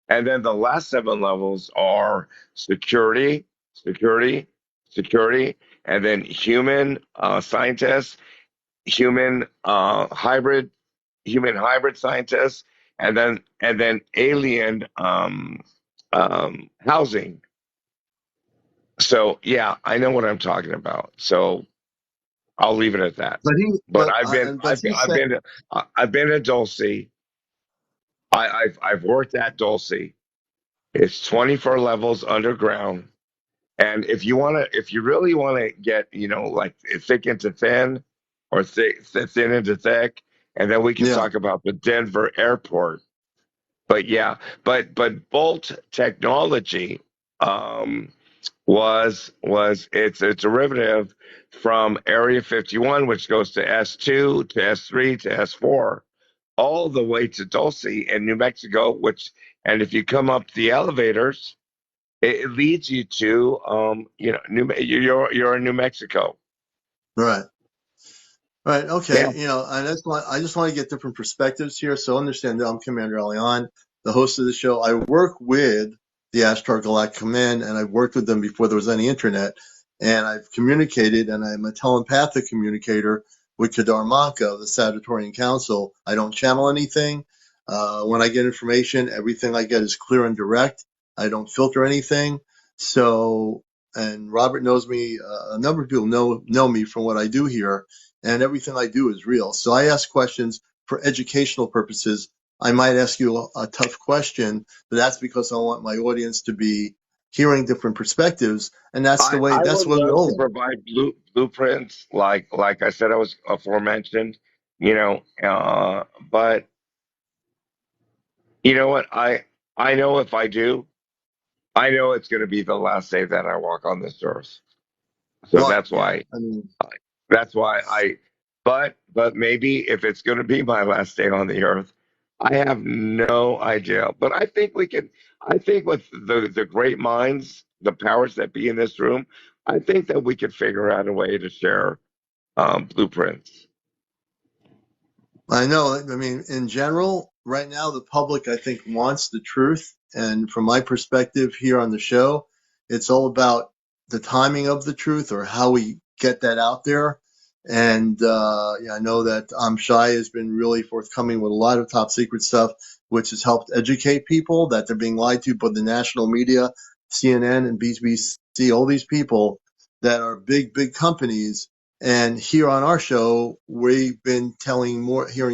Speaker 5: and then the last 7 levels are security, security, security, and then human scientists, human hybrid scientists, and then alien housing. So yeah, I know what I'm talking about. So I'll leave it at that.
Speaker 1: But he,
Speaker 5: But I've been
Speaker 1: but he said,
Speaker 5: I've been at Dulce. I've worked at Dulce. It's 24 levels underground. And if you really want to get, like thick into thin, or thin into thick, and then we can
Speaker 1: yeah,
Speaker 5: talk about the Denver airport. But yeah, but Bolt technology, um, was it's a derivative from Area 51, which goes to S2 to S3 to S4, all the way to Dulce in New Mexico. And if you come up the elevators, it leads you to you're in New Mexico.
Speaker 1: right. Right.
Speaker 5: Yeah,
Speaker 1: Okay. And I just want to get different perspectives here. So understand that I'm Commander Alion, the host of the show. I work with the Ashtar Galactic Command, and I've worked with them before there was any internet. And I've communicated, and I'm a telepathic communicator with Kadar Manka of the Sagittarian Council. I don't channel anything. When I get information, everything I get is clear and direct. I don't filter anything. So, and Robert knows me. A number of people know me from what I do here, and everything I do is real. So I ask questions for educational purposes. I might ask you a tough question, but that's because I want my audience to be hearing different perspectives, and
Speaker 5: I
Speaker 1: that's
Speaker 5: would
Speaker 1: what we're
Speaker 5: love to
Speaker 1: rolling.
Speaker 5: provide blueprints, like I said, I was aforementioned, but you know what? I know if I do, I know it's going to be the last day that I walk on this earth. So
Speaker 1: Why?
Speaker 5: that's why
Speaker 1: I mean,
Speaker 5: that's why I. But maybe if it's going to be my last day on the earth, I have no idea. But I think we can. I think with the great minds, the powers that be in this room, I think that we could figure out a way to share blueprints.
Speaker 1: I know. I mean, in general, right now, the public, I think, wants the truth. And from my perspective here on the show, it's all about the timing of the truth or how we get that out there. And yeah, I know that Shai has been really forthcoming with a lot of top secret stuff, which has helped educate people that they're being lied to by the national media, CNN and BBC, all these people that are big companies. And here on our show, we've been hearing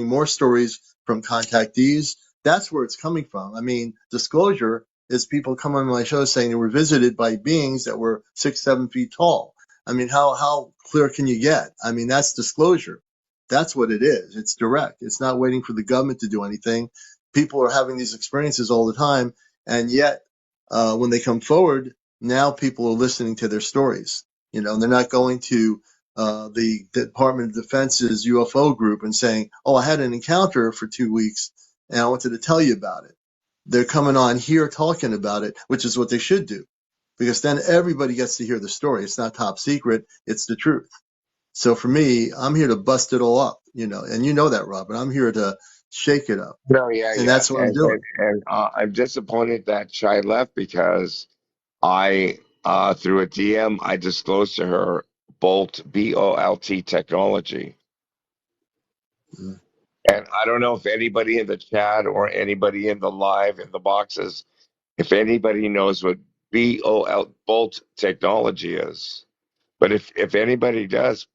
Speaker 1: more stories from contactees. That's where it's coming from. I mean, disclosure is people come on my show saying they were visited by beings that were 6, 7 feet tall. I mean, how clear can you get? I mean, that's disclosure. That's what it is. It's direct. It's not waiting for the government to do anything. People are having these experiences all the time, and yet when they come forward, now people are listening to their stories. They're not going to the Department of Defense's UFO group and saying, "Oh, I had an encounter for 2 weeks, and I wanted to tell you about it." They're coming on here talking about it, which is what they should do, because then everybody gets to hear the story. It's not top secret; it's the truth. So for me, I'm here to bust it all up, and you know that, Robin. I'm here to shake it up,
Speaker 5: No, yeah,
Speaker 1: and
Speaker 5: yeah,
Speaker 1: that's what I'm doing.
Speaker 5: and I'm disappointed that Shai left because I, through a DM, I disclosed to her Bolt technology,
Speaker 1: Mm.
Speaker 5: and I don't know if anybody in the chat or anybody in the live in the boxes, if anybody knows what Bolt technology is. But if anybody does,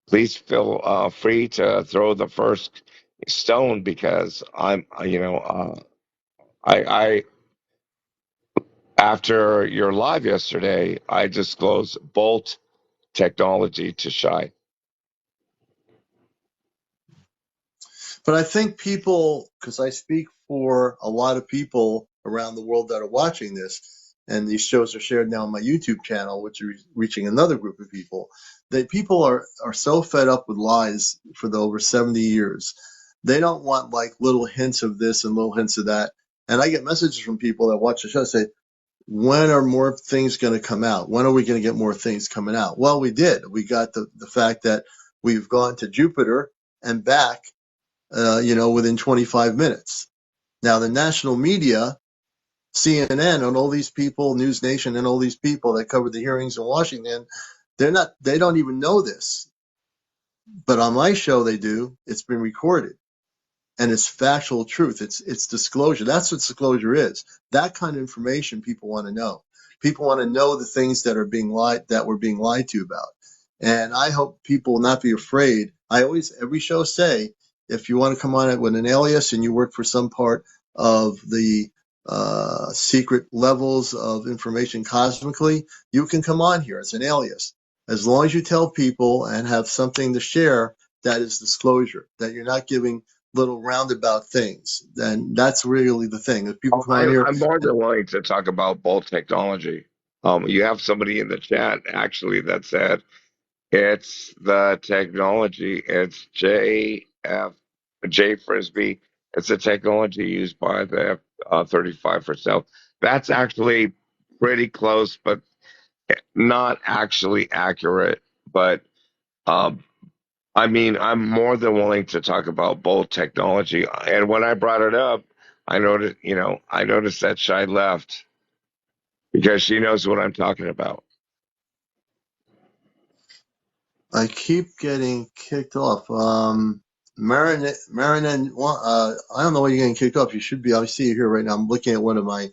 Speaker 5: please feel free to throw the first stone because I after your live yesterday, I disclosed Bolt technology to Shy.
Speaker 1: But I think people, because I speak for a lot of people around the world that are watching this, and these shows are shared now on my YouTube channel, which is reaching another group of people, that people are so fed up with lies for the over 70 years. They don't want like little hints of this and little hints of that. And I get messages from people that watch the show say, when are more things going to come out? When are we going to get more things coming out? Well, we did. We got the fact that we've gone to Jupiter and back within 25 minutes. Now, the national media, CNN, and all these people, News Nation, and all these people that covered the hearings in Washington, they don't even know this. But on my show, they do. It's been recorded. And it's factual truth. It's disclosure. That's what disclosure is. That kind of information people want to know. People want to know the things that we're being lied to about. And I hope people will not be afraid. I always, every show say, if you want to come on it with an alias and you work for some part of the secret levels of information cosmically, you can come on here as an alias. As long as you tell people and have something to share, that is disclosure, that you're not giving little roundabout things. Then that's really the thing. If people
Speaker 5: Oh,
Speaker 1: come on here,
Speaker 5: I'm more than willing to talk about Bolt technology. You have somebody in the chat actually that said it's the technology. It's J Frisbee. It's a technology used by the F-35 for stealth. That's actually pretty close, but not actually accurate. But um, I mean, I'm more than willing to talk about both technology. And when I brought it up, I noticed that Shy left because she knows what I'm talking about.
Speaker 1: I keep getting kicked off. Marin, I don't know why you're getting kicked off. You should be. I see you here right now. I'm looking at one of my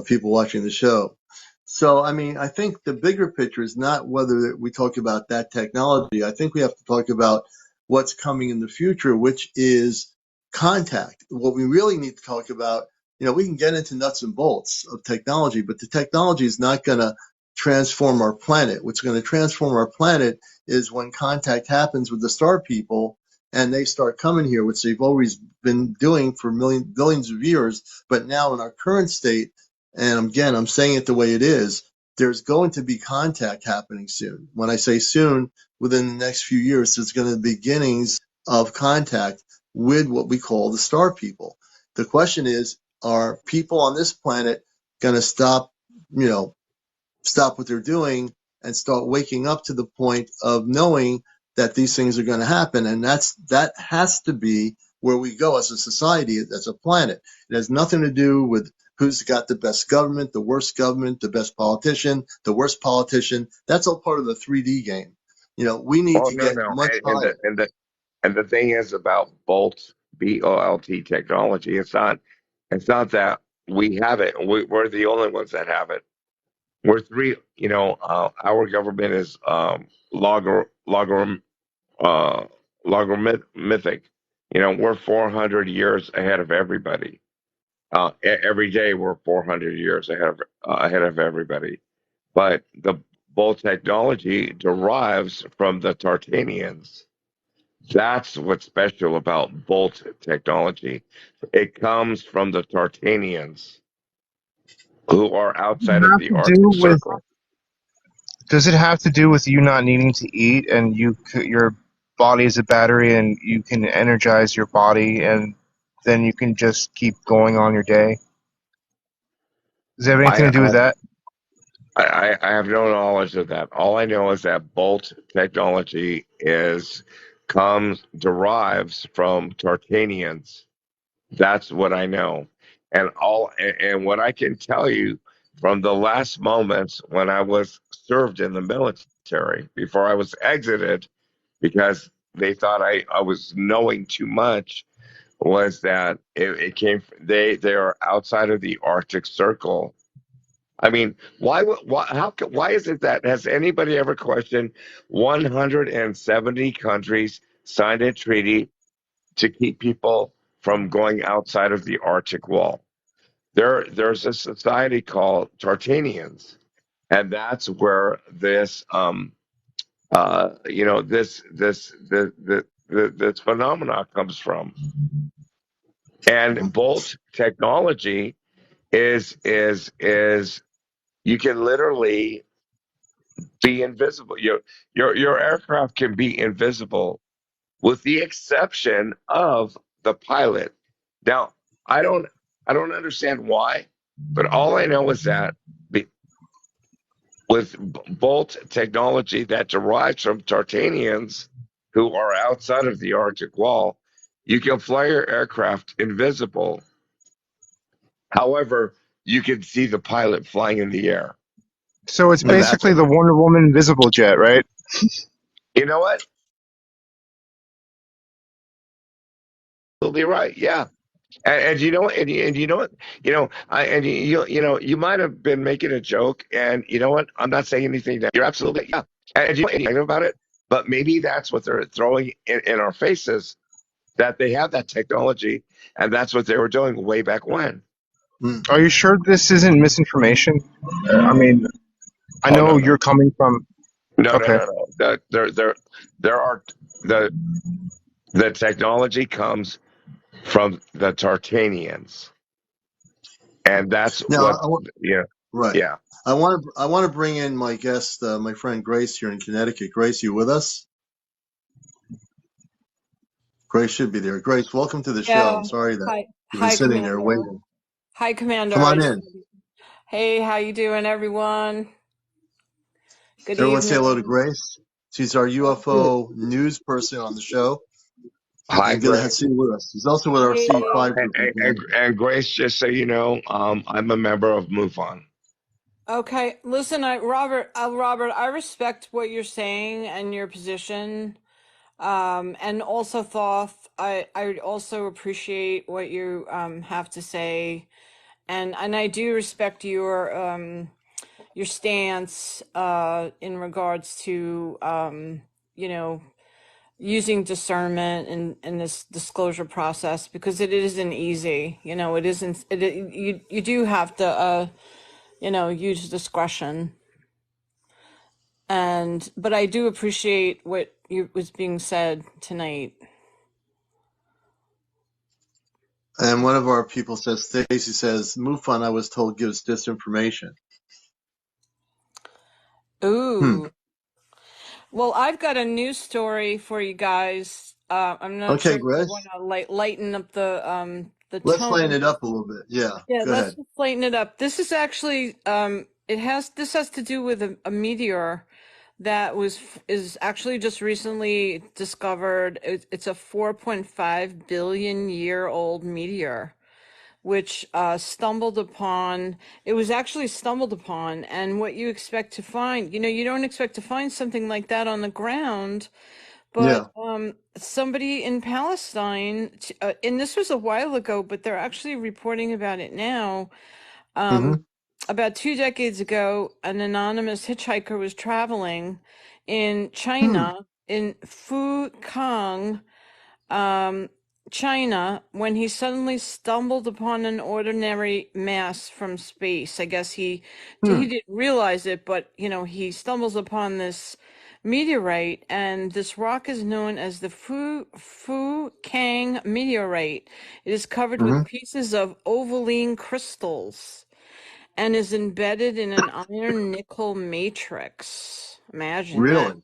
Speaker 1: people watching the show. So, I mean, I think the bigger picture is not whether we talk about that technology. I think we have to talk about what's coming in the future, which is contact. What we really need to talk about, we can get into nuts and bolts of technology, but the technology is not going to transform our planet. What's going to transform our planet is when contact happens with the star people and they start coming here, which they've always been doing for billions of years. But now in our current state, and again, I'm saying it the way it is, there's going to be contact happening soon. When I say soon, within the next few years, there's going to be beginnings of contact with what we call the star people. The question is, are people on this planet going to stop what they're doing and start waking up to the point of knowing that these things are going to happen? And that has to be where we go as a society, as a planet. It has nothing to do with who's got the best government, the best politician, the worst politician. That's all part of the 3D game. We need
Speaker 5: Oh
Speaker 1: to
Speaker 5: no,
Speaker 1: get
Speaker 5: no,
Speaker 1: much higher.
Speaker 5: and the thing is about Bolt technology. It's not that we have it. We're the only ones that have it. We're three. Our government is logarithm uh, logarithmic. We're 400 years ahead of everybody. Every day we're 400 years ahead of everybody. But the Bolt technology derives from the Tartanians. That's what's special about Bolt technology. It comes from the Tartanians, who are outside of
Speaker 4: Have
Speaker 5: the
Speaker 4: to do
Speaker 5: Arctic
Speaker 4: with
Speaker 5: Circle.
Speaker 4: Does it have to do with you not needing to eat and your body is a battery and you can energize your body and then you can just keep going on your day? Does it have anything to
Speaker 5: I,
Speaker 4: do with that?
Speaker 5: I have no knowledge of that. All I know is that Bolt technology derives from Tartanians. That's what I know. And what I can tell you from the last moments when I was served in the military before I was exited because they thought I was knowing too much was that it came they are outside of the Arctic Circle. I mean, why is it that has anybody ever questioned 170 countries signed a treaty to keep people from going outside of the Arctic wall? There's a society called Tartanians, and that's where this this phenomena comes from. And Bolt technology is you can literally be invisible. Your aircraft can be invisible with the exception of the pilot. Now, I don't I don't understand why, but all I know is that with Bolt technology that derives from Tartanians who are outside of the Arctic wall, you can fly your aircraft invisible. However, you can see the pilot flying in the air.
Speaker 4: So it's
Speaker 5: And that's
Speaker 4: basically the Wonder Woman invisible jet, right?
Speaker 5: you know what? You'll be right. Yeah. And you know, and you know what, you might have been making a joke, and you know what? I'm not saying anything. That you're absolutely yeah. And you know anything about it, but maybe that's what they're throwing in our faces that they have that technology, and that's what they were doing way back when.
Speaker 4: Are you sure this isn't misinformation? I mean, I
Speaker 5: Oh
Speaker 4: know
Speaker 5: no, no,
Speaker 4: you're coming from. Okay.
Speaker 5: no. There are the the technology comes from the Tartanians, and that's
Speaker 1: Now,
Speaker 5: what
Speaker 1: right.
Speaker 5: yeah.
Speaker 1: I want to bring in my guest, my friend Grace here in Connecticut. Grace, you with us? Grace should be there. Grace, welcome to the show. I'm
Speaker 6: Yeah.
Speaker 1: sorry that
Speaker 6: Hi,
Speaker 1: you've been
Speaker 6: hi,
Speaker 1: sitting there
Speaker 6: Commander.
Speaker 1: waiting.
Speaker 6: Hi, Commander.
Speaker 1: Come on in.
Speaker 6: Hey, how you doing, everyone? Good
Speaker 1: Everyone say hello to
Speaker 6: evening.
Speaker 1: Grace. She's our UFO news person on the show,
Speaker 5: Hi,
Speaker 1: and good to
Speaker 5: Greg.
Speaker 1: see you with us. She's also with our
Speaker 6: Hey.
Speaker 1: C5 group in Connecticut.
Speaker 5: And Grace, just so you know, I'm a member of MUFON.
Speaker 6: Okay, listen, Robert, I respect what you're saying and your position. And also Thoth, I also appreciate what you have to say, and I do respect your stance in regards to you know using discernment in this disclosure process because it isn't easy. It isn't. You do have to use discretion, but I do appreciate what was being said tonight.
Speaker 1: And one of our people says, Stacy says, MUFON, I was told, gives disinformation. Hmm.
Speaker 6: Ooh. Well, I've got a news story for you guys. I'm not
Speaker 1: Okay,
Speaker 6: sure if you want
Speaker 1: Grace.
Speaker 6: to lighten up the
Speaker 1: Let's lighten
Speaker 6: tone.
Speaker 1: it up a little bit. Yeah,
Speaker 6: Yeah,
Speaker 1: go
Speaker 6: let's
Speaker 1: ahead.
Speaker 6: just lighten it up. This is actually this has to do with a meteor that is actually just recently discovered. It's a 4.5 billion year old meteor, which stumbled upon. It was actually stumbled upon, and what you expect to find, you don't expect to find something like that on the ground,
Speaker 1: Yeah.
Speaker 6: but somebody in Palestine, and this was a while ago, but they're actually reporting about it now.
Speaker 1: Mm-hmm.
Speaker 6: About 2 decades ago, an anonymous hitchhiker was traveling in
Speaker 1: Hmm.
Speaker 6: China, in Fukang, um, China, when he suddenly stumbled upon an ordinary mass from space. I guess
Speaker 1: Hmm.
Speaker 6: he didn't realize it, but he stumbles upon this meteorite, and this rock is known as the Kang meteorite. It is covered
Speaker 1: Mm-hmm.
Speaker 6: with pieces of opaline crystals. and is embedded in an iron nickel matrix. Imagine that.
Speaker 1: Really?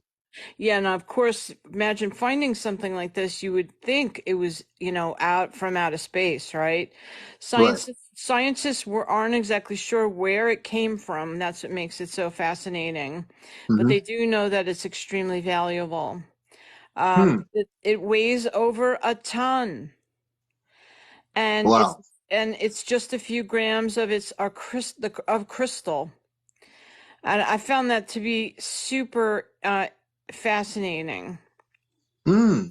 Speaker 6: Yeah, and of course, imagine finding something like this. You would think it was, out from outer space, right?
Speaker 1: Right.
Speaker 6: Scientists aren't exactly sure where it came from. That's what makes it so fascinating. But
Speaker 1: Mm-hmm.
Speaker 6: they do know that it's extremely valuable.
Speaker 1: Hmm.
Speaker 6: It weighs over a ton, and
Speaker 1: Wow.
Speaker 6: it's just a few grams of of crystal. And I found that to be super fascinating.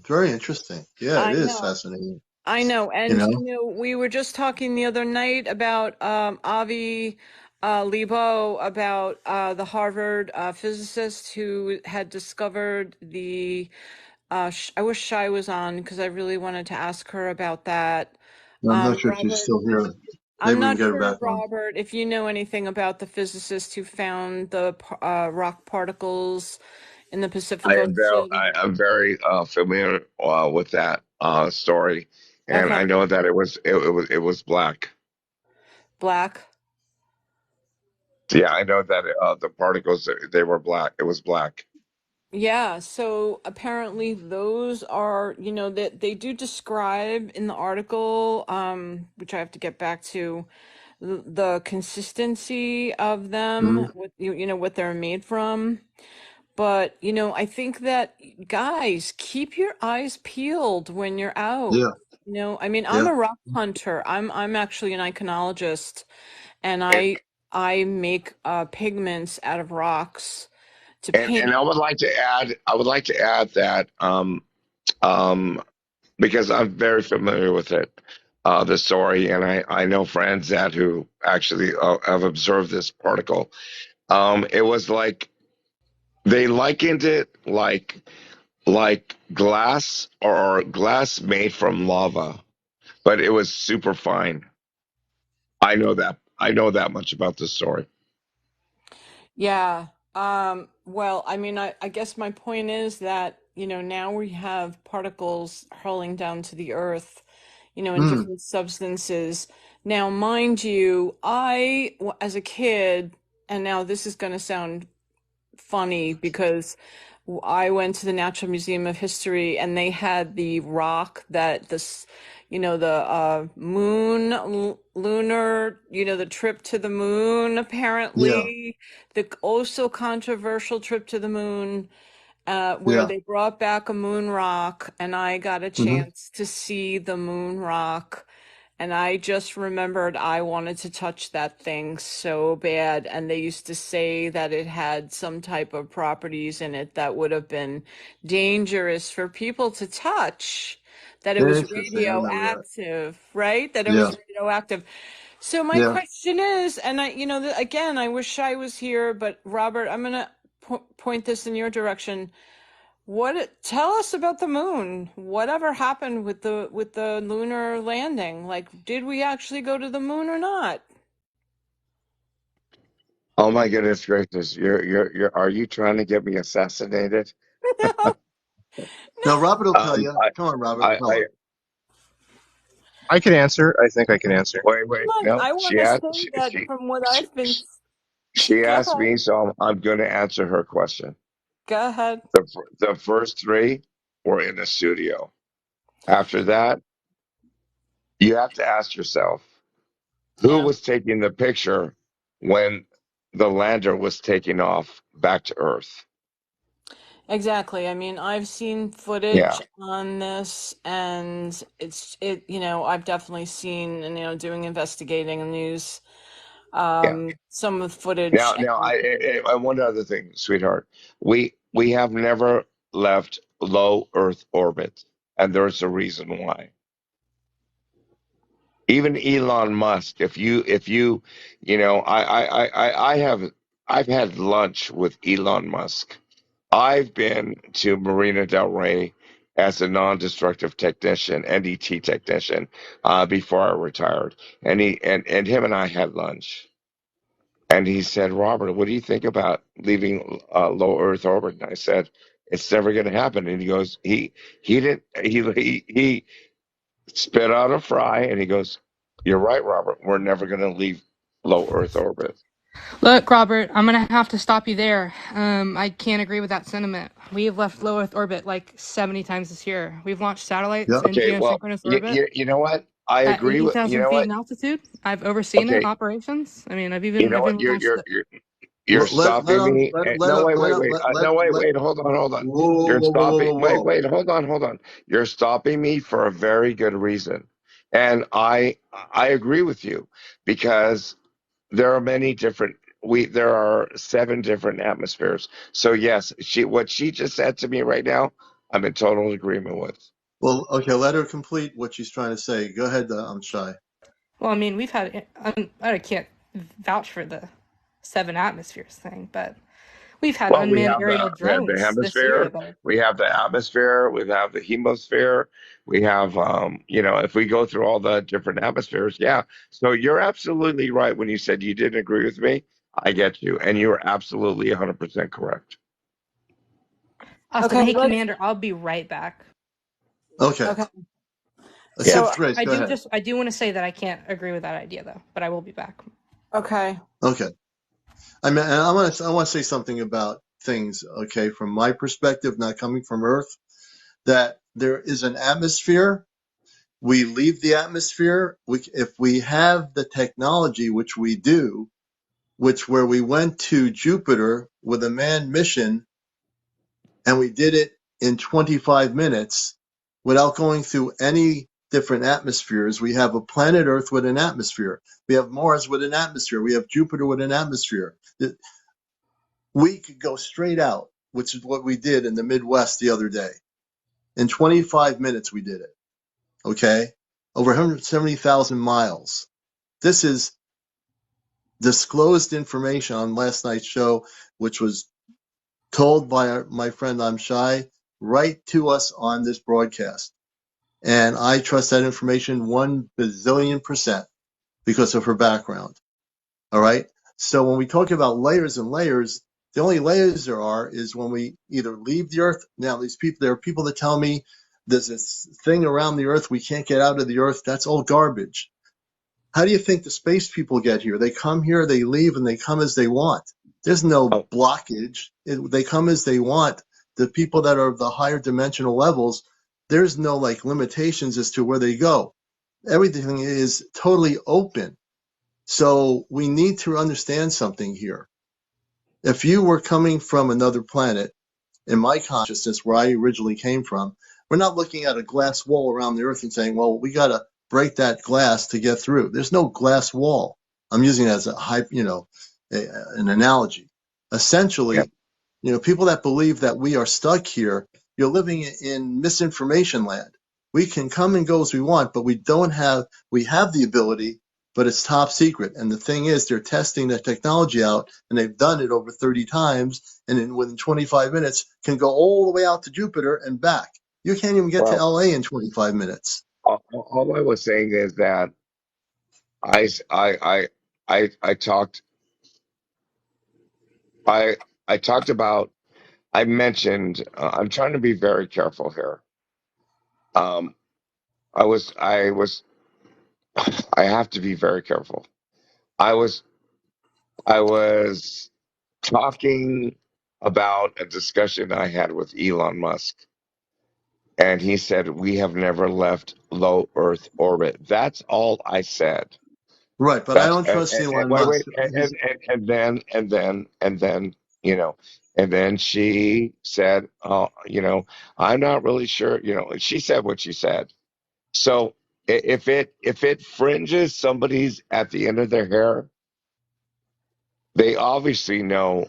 Speaker 1: Very interesting. Yeah, it
Speaker 6: I
Speaker 1: is
Speaker 6: know.
Speaker 1: fascinating.
Speaker 6: I know.
Speaker 1: You
Speaker 6: And,
Speaker 1: know?
Speaker 6: we were just talking the other night about Avi Libo, about the Harvard physicist who had discovered I wish Shai was on because I really wanted to ask her about that.
Speaker 1: I'm not sure if she's
Speaker 6: Robert,
Speaker 1: still here.
Speaker 6: I'm
Speaker 1: Maybe we can
Speaker 6: not
Speaker 1: get her
Speaker 6: sure,
Speaker 1: back on.
Speaker 6: Robert, if you know anything about the physicist who found the rock particles in the Pacific Ocean.
Speaker 5: I'm very familiar with that story, and
Speaker 6: Okay,
Speaker 5: I know that it was black.
Speaker 6: black.
Speaker 5: Yeah, I know that the particles they were black. It was black.
Speaker 6: Yeah, so apparently those are, that they do describe in the article, which I have to get back to, the consistency of them,
Speaker 1: Hmm.
Speaker 6: what they're made from. But, I think that guys, keep your eyes peeled when you're out.
Speaker 1: Yeah.
Speaker 6: I mean, I'm
Speaker 1: Yeah.
Speaker 6: a rock hunter. I'm actually an iconologist, and
Speaker 5: And,
Speaker 6: I make pigments out of rocks to
Speaker 5: and
Speaker 6: paint.
Speaker 5: I would like to add that um, because I'm very familiar with it, the story, and I know friends that who actually have observed this particle. It was like they likened it like glass or glass made from lava, but it was super fine. I know that. I know that much about this story.
Speaker 6: Yeah. Well, I mean, I guess my point is that, now we have particles hurling down to the earth, in
Speaker 1: Hmm.
Speaker 6: different substances. Now, mind you, as a kid, and now this is going to sound funny because I went to the Natural Museum of History and they had the rock that the lunar, the trip to the moon,
Speaker 1: Yeah.
Speaker 6: apparently, the also controversial trip to the moon, where
Speaker 1: Yeah.
Speaker 6: they brought back a moon rock, and I got a
Speaker 1: Hmm.
Speaker 6: chance to see the moon rock. And I just remembered I wanted to touch that thing so bad. And they used to say that it had some type of properties in it that would have been dangerous for people to touch, that it was
Speaker 1: Interesting. I remember that.
Speaker 6: radioactive, right? That it
Speaker 1: Yeah.
Speaker 6: was radioactive. So my
Speaker 1: Yeah.
Speaker 6: question is, and again, I wish I was here, but Robert, I'm gonna point this in your direction. Tell us about the moon? Whatever happened with the lunar landing? Like, did we actually go to the moon or not?
Speaker 5: Oh my goodness gracious! Are you trying to get me assassinated?
Speaker 1: Now, Robert will tell
Speaker 5: Um,
Speaker 1: you.
Speaker 5: I,
Speaker 1: Come on, Robert.
Speaker 5: I,
Speaker 1: Tell
Speaker 5: I
Speaker 1: him.
Speaker 4: I can answer. I think I can answer.
Speaker 5: wait. No,
Speaker 6: I want
Speaker 5: she
Speaker 6: to
Speaker 5: asked.
Speaker 6: say that from what
Speaker 5: She,
Speaker 6: I've been.
Speaker 5: she
Speaker 6: Go
Speaker 5: asked
Speaker 6: ahead.
Speaker 5: me, so I'm going to answer her question.
Speaker 6: Go ahead.
Speaker 5: The first three were in the studio. After that, you have to ask yourself who
Speaker 6: Yeah,
Speaker 5: was taking the picture when the lander was taking off back to Earth.
Speaker 6: exactly. I mean, I've seen
Speaker 5: Yeah,
Speaker 6: footage on this, and I've definitely seen, and doing investigating and news,
Speaker 5: yeah.
Speaker 6: some of the footage.
Speaker 5: Now, I one other thing, sweetheart. We have never left low Earth orbit, and there's a reason why. Even Elon Musk, I've had lunch with Elon Musk. I've been to Marina Del Rey as a non-destructive technician, NDT technician, before I retired, and him and I had lunch. And he said, Robert, what do you think about leaving low Earth orbit? And I said, it's never going to happen. And he goes, he didn't he spit out a fry, and he goes, you're right, Robert. We're never going to leave low Earth orbit.
Speaker 3: Look, Robert, I'm gonna have to stop you there. I can't agree with that sentiment. We have left low Earth orbit like 70 times this year. We've launched satellites
Speaker 1: Yep.
Speaker 3: in
Speaker 5: Okay, well,
Speaker 3: geosynchronous orbit
Speaker 5: you know what? I
Speaker 3: at
Speaker 5: agree with you
Speaker 3: 80,000
Speaker 5: know
Speaker 3: feet
Speaker 5: what?
Speaker 3: in altitude. I've overseen it in
Speaker 5: Okay,
Speaker 3: operations. I mean,
Speaker 5: you know
Speaker 3: I've
Speaker 5: what?
Speaker 3: even launched the.
Speaker 5: You're
Speaker 1: Let
Speaker 5: stopping
Speaker 1: him
Speaker 5: me. No, wait. Hold on.
Speaker 1: whoa, whoa,
Speaker 5: You're
Speaker 1: whoa, whoa,
Speaker 5: stopping.
Speaker 1: whoa, whoa.
Speaker 5: Wait. Hold on. You're stopping me for a very good reason, and I agree with you because there are many different. There are 7 different atmospheres. So yes, what she just said to me right now, I'm in total agreement with.
Speaker 1: Well, okay, let her complete what she's trying to say. Go ahead, I'm shy.
Speaker 3: Well, I mean, we've had. I can't vouch for the 7 atmospheres thing, but we've had
Speaker 5: Well, we
Speaker 3: unmanned
Speaker 5: have
Speaker 3: aerial
Speaker 5: the
Speaker 3: drones this year
Speaker 5: hemisphere,
Speaker 3: that are.
Speaker 5: we have the atmosphere, we have the hemosphere, we have, if we go through all the different atmospheres, yeah. So you're absolutely right when you said you didn't agree with me. I get you, and you're absolutely 100% correct.
Speaker 3: Austin,
Speaker 6: Okay,
Speaker 3: hey, Commander, I'll be right back.
Speaker 1: Okay.
Speaker 6: okay.
Speaker 5: Yeah.
Speaker 6: So,
Speaker 1: Sixth grade, go ahead.
Speaker 3: I do want to say that I can't agree with that idea though, but I will be back.
Speaker 6: okay.
Speaker 1: Okay. I mean, and I want to say something about things, okay, from my perspective, not coming from Earth, that there is an atmosphere. We leave the atmosphere. If we have the technology, which we do, which where we went to Jupiter with a manned mission and we did it in 25 minutes without going through any different atmospheres. We have a planet Earth with an atmosphere. We have Mars with an atmosphere. We have Jupiter with an atmosphere. We could go straight out, which is what we did in the Midwest the other day. In 25 minutes, we did it. Okay. Over 170,000 miles. This is disclosed information on last night's show, which was told by my friend I'm Shy right to us on this broadcast. And I trust that information 1 bazillion% because of her background. All right. So when we talk about layers and layers, the only layers there are is when we either leave the earth. Now, there are people that tell me there's this thing around the earth. We can't get out of the earth. That's all garbage. How do you think the space people get here? They come here, they leave, and they come as they want. There's no
Speaker 5: Oh,
Speaker 1: blockage. They come as they want. The people that are of the higher dimensional levels, there's no like limitations as to where they go. Everything is totally open. So we need to understand something here. If you were coming from another planet, in my consciousness, where I originally came from, we're not looking at a glass wall around the earth and saying, well, we got to break that glass to get through. There's no glass wall. I'm using it as an analogy.
Speaker 5: yeah.
Speaker 1: Essentially, people that believe that we are stuck here, you're living in misinformation land. We can come and go as we want, but we have the ability, but it's top secret. And the thing is, they're testing the technology out, and they've done it over 30 times, and within 25 minutes can go all the way out to Jupiter and back. You can't even get to
Speaker 5: Well,
Speaker 1: LA in 25 minutes.
Speaker 5: all I was saying is that I, s- I talked, I, I talked about, I mentioned, I'm trying to be very careful here. Um, I was, I have to be very careful. I was, I was talking about a discussion I had with Elon Musk, and he said we have never left low Earth orbit. That's all I said.
Speaker 1: Right, but I
Speaker 5: That's
Speaker 1: don't trust
Speaker 5: and
Speaker 1: Elon
Speaker 5: wait,
Speaker 1: Musk. He's
Speaker 5: and then and then she said, oh, I'm not really sure. She said what she said. So if it fringes somebody's at the end of their hair, they obviously know.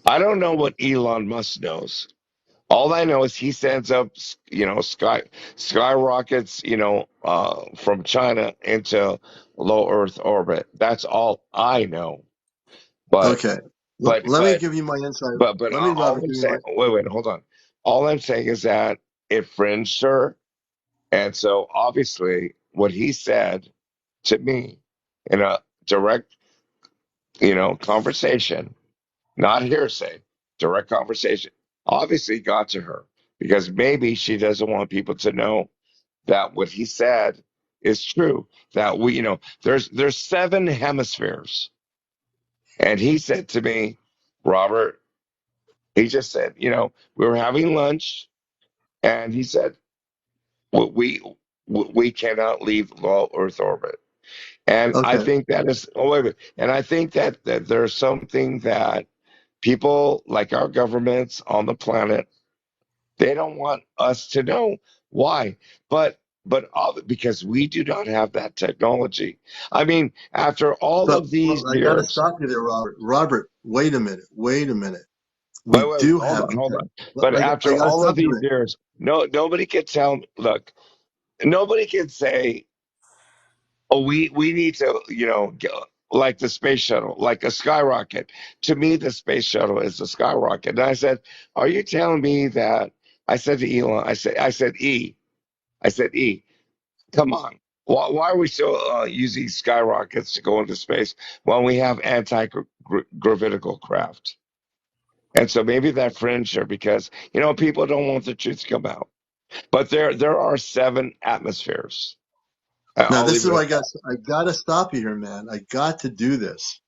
Speaker 5: I don't know what Elon Musk knows. All I know is he sends up, skyrockets, from China into low Earth orbit. That's all I know. But,
Speaker 1: okay.
Speaker 5: but,
Speaker 1: Let me
Speaker 5: but,
Speaker 1: give you my insight.
Speaker 5: but
Speaker 1: Let me,
Speaker 5: all
Speaker 1: Robert,
Speaker 5: I'm
Speaker 1: give you my.
Speaker 5: saying, wait, hold on. All I'm saying is that it fringed her. And so obviously what he said to me in a direct, conversation, not hearsay, direct conversation, obviously got to her because maybe she doesn't want people to know that what he said. is true, that we, there's 7 hemispheres. And he said to me, Robert, he just said, we were having lunch, and he said, we we cannot leave low Earth orbit. And I
Speaker 1: Okay.
Speaker 5: think that is, oh, wait a minute. And I think that there's something that people like our governments on the planet, they don't want us to know. Why? But because we do not have that technology. I mean, after all
Speaker 1: But
Speaker 5: of these
Speaker 1: I got to
Speaker 5: years,
Speaker 1: stop you there, Robert. Robert, wait a minute. Wait a minute. We
Speaker 5: wait,
Speaker 1: do
Speaker 5: hold
Speaker 1: have
Speaker 5: on, hold
Speaker 1: the
Speaker 5: on. But
Speaker 1: I
Speaker 5: after
Speaker 1: got to
Speaker 5: all of
Speaker 1: stop you
Speaker 5: these
Speaker 1: there.
Speaker 5: years, nobody can tell me, look, nobody can say, oh, we need to, like the space shuttle, like a skyrocket. To me, the space shuttle is a skyrocket. And I said, are you telling me that? I said to Elon, I said, E, come on. Why are we still using skyrockets to go into space when we have anti-gravitical craft? And so maybe that fringe her, because people don't want the truth to come out. But there are 7 atmospheres.
Speaker 1: Now,
Speaker 5: I'll
Speaker 1: this
Speaker 5: leave
Speaker 1: is
Speaker 5: it
Speaker 1: where
Speaker 5: at that.
Speaker 1: I got to stop you here, man. I got to do this.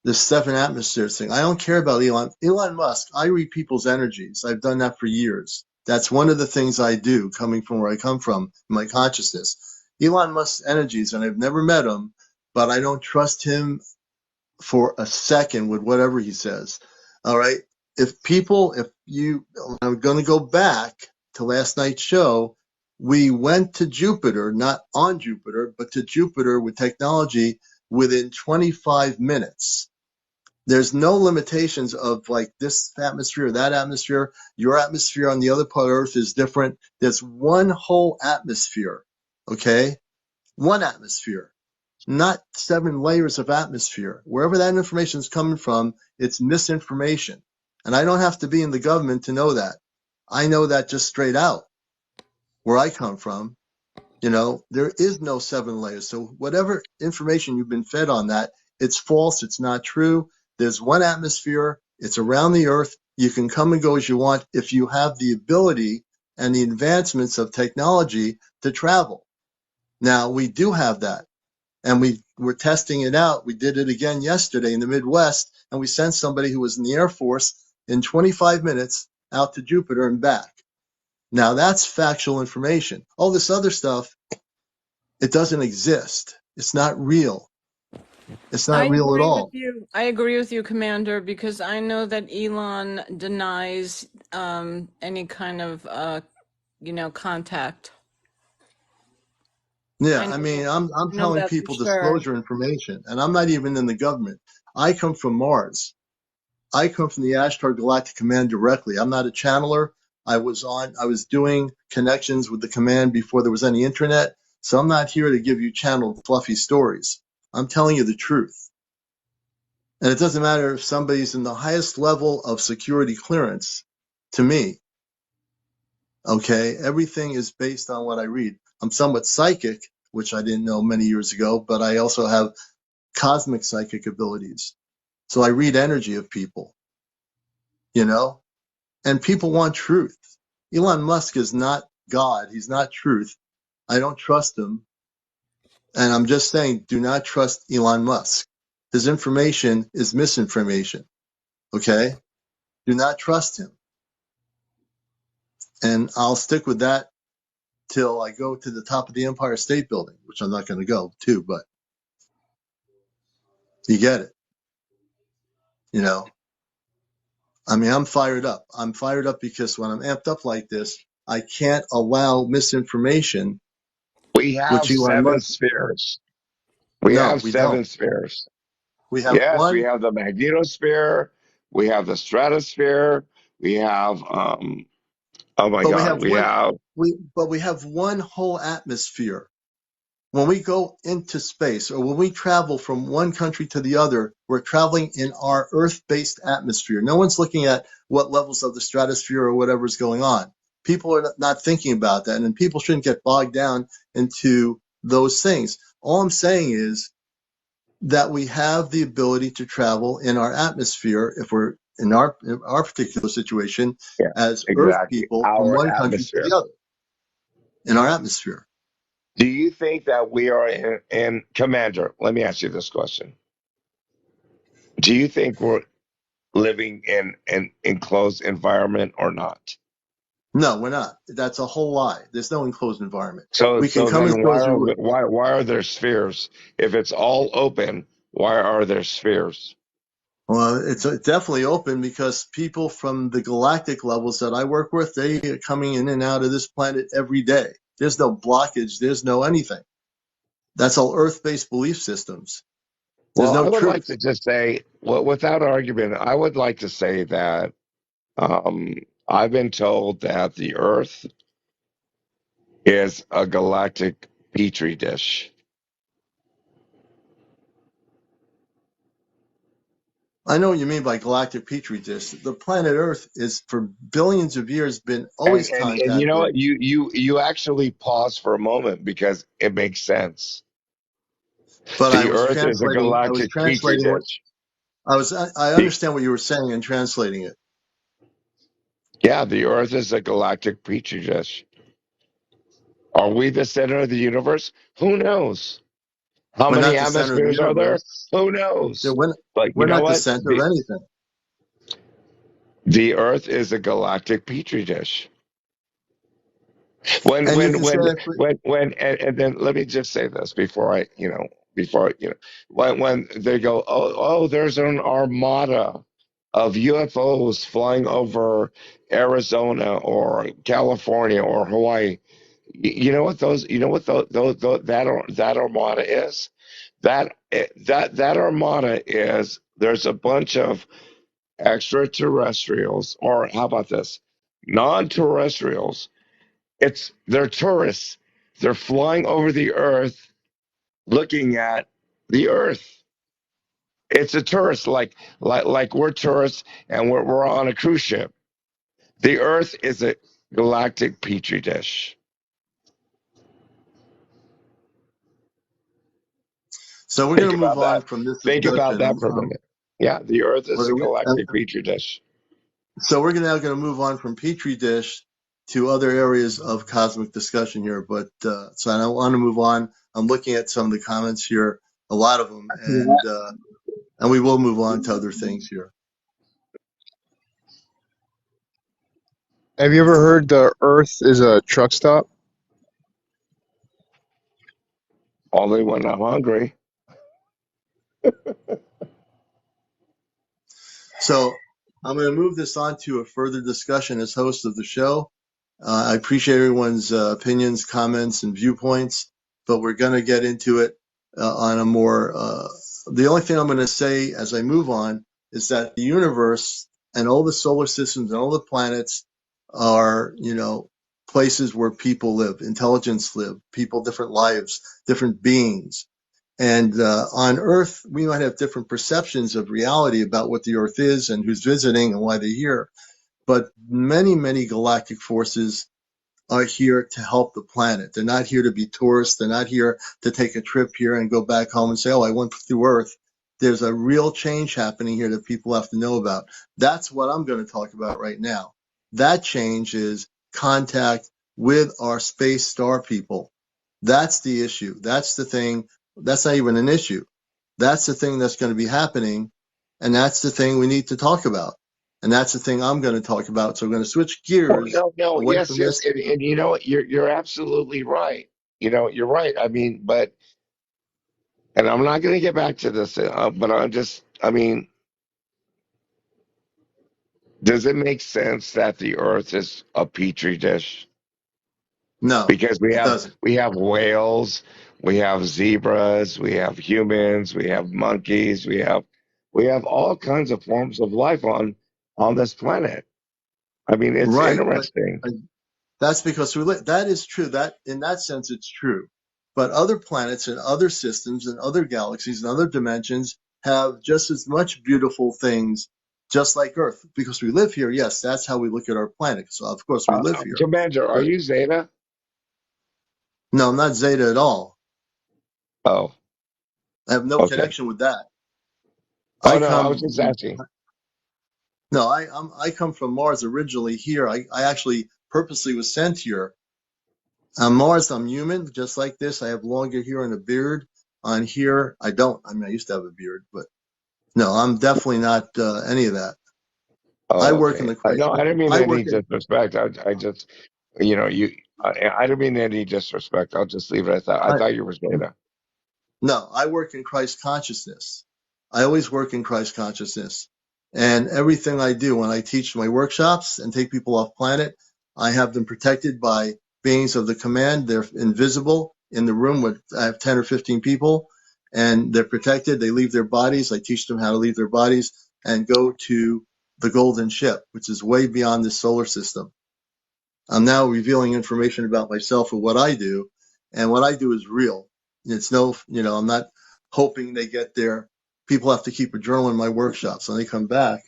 Speaker 1: This 7 atmospheres thing. I don't care about Elon Musk. I read people's energies. I've done that for years. That's one of the things I do, coming from where I come from, in my consciousness. Elon Musk's energies, and I've never met him, but I don't trust him for a second with whatever he says. All right. I'm going to go back to last night's show. We went to Jupiter, not on Jupiter, but to Jupiter with technology within 25 minutes. There's no limitations of like this atmosphere, that atmosphere. Your atmosphere on the other part of Earth is different. There's one whole atmosphere. Okay. One atmosphere, not 7 layers of atmosphere. Wherever that information is coming from, it's misinformation. And I don't have to be in the government to know that. I know that just straight out where I come from. There is no 7 layers. So whatever information you've been fed on that, it's false. It's not true. There's one atmosphere. It's around the earth. You can come and go as you want if you have the ability and the advancements of technology to travel. Now, we do have that. And we were testing it out. We did it again yesterday in the Midwest, and we sent somebody who was in the Air Force in 25 minutes out to Jupiter and back. Now, that's factual information. All this other stuff, it doesn't exist. It's not real. It's
Speaker 6: I
Speaker 1: not real at
Speaker 6: agree with
Speaker 1: all.
Speaker 6: you. I agree with you, Commander, because I know that Elon denies any kind of contact.
Speaker 1: Yeah,
Speaker 6: I
Speaker 1: I
Speaker 6: know
Speaker 1: mean,
Speaker 6: that.
Speaker 1: I'm
Speaker 6: I know
Speaker 1: telling
Speaker 6: that for
Speaker 1: people
Speaker 6: sure.
Speaker 1: disclosure information, and I'm not even in the government. I come from Mars. I come from the Ashtar Galactic Command directly. I'm not a channeler. I was doing connections with the command before there was any internet. So I'm not here to give you channeled fluffy stories. I'm telling you the truth. And it doesn't matter if somebody's in the highest level of security clearance to me. Okay. Everything is based on what I read. I'm somewhat psychic, which I didn't know many years ago, but I also have cosmic psychic abilities. So I read energy of people, you know? And people want truth. Elon Musk is not God. He's not truth. I don't trust him. And I'm just saying, do not trust Elon Musk. His information is misinformation. Okay? Do not trust him. And I'll stick with that till I go to the top of the Empire State Building, which I'm not going to go to, but you get it. I mean, I'm fired up. I'm fired up because when I'm amped up like this, I can't allow misinformation,
Speaker 5: We have
Speaker 1: which Elon
Speaker 5: 7
Speaker 1: Musk.
Speaker 5: spheres. We
Speaker 1: No,
Speaker 5: have
Speaker 1: we don't.
Speaker 5: 7 spheres.
Speaker 1: We have
Speaker 5: Yes, we
Speaker 1: one.
Speaker 5: have the magnetosphere, we have the stratosphere, we have oh my
Speaker 1: But we
Speaker 5: God,
Speaker 1: have
Speaker 5: we
Speaker 1: one
Speaker 5: have
Speaker 1: we have one whole atmosphere. When we go into space or when we travel from one country to the other, we're traveling in our Earth-based atmosphere. No one's looking at what levels of the stratosphere or whatever's going on. People are not thinking about that, and people shouldn't get bogged down into those things. All I'm saying is that we have the ability to travel in our atmosphere if we're in our particular situation
Speaker 5: yeah,
Speaker 1: as Earth
Speaker 5: exactly
Speaker 1: people from
Speaker 5: our
Speaker 1: one country to
Speaker 5: atmosphere.
Speaker 1: the other in our atmosphere.
Speaker 5: Do you think that we are in Commander? Let me ask you this question. Do you think we're living in an enclosed environment or not?
Speaker 1: No, we're not. That's a whole lie. There's no enclosed environment.
Speaker 5: So
Speaker 1: We can
Speaker 5: so
Speaker 1: come and
Speaker 5: then
Speaker 1: go as we wish.
Speaker 5: why are there spheres? If it's all open, why are there spheres?
Speaker 1: Well, it's definitely open because people from the galactic levels that I work with, they are coming in and out of this planet every day. There's no blockage. There's no anything. That's all Earth-based belief systems. There's
Speaker 5: Well,
Speaker 1: no
Speaker 5: I would like
Speaker 1: truth.
Speaker 5: to just say, well, without argument, I would like to say that um, I've been told that the Earth is a galactic petri dish.
Speaker 1: I know what you mean by galactic petri dish. The planet Earth is for billions of years been
Speaker 5: And,
Speaker 1: always
Speaker 5: and you know
Speaker 1: contacted.
Speaker 5: what? You actually pause for a moment because it makes sense.
Speaker 1: But
Speaker 5: The Earth is a
Speaker 1: I was
Speaker 5: galactic petri
Speaker 1: translating what
Speaker 5: dish.
Speaker 1: I
Speaker 5: The,
Speaker 1: understand what you were saying and translating it.
Speaker 5: yeah, the Earth is a galactic petri dish. Are we the center of the universe? Who knows? How
Speaker 1: We're
Speaker 5: many
Speaker 1: not the center of the
Speaker 5: atmospheres are there?
Speaker 1: universe.
Speaker 5: Who
Speaker 1: Yeah,
Speaker 5: knows? But you
Speaker 1: we're
Speaker 5: know
Speaker 1: not the
Speaker 5: what?
Speaker 1: center of anything.
Speaker 5: The Earth is a galactic petri dish.
Speaker 1: And you can say,
Speaker 5: And then let me just say this before when they go, oh, there's an armada of UFOs flying over Arizona or California or Hawaii. You know what that armada is? That armada is there's a bunch of extraterrestrials, or how about this? Non-terrestrials. They're tourists. They're flying over the earth looking at the earth. It's a tourist like we're tourists and we're on a cruise ship. The earth is a galactic petri dish.
Speaker 1: so we're going
Speaker 5: Think
Speaker 1: to move
Speaker 5: about
Speaker 1: on
Speaker 5: that.
Speaker 1: from this
Speaker 5: Think about
Speaker 1: discussion.
Speaker 5: that for a minute. Yeah, the earth is a
Speaker 1: And
Speaker 5: galactic petri dish.
Speaker 1: so we're now going to move on from Petri dish to other areas of cosmic discussion here. But so I want to move on. I'm looking at some of the comments here, a lot of them, and we will move on to other things here.
Speaker 4: Have you ever heard the Earth is a truck stop?
Speaker 5: Only when I'm hungry.
Speaker 1: So I'm going to move this on to a further discussion as host of the show. I appreciate everyone's opinions, comments, and viewpoints, but we're going to get into it on a more. The only thing I'm going to say as I move on is that the universe and all the solar systems and all the planets are, places where people live, intelligence live, people, different lives, different beings. And on Earth, we might have different perceptions of reality about what the Earth is and who's visiting and why they're here. But many, many galactic forces are here to help the planet. They're not here to be tourists. They're not here to take a trip here and go back home and say, oh, I went through Earth. There's a real change happening here that people have to know about. That's what I'm going to talk about right now. That change is contact with our space star people. That's the issue. That's the thing. That's not even an issue. That's the thing that's going to be happening. And that's the thing we need to talk about. And that's the thing I'm going to talk about. So we're going to switch
Speaker 5: Oh,
Speaker 1: gears
Speaker 5: no,
Speaker 1: away
Speaker 5: yes,
Speaker 1: from
Speaker 5: yes,
Speaker 1: this.
Speaker 5: and you know what? You're absolutely right. You're right. I mean, and I'm not going to get back to this, but I mean, does it make sense that the Earth is a petri dish?
Speaker 1: No,
Speaker 5: Because
Speaker 1: it doesn't.
Speaker 5: we have whales, we have zebras, we have humans, we have monkeys, we have all kinds of forms of life on this planet. I mean, it's
Speaker 1: Right. But
Speaker 5: interesting.
Speaker 1: uh, that's because that is true. That in that sense, it's true. But other planets and other systems and other galaxies and other dimensions have just as much beautiful things, just like Earth. Because we live here, yes, that's how we look at our planet. So of course we live here.
Speaker 5: Commander, are
Speaker 1: But
Speaker 5: you Zeta?
Speaker 1: no, I'm not Zeta at all.
Speaker 5: Oh,
Speaker 1: I have no
Speaker 5: okay.
Speaker 1: connection with that.
Speaker 5: Oh
Speaker 1: I
Speaker 5: no, I was just
Speaker 1: come
Speaker 5: asking.
Speaker 1: no, I come from Mars originally here. I actually purposely was sent here On Mars, I'm human, just like this. I have longer hair and a beard. On here, I don't. I mean, I used to have a beard, but no, I'm definitely not any of that. I
Speaker 5: Oh,
Speaker 1: work in
Speaker 5: okay.
Speaker 1: the Christ.
Speaker 5: No, I didn't mean
Speaker 1: I
Speaker 5: any
Speaker 1: work in.
Speaker 5: disrespect. I just, you know, I didn't mean any disrespect. I'll just leave it at that. I
Speaker 1: I,
Speaker 5: thought you were saying that.
Speaker 1: No, I work in Christ consciousness. I always work in Christ consciousness. And everything I do when I teach my workshops and take people off planet, I have them protected by beings of the command. They're invisible in the room with, I have 10 or 15 people, and they're protected. They leave their bodies. I teach them how to leave their bodies and go to the golden ship, which is way beyond this solar system. I'm now revealing information about myself and what I do. And what I do is real. It's no, I'm not hoping they get there. People have to keep a journal in my workshops. When they come back,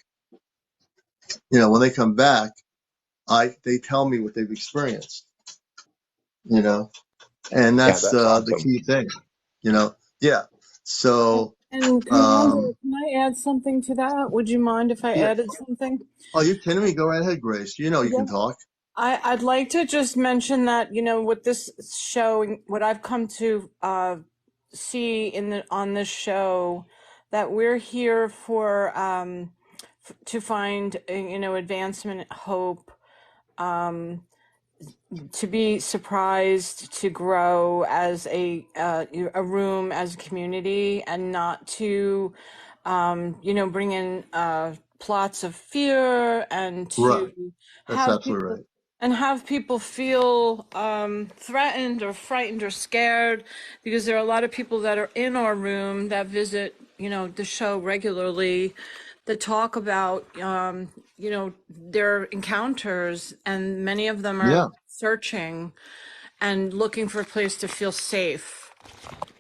Speaker 1: when they come back, they tell me what they've experienced, you know, and
Speaker 5: Yeah,
Speaker 1: that's
Speaker 5: that's
Speaker 1: the
Speaker 5: awesome.
Speaker 1: key thing, Yeah. So,
Speaker 6: And Commander,
Speaker 1: um,
Speaker 6: can I add something to that? Would you mind if I
Speaker 1: yeah.
Speaker 6: added something?
Speaker 1: Oh, you're kidding me? Go right ahead, Grace. You know you can
Speaker 6: Yeah.
Speaker 1: talk.
Speaker 6: I'd like to just mention that, with this show, what I've come to see on this show, that we're here for to find advancement, hope, to be surprised, to grow as a room, as a community, and not to bring in plots of fear, and
Speaker 1: Right.
Speaker 6: to
Speaker 1: That's
Speaker 6: have
Speaker 1: absolutely
Speaker 6: people
Speaker 1: right.
Speaker 6: feel threatened or frightened or scared, because there are a lot of people that are in our room that visit the show regularly, that talk about their encounters, and many of them are
Speaker 1: Yeah.
Speaker 6: searching and looking for a place to feel safe.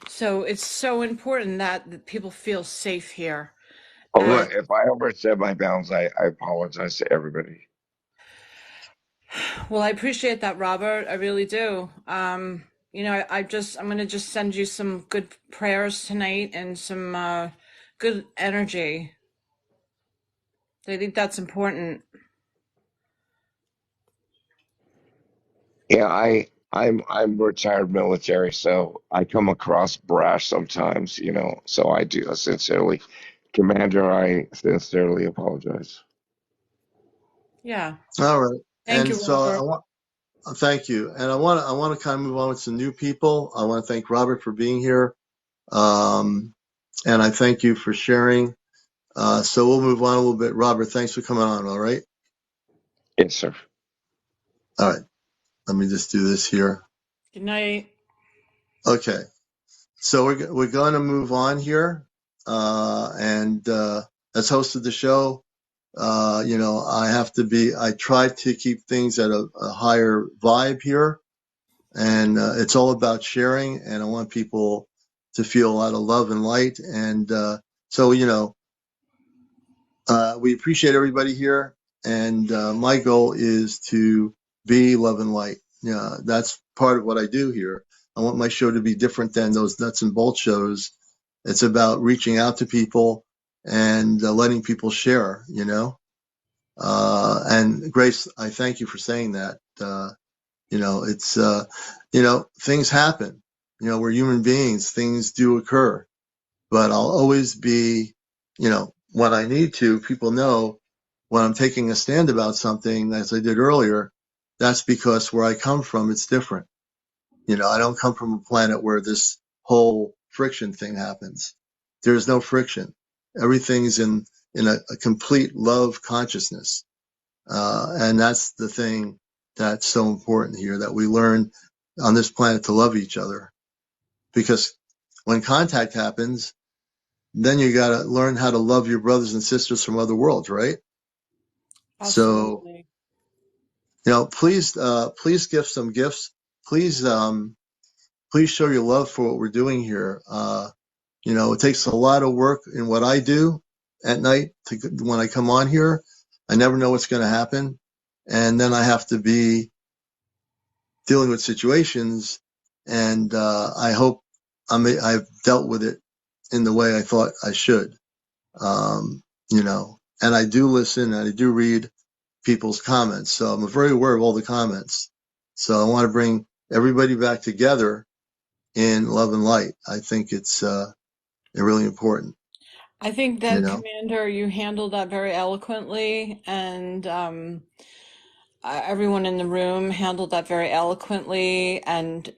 Speaker 6: So it's so important that people feel safe here.
Speaker 5: Oh,
Speaker 6: And
Speaker 1: Right.
Speaker 5: look, if I overstep my bounds, I apologize to everybody.
Speaker 6: well, I appreciate that, Robert. I really do. I'm gonna just send you some good prayers tonight and some good energy. I think that's important.
Speaker 5: Yeah, I'm retired military, so I come across brash sometimes, So I do sincerely, Commander, I sincerely apologize.
Speaker 6: Yeah.
Speaker 1: All right.
Speaker 6: Thank
Speaker 1: And
Speaker 6: you,
Speaker 1: so I
Speaker 6: Robert.
Speaker 1: want. Thank you. And I want to kind of move on with some new people. I want to thank Robert for being here. And I thank you for sharing. So we'll move on a little bit. Robert, thanks for coming on. All right.
Speaker 5: Yes, sir.
Speaker 1: All right. Let me just do this here.
Speaker 6: Good night.
Speaker 1: Okay. So we're going to move on here. And as host of the show, I try to keep things at a higher vibe here. And it's all about sharing, and I want people to feel a lot of love and light. And so, we appreciate everybody here, and my goal is to be love and light. That's part of what I do here. I want my show to be different than those nuts and bolts shows. It's about reaching out to people and letting people share. And Grace, I thank you for saying that. It's things happen. We're human beings. Things do occur, but I'll always be, when I need to. People know when I'm taking a stand about something, as I did earlier. That's because where I come from, it's different. I don't come from a planet where this whole friction thing happens. There's no friction. Everything's in a complete love consciousness. And that's the thing that's so important here, that we learn on this planet to love each other. Because when contact happens, then you got to learn how to love your brothers and sisters from other worlds, right? So,
Speaker 6: Absolutely.
Speaker 1: please give some gifts. Please, please show your love for what we're doing here. It takes a lot of work in what I do at night when I come on here. I never know what's going to happen. And then I have to be dealing with situations, and I hope I've dealt with it in the way I thought I should. Um, and I do listen and I do read people's comments, so I'm very aware of all the comments. So I want to bring everybody back together in love and light. I think it's really important.
Speaker 6: I think
Speaker 1: You
Speaker 6: that,
Speaker 1: know.
Speaker 6: Commander, you handled that very eloquently, and everyone in the room handled that very eloquently. And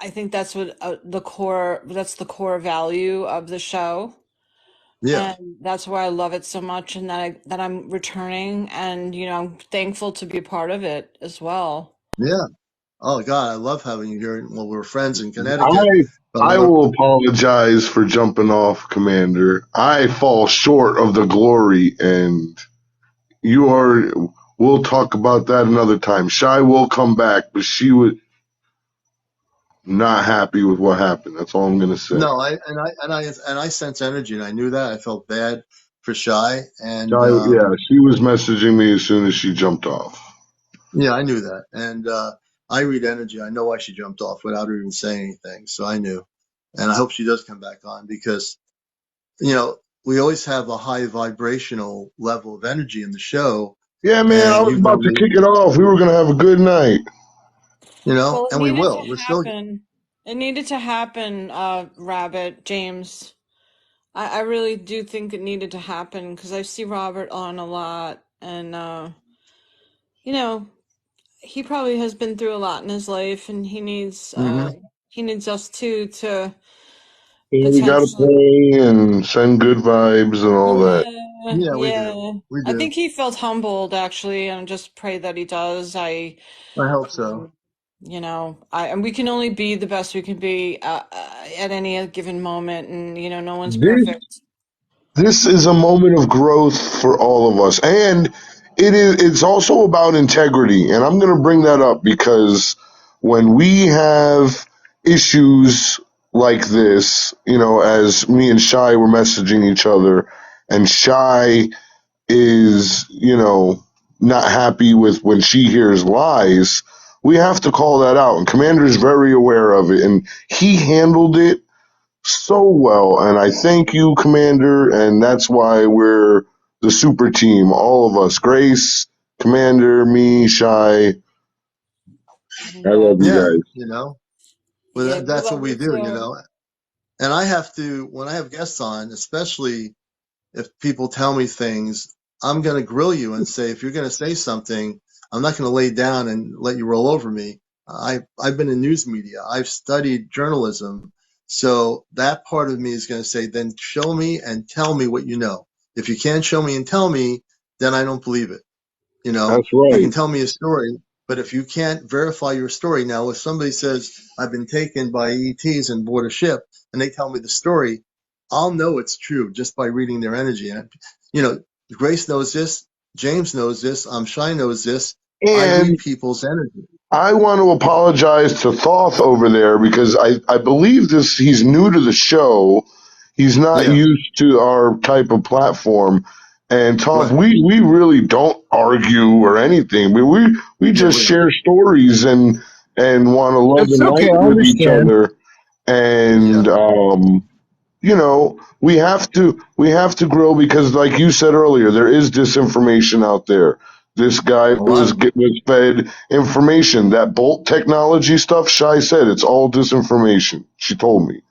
Speaker 6: I think that's what that's the core value of the show,
Speaker 1: Yeah.
Speaker 6: and that's why I love it so much, and that I'm returning, and I'm thankful to be a part of it as well.
Speaker 1: Yeah. Oh God, I love having you here. Well, we're friends in Connecticut,
Speaker 2: I
Speaker 1: but
Speaker 2: I will apologize for jumping off, Commander. I fall short of the glory, and you are. We'll talk about that another time. Shy will come back, but she was not happy with what happened. That's all I'm gonna say.
Speaker 1: no, I sense energy, and I knew that. I felt bad for Shy, and
Speaker 2: Shy, yeah, she was messaging me as soon as she jumped off.
Speaker 1: yeah, I knew that, and I read energy. I know why she jumped off without her even saying anything. So I knew, and I hope she does come back on because we always have a high vibrational level of energy in the show,
Speaker 2: Yeah, man, I
Speaker 1: and
Speaker 2: was
Speaker 1: you've
Speaker 2: about
Speaker 1: known
Speaker 2: to
Speaker 1: me,
Speaker 2: kick it off. We were gonna have a good night.
Speaker 6: Well, it
Speaker 1: and we
Speaker 6: needed
Speaker 1: will.
Speaker 6: to
Speaker 1: We're still.
Speaker 6: happen. It needed to happen, Rabbit James. I really do think it needed to happen because I see Robert on a lot, and you know, he probably has been through a lot in his life, and
Speaker 1: Hmm.
Speaker 6: he needs us too to
Speaker 2: Yeah, we gotta
Speaker 6: potentially.
Speaker 2: play and send good vibes and all that.
Speaker 6: Yeah,
Speaker 1: Yeah, we do.
Speaker 6: yeah.
Speaker 1: We
Speaker 6: I
Speaker 1: do.
Speaker 6: think he felt humbled actually, and just pray that he does.
Speaker 1: I hope so.
Speaker 6: And we can only be the best we can be at any given moment, and no one's
Speaker 2: This
Speaker 6: perfect.
Speaker 2: this is a moment of growth for all of us, and it's also about integrity. And I'm gonna bring that up because when we have issues like this, as me and Shy were messaging each other, and Shy is, not happy with when she hears lies, we have to call that out. And Commander is very aware of it, and he handled it so well. And I thank you, Commander, and that's why we're the super team, all of us. Grace, Commander, me, Shy. I love you
Speaker 1: Yeah,
Speaker 6: Yes.
Speaker 2: guys.
Speaker 1: well,
Speaker 6: Yeah, we
Speaker 1: that's what
Speaker 6: love
Speaker 1: we
Speaker 6: you
Speaker 1: do.
Speaker 6: too.
Speaker 1: And I have to when I have guests on, especially if people tell me things, I'm going to grill you and say, if you're going to say something, I'm not going to lay down and let you roll over me. I've been in news media. I've studied journalism. So that part of me is going to say, then show me and tell me what you know. If you can't show me and tell me, then I don't believe it.
Speaker 2: That's
Speaker 1: You
Speaker 2: right.
Speaker 1: can tell me a story, but if you can't verify your story, now if somebody says I've been taken by ETs and board a ship, and they tell me the story, I'll know it's true just by reading their energy. And you know, Grace knows this, James knows this, Shy knows this. I read
Speaker 2: And
Speaker 1: people's energy.
Speaker 2: I want to apologize to Thoth over there because I believe he's new to the show. He's not
Speaker 1: Yeah,
Speaker 2: used to our type of platform. And Thoth,
Speaker 1: right.
Speaker 2: we really don't argue or anything. We
Speaker 1: Yeah,
Speaker 2: just
Speaker 1: we don't.
Speaker 2: share stories and want to love
Speaker 4: It's
Speaker 2: and
Speaker 4: okay.
Speaker 2: light
Speaker 4: I
Speaker 2: with each
Speaker 4: understand.
Speaker 2: other.
Speaker 1: Yeah,
Speaker 2: And we have to grow because, like you said earlier, there is disinformation out there. This guy
Speaker 1: a lot
Speaker 2: was
Speaker 1: of it.
Speaker 2: was fed information. That Bolt technology stuff, Shai said, it's all disinformation. She told me.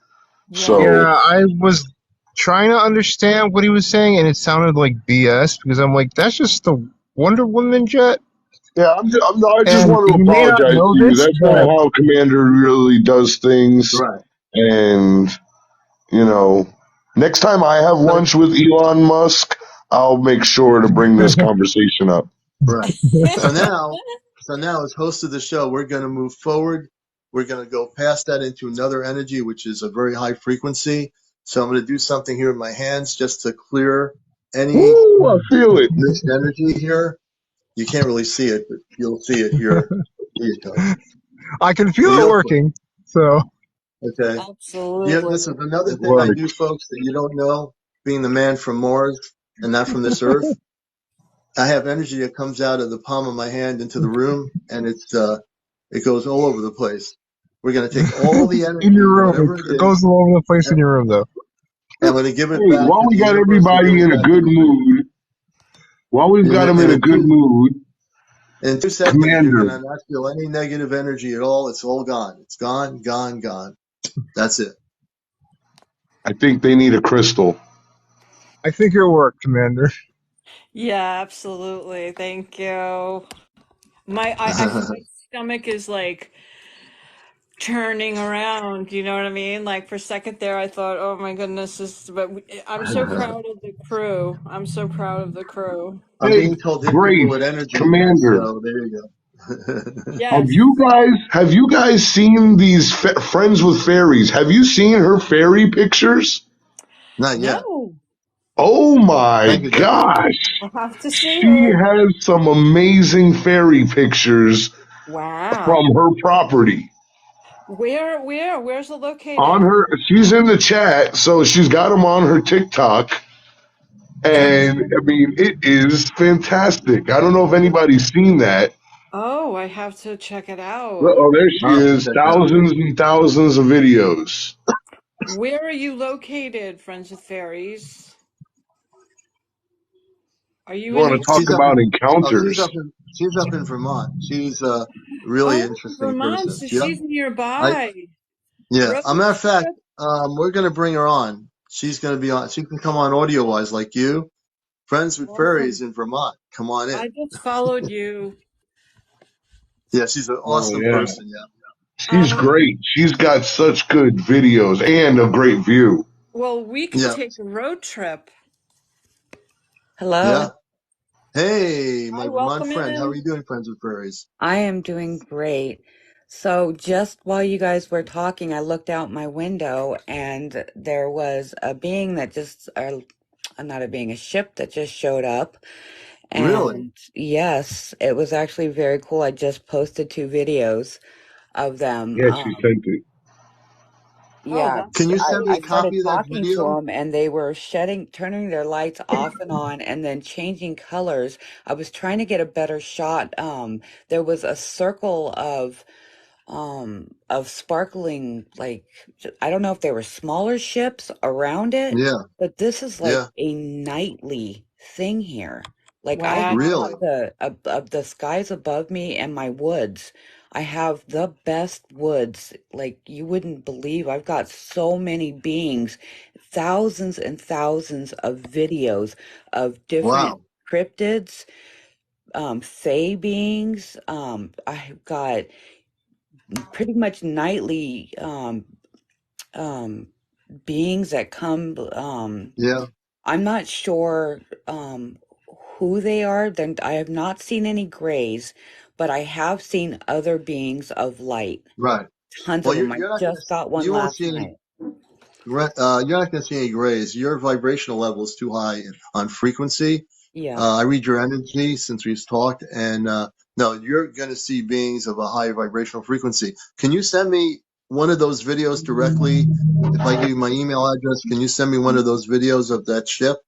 Speaker 6: Yeah.
Speaker 2: So
Speaker 4: Yeah, I was trying to understand what he was saying, and it sounded like BS because I'm like, that's just the Wonder Woman jet.
Speaker 2: yeah, I just
Speaker 4: And
Speaker 2: want to
Speaker 4: you may not
Speaker 2: apologize
Speaker 4: know
Speaker 2: to you.
Speaker 4: this,
Speaker 2: That's not
Speaker 4: but
Speaker 2: how Commander really does things.
Speaker 1: Right.
Speaker 2: And you know, next time I have
Speaker 1: But
Speaker 2: lunch with Elon Musk, I'll make sure to bring this conversation up.
Speaker 1: right. So now, as host of the show, we're going to move forward. We're going to go past that into another energy, which is a very high frequency. So I'm going to do something here with my hands just to clear any
Speaker 2: Woo! I feel it.
Speaker 1: missed energy here. You can't really see it, but you'll see it here. Here you go.
Speaker 4: I can feel it
Speaker 1: Beautiful.
Speaker 4: working. So
Speaker 1: Okay. Yeah,
Speaker 6: Absolutely.
Speaker 1: this is another
Speaker 4: it
Speaker 1: thing I
Speaker 4: worked.
Speaker 1: do, folks, that you don't know, being the man from Mars and not from this earth. I have energy that comes out of the palm of my hand into the room, and it goes all over the place. We're going to take all the
Speaker 4: In your
Speaker 1: energy,
Speaker 4: room,
Speaker 1: whatever it
Speaker 4: it
Speaker 1: is,
Speaker 4: goes all over the place in
Speaker 1: and
Speaker 4: your room, though.
Speaker 1: I'm going to give it
Speaker 2: Hey,
Speaker 1: back to the universe to give it back to the creator.
Speaker 2: while we've got them in a
Speaker 1: And
Speaker 2: good mood,
Speaker 1: In 2 seconds, you're
Speaker 2: Commander,
Speaker 1: gonna not feel any negative energy at all. It's all gone. It's gone, gone, gone. That's it.
Speaker 2: I think they need a crystal.
Speaker 4: I think it'll work, Commander.
Speaker 6: Yeah, absolutely. Thank you. I feel my stomach is like turning around. You know what I mean? Like for a second there, I thought, "Oh my goodness, I'm so proud of the crew. I'm so proud of the crew."
Speaker 1: I'm
Speaker 2: Hey,
Speaker 1: being told hit people
Speaker 2: Grace,
Speaker 1: with energy here,
Speaker 2: Commander,
Speaker 1: so there you go.
Speaker 6: Yes.
Speaker 2: have you guys seen these Friends with Fairies? Have you seen her fairy pictures?
Speaker 1: Not yet.
Speaker 6: No.
Speaker 2: Oh my
Speaker 1: Thank you, Debbie.
Speaker 2: gosh.
Speaker 6: I'll have to see
Speaker 2: She
Speaker 6: it.
Speaker 2: has some amazing fairy pictures
Speaker 6: Wow.
Speaker 2: from her property.
Speaker 6: Where's it
Speaker 2: On
Speaker 6: located?
Speaker 2: her, she's in the chat, so she's got them on her TikTok. And I mean, it is fantastic. I don't know if anybody's seen that.
Speaker 6: Oh, I have to check it out.
Speaker 2: Oh, there she
Speaker 1: I'll have to
Speaker 2: is.
Speaker 1: check that out.
Speaker 2: Thousands and thousands of videos.
Speaker 6: Where are you located, Friends with Fairies? Are
Speaker 2: You
Speaker 6: you in
Speaker 2: want
Speaker 6: New
Speaker 2: to talk
Speaker 1: She's up
Speaker 6: York?
Speaker 2: about
Speaker 1: in
Speaker 2: encounters?
Speaker 1: she's up in Vermont. She's a really
Speaker 6: Oh,
Speaker 1: interesting
Speaker 6: Vermont,
Speaker 1: person.
Speaker 6: so
Speaker 1: Yeah.
Speaker 6: she's
Speaker 1: I
Speaker 6: nearby.
Speaker 1: yeah.
Speaker 6: Road
Speaker 1: A matter of fact,
Speaker 6: trip.
Speaker 1: we're gonna bring her on. She's gonna be on. She can come on audio wise like you. Friends with
Speaker 6: Awesome.
Speaker 1: Furries in Vermont. Come on in.
Speaker 6: I just followed you.
Speaker 1: Yeah, she's an
Speaker 2: Oh,
Speaker 1: awesome
Speaker 2: yeah.
Speaker 1: person. Yeah.
Speaker 2: She's
Speaker 6: Um,
Speaker 2: great. She's got such good videos and a great view.
Speaker 6: well, we could
Speaker 1: Yeah.
Speaker 6: take a road trip.
Speaker 1: Yeah.
Speaker 7: Hello,
Speaker 1: Hey, my
Speaker 6: Hi,
Speaker 1: Vermont
Speaker 6: welcome
Speaker 1: friend. How are
Speaker 6: in.
Speaker 1: you doing, Friends with Furries?
Speaker 7: I am doing great. So, just while you guys were talking, I looked out my window and there was a being that just, not a being, a ship that just showed up.
Speaker 1: Really?
Speaker 7: And yes, it was actually very cool. I just posted 2 videos of them.
Speaker 2: Yeah, she sent it.
Speaker 6: Oh,
Speaker 7: Yeah,
Speaker 6: that's
Speaker 1: Can you send me
Speaker 7: I
Speaker 1: a
Speaker 6: exciting.
Speaker 7: started
Speaker 1: copy of that
Speaker 7: talking to
Speaker 1: video?
Speaker 7: them and they were turning their lights off and on and then changing colors. I was trying to get a better shot. There was a circle of sparkling, like, I don't know if they were smaller ships around it,
Speaker 1: Yeah.
Speaker 7: but this is like
Speaker 1: Yeah.
Speaker 7: a nightly thing here. Like I
Speaker 6: Wow.
Speaker 1: Really?
Speaker 7: have the skies above me and my woods. I have the best woods. Like you wouldn't believe. I've got so many beings, thousands and thousands of videos of different
Speaker 1: Wow.
Speaker 7: cryptids, fae beings. I've got pretty much nightly um beings that come.
Speaker 1: Yeah.
Speaker 7: I'm not sure who they are. Then I have not seen any grays, but I have seen other beings of light.
Speaker 1: Right.
Speaker 7: Tons
Speaker 1: Well,
Speaker 7: of them. I
Speaker 1: you're not gonna
Speaker 7: just got one
Speaker 1: you won't
Speaker 7: last
Speaker 1: see any
Speaker 7: night.
Speaker 1: you're not gonna see any grays. Your vibrational level is too high on frequency.
Speaker 7: Yeah.
Speaker 1: I read your energy since we've talked, and no, you're gonna see beings of a high vibrational frequency. Can you send me one of those videos directly? If I give you my email address, can you send me one of those videos of that ship?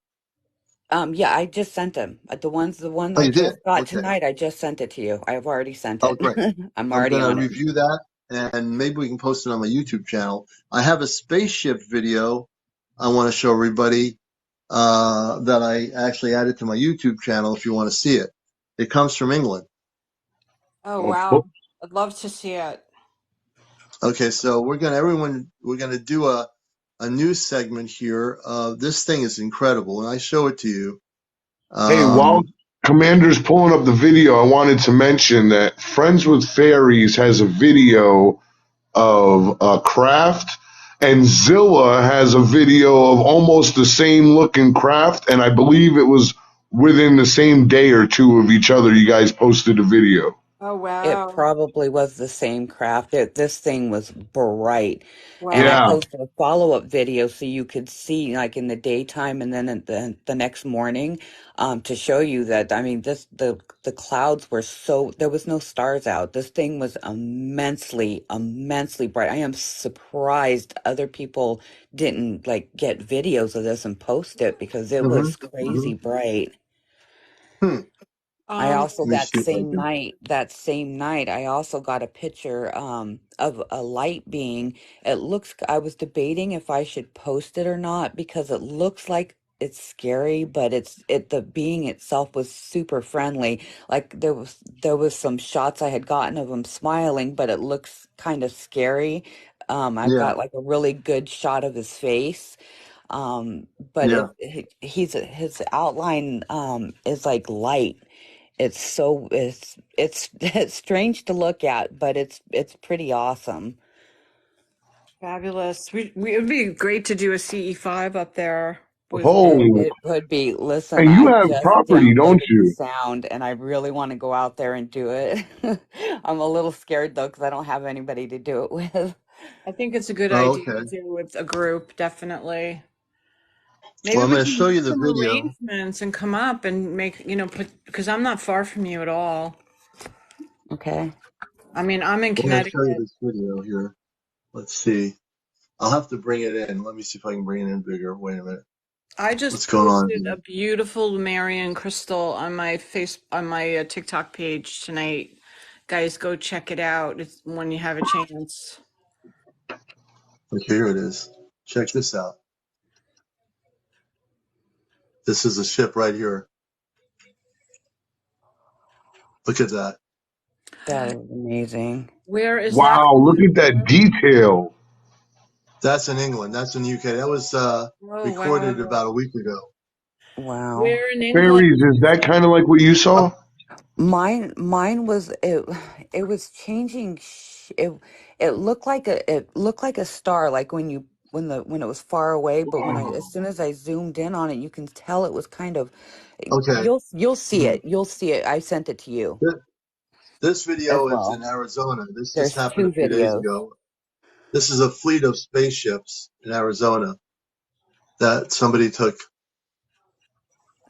Speaker 7: Yeah, I just sent them. The one
Speaker 1: Oh,
Speaker 7: I
Speaker 1: you did?
Speaker 7: just got
Speaker 1: Okay.
Speaker 7: tonight, I just sent it to you. I've already sent
Speaker 1: Oh,
Speaker 7: it.
Speaker 1: great.
Speaker 7: I'm
Speaker 1: I'm
Speaker 7: already
Speaker 1: gonna
Speaker 7: on it.
Speaker 1: review that, and maybe we can post it on my YouTube channel. I have a spaceship video I want to show everybody that I actually added to my YouTube channel. If you want to see it, it comes from England.
Speaker 6: Oh,
Speaker 2: Oh,
Speaker 6: wow. I'd love to see it.
Speaker 1: Okay, so we're gonna do a news segment here. This thing is incredible, and I show it to you.
Speaker 2: hey, while
Speaker 1: Um,
Speaker 2: Commander's pulling up the video, I wanted to mention that Friends with Fairies has a video of a craft, and Zilla has a video of almost the same looking craft, and I believe it was within the same day or two of each other. You guys posted a video.
Speaker 6: Oh,
Speaker 7: It
Speaker 6: wow.
Speaker 7: probably was the same craft. This thing was bright. And I
Speaker 6: Wow.
Speaker 2: Yeah.
Speaker 7: posted a follow-up video so you could see like in the daytime and then in the next morning to show you that I mean the clouds were so there was no stars out. This thing was immensely bright. I am surprised other people didn't like get videos of this and post it because it
Speaker 1: mhm,
Speaker 7: was crazy
Speaker 1: mhm.
Speaker 7: bright.
Speaker 1: Hmm.
Speaker 7: I
Speaker 6: Um,
Speaker 7: also
Speaker 1: Let me see if I can.
Speaker 7: that same night, I also got a picture of a light being. I was debating if I should post it or not because it looks like it's scary, but the being itself was super friendly. Like there was some shots I had gotten of him smiling, but it looks kind of scary. I've
Speaker 1: Yeah,
Speaker 7: got like a really good shot of his face. But
Speaker 1: yeah.
Speaker 7: his outline is like light. It's it's strange to look at, but it's pretty awesome.
Speaker 6: Fabulous. It would be great to do a CE5 up there with
Speaker 7: It
Speaker 2: Oh,
Speaker 7: it would be. Listen,
Speaker 2: and you
Speaker 7: I
Speaker 2: have
Speaker 7: just
Speaker 2: property, don't
Speaker 7: downloaded the
Speaker 2: you?
Speaker 7: sound, and I really want to go out there and do it. I'm a little scared though because I don't have anybody to do it with.
Speaker 6: I think it's a good
Speaker 1: Oh,
Speaker 6: idea
Speaker 1: okay.
Speaker 6: to do with a group, definitely. Maybe
Speaker 1: Well, I'm
Speaker 6: we
Speaker 1: going to
Speaker 6: can
Speaker 1: show you
Speaker 6: make
Speaker 1: the
Speaker 6: some
Speaker 1: video.
Speaker 6: arrangements and come up and make, put, because I'm not far from you at all.
Speaker 7: Okay.
Speaker 6: I mean, I'm in
Speaker 1: I'm going to show you
Speaker 6: Connecticut.
Speaker 1: this video here. Let's see. I'll have to bring it in. Let me see if I can bring it in bigger. Wait a minute.
Speaker 6: I just
Speaker 1: What's going on
Speaker 6: posted
Speaker 1: here?
Speaker 6: a beautiful Marian crystal on my on my TikTok page tonight. Guys, go check it out. It's when you have a chance.
Speaker 1: Okay, here it is. Check this out. This is a ship right here. Look at that.
Speaker 7: That is amazing.
Speaker 6: Where is that
Speaker 2: Wow, look
Speaker 6: coming
Speaker 2: at that
Speaker 6: from?
Speaker 2: detail.
Speaker 1: That's in England. That's in the UK. That was
Speaker 6: Oh,
Speaker 1: recorded
Speaker 6: wow.
Speaker 1: about a week ago.
Speaker 7: Wow.
Speaker 6: Where in England
Speaker 2: Fairies, is
Speaker 6: is
Speaker 2: that kind of like what you saw?
Speaker 7: Mine was it was changing it looked like a star, like when it was far away, but when I as
Speaker 2: Wow.
Speaker 7: soon as I zoomed in on it, you can tell it was kind of
Speaker 1: Okay.
Speaker 7: you'll see
Speaker 1: Mhm.
Speaker 7: it. You'll see it. I sent it to you
Speaker 1: Th- This
Speaker 7: as
Speaker 1: video is in
Speaker 7: well.
Speaker 1: Arizona. This just
Speaker 7: There's
Speaker 1: happened
Speaker 7: two
Speaker 1: a few days
Speaker 7: videos.
Speaker 1: ago. This is a fleet of spaceships in Arizona that somebody took.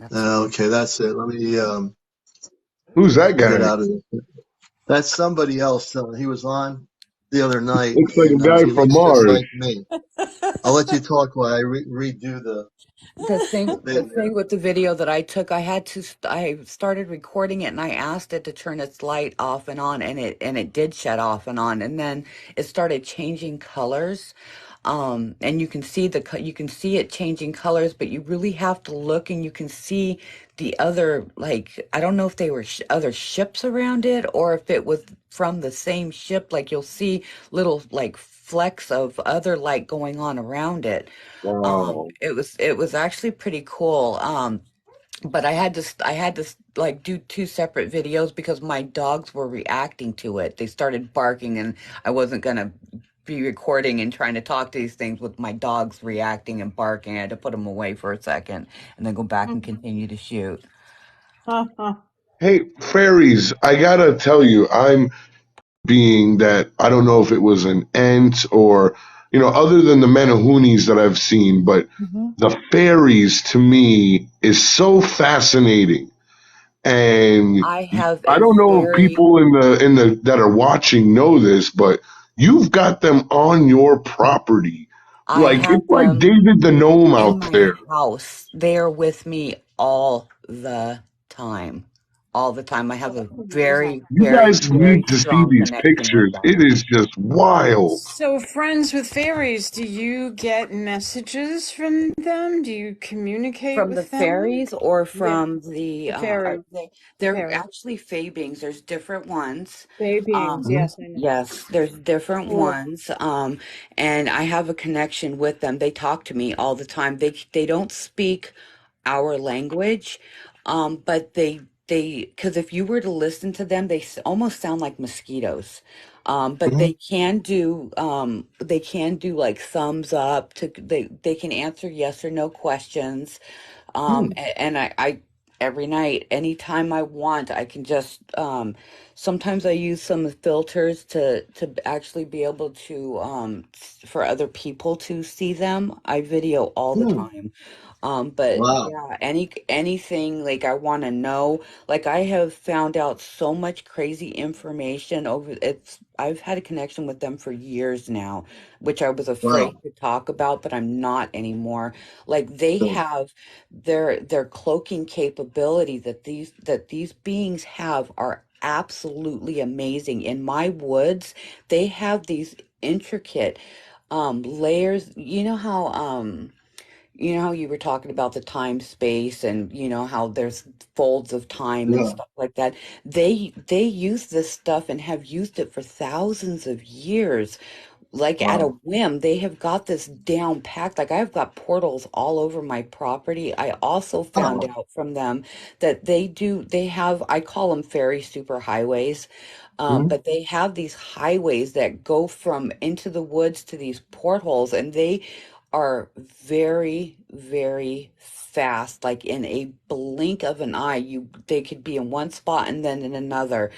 Speaker 7: That's amazing.
Speaker 1: Okay, that's it. Let me
Speaker 2: Who's that
Speaker 1: get
Speaker 2: guy?
Speaker 1: out of this. That's somebody else. He was on the other night,
Speaker 2: Looks like a
Speaker 1: and
Speaker 2: guy
Speaker 1: he
Speaker 2: from
Speaker 1: looks just
Speaker 2: Mars.
Speaker 1: like me. I'll let you talk while I redo the
Speaker 7: The
Speaker 1: thing
Speaker 7: thing
Speaker 1: here.
Speaker 7: with the video that I took, I started recording it and I asked it to turn its light off and on, and it did shut off and on, and then it started changing colors. And you can see you can see it changing colors, but you really have to look and you can see the other, like, I don't know if they were other ships around it or if it was from the same ship. Like you'll see little like flecks of other light going on around it.
Speaker 2: Wow.
Speaker 7: It was actually pretty cool. But I had to like do two separate videos because my dogs were reacting to it. They started barking, and I wasn't gonna be recording and trying to talk to these things with my dogs reacting and barking. I had to put them away for a second and then go back and continue to shoot.
Speaker 2: Hey, fairies, I gotta tell you, I'm being that I don't know if it was an ant or, other than the Menahunis that I've seen, but
Speaker 7: Hmm.
Speaker 2: the fairies to me is so fascinating. And
Speaker 7: I have
Speaker 2: I
Speaker 7: a
Speaker 2: don't know if
Speaker 7: very
Speaker 2: people in the that are watching know this, but you've got them on your property.
Speaker 7: I
Speaker 2: Like
Speaker 7: have
Speaker 2: it's like
Speaker 7: them
Speaker 2: David the gnome
Speaker 7: in
Speaker 2: out
Speaker 7: my
Speaker 2: there.
Speaker 7: house. They are with me all the time. All the time. I have a very,
Speaker 2: You
Speaker 7: very,
Speaker 2: guys
Speaker 7: very
Speaker 2: need to see
Speaker 7: strong
Speaker 2: these
Speaker 7: connection with
Speaker 2: pictures.
Speaker 7: them.
Speaker 2: It is just wild.
Speaker 6: So, friends with fairies, do you get messages from them? Do you communicate
Speaker 7: From the
Speaker 6: with them?
Speaker 7: fairies or
Speaker 6: Yeah,
Speaker 7: from the
Speaker 6: the fairies. The
Speaker 7: they're
Speaker 6: fairies.
Speaker 7: actually fae beings. There's different ones.
Speaker 6: Fae beings,
Speaker 7: Um
Speaker 6: yes, I know.
Speaker 7: yes, there's different
Speaker 6: Cool.
Speaker 7: ones. And I have a connection with them. They talk to me all the time. They don't speak our language, but they because if you were to listen to them, they almost sound like mosquitoes. But
Speaker 2: Mhm.
Speaker 7: they can do like thumbs up to they can answer yes or no questions.
Speaker 2: Hmm.
Speaker 7: And I every night, anytime I want, I can just sometimes I use some filters to actually be able to for other people to see them. I video all the
Speaker 1: Hmm.
Speaker 7: time. But
Speaker 1: Wow.
Speaker 7: yeah, anything like I want to know, like I have found out so much crazy information over I've had a connection with them for years now, which I was
Speaker 1: Wow.
Speaker 7: afraid to talk about, but I'm not anymore. Like they
Speaker 1: So,
Speaker 7: have their cloaking capability that these beings have are absolutely amazing. In my woods, they have these intricate layers. You know how you know how you were talking about the time space and how there's folds of time and stuff like that. They use this stuff and have used it for thousands of years, like at a
Speaker 2: Wow.
Speaker 7: whim. They have got this down packed. Like I've got portals all over my property. I also found out from them that they have, I call them fairy superhighways. But they have these highways that go from into the woods to these portholes, and they are very, very fast. Like in a blink of an eye, they could be in one spot and then in another.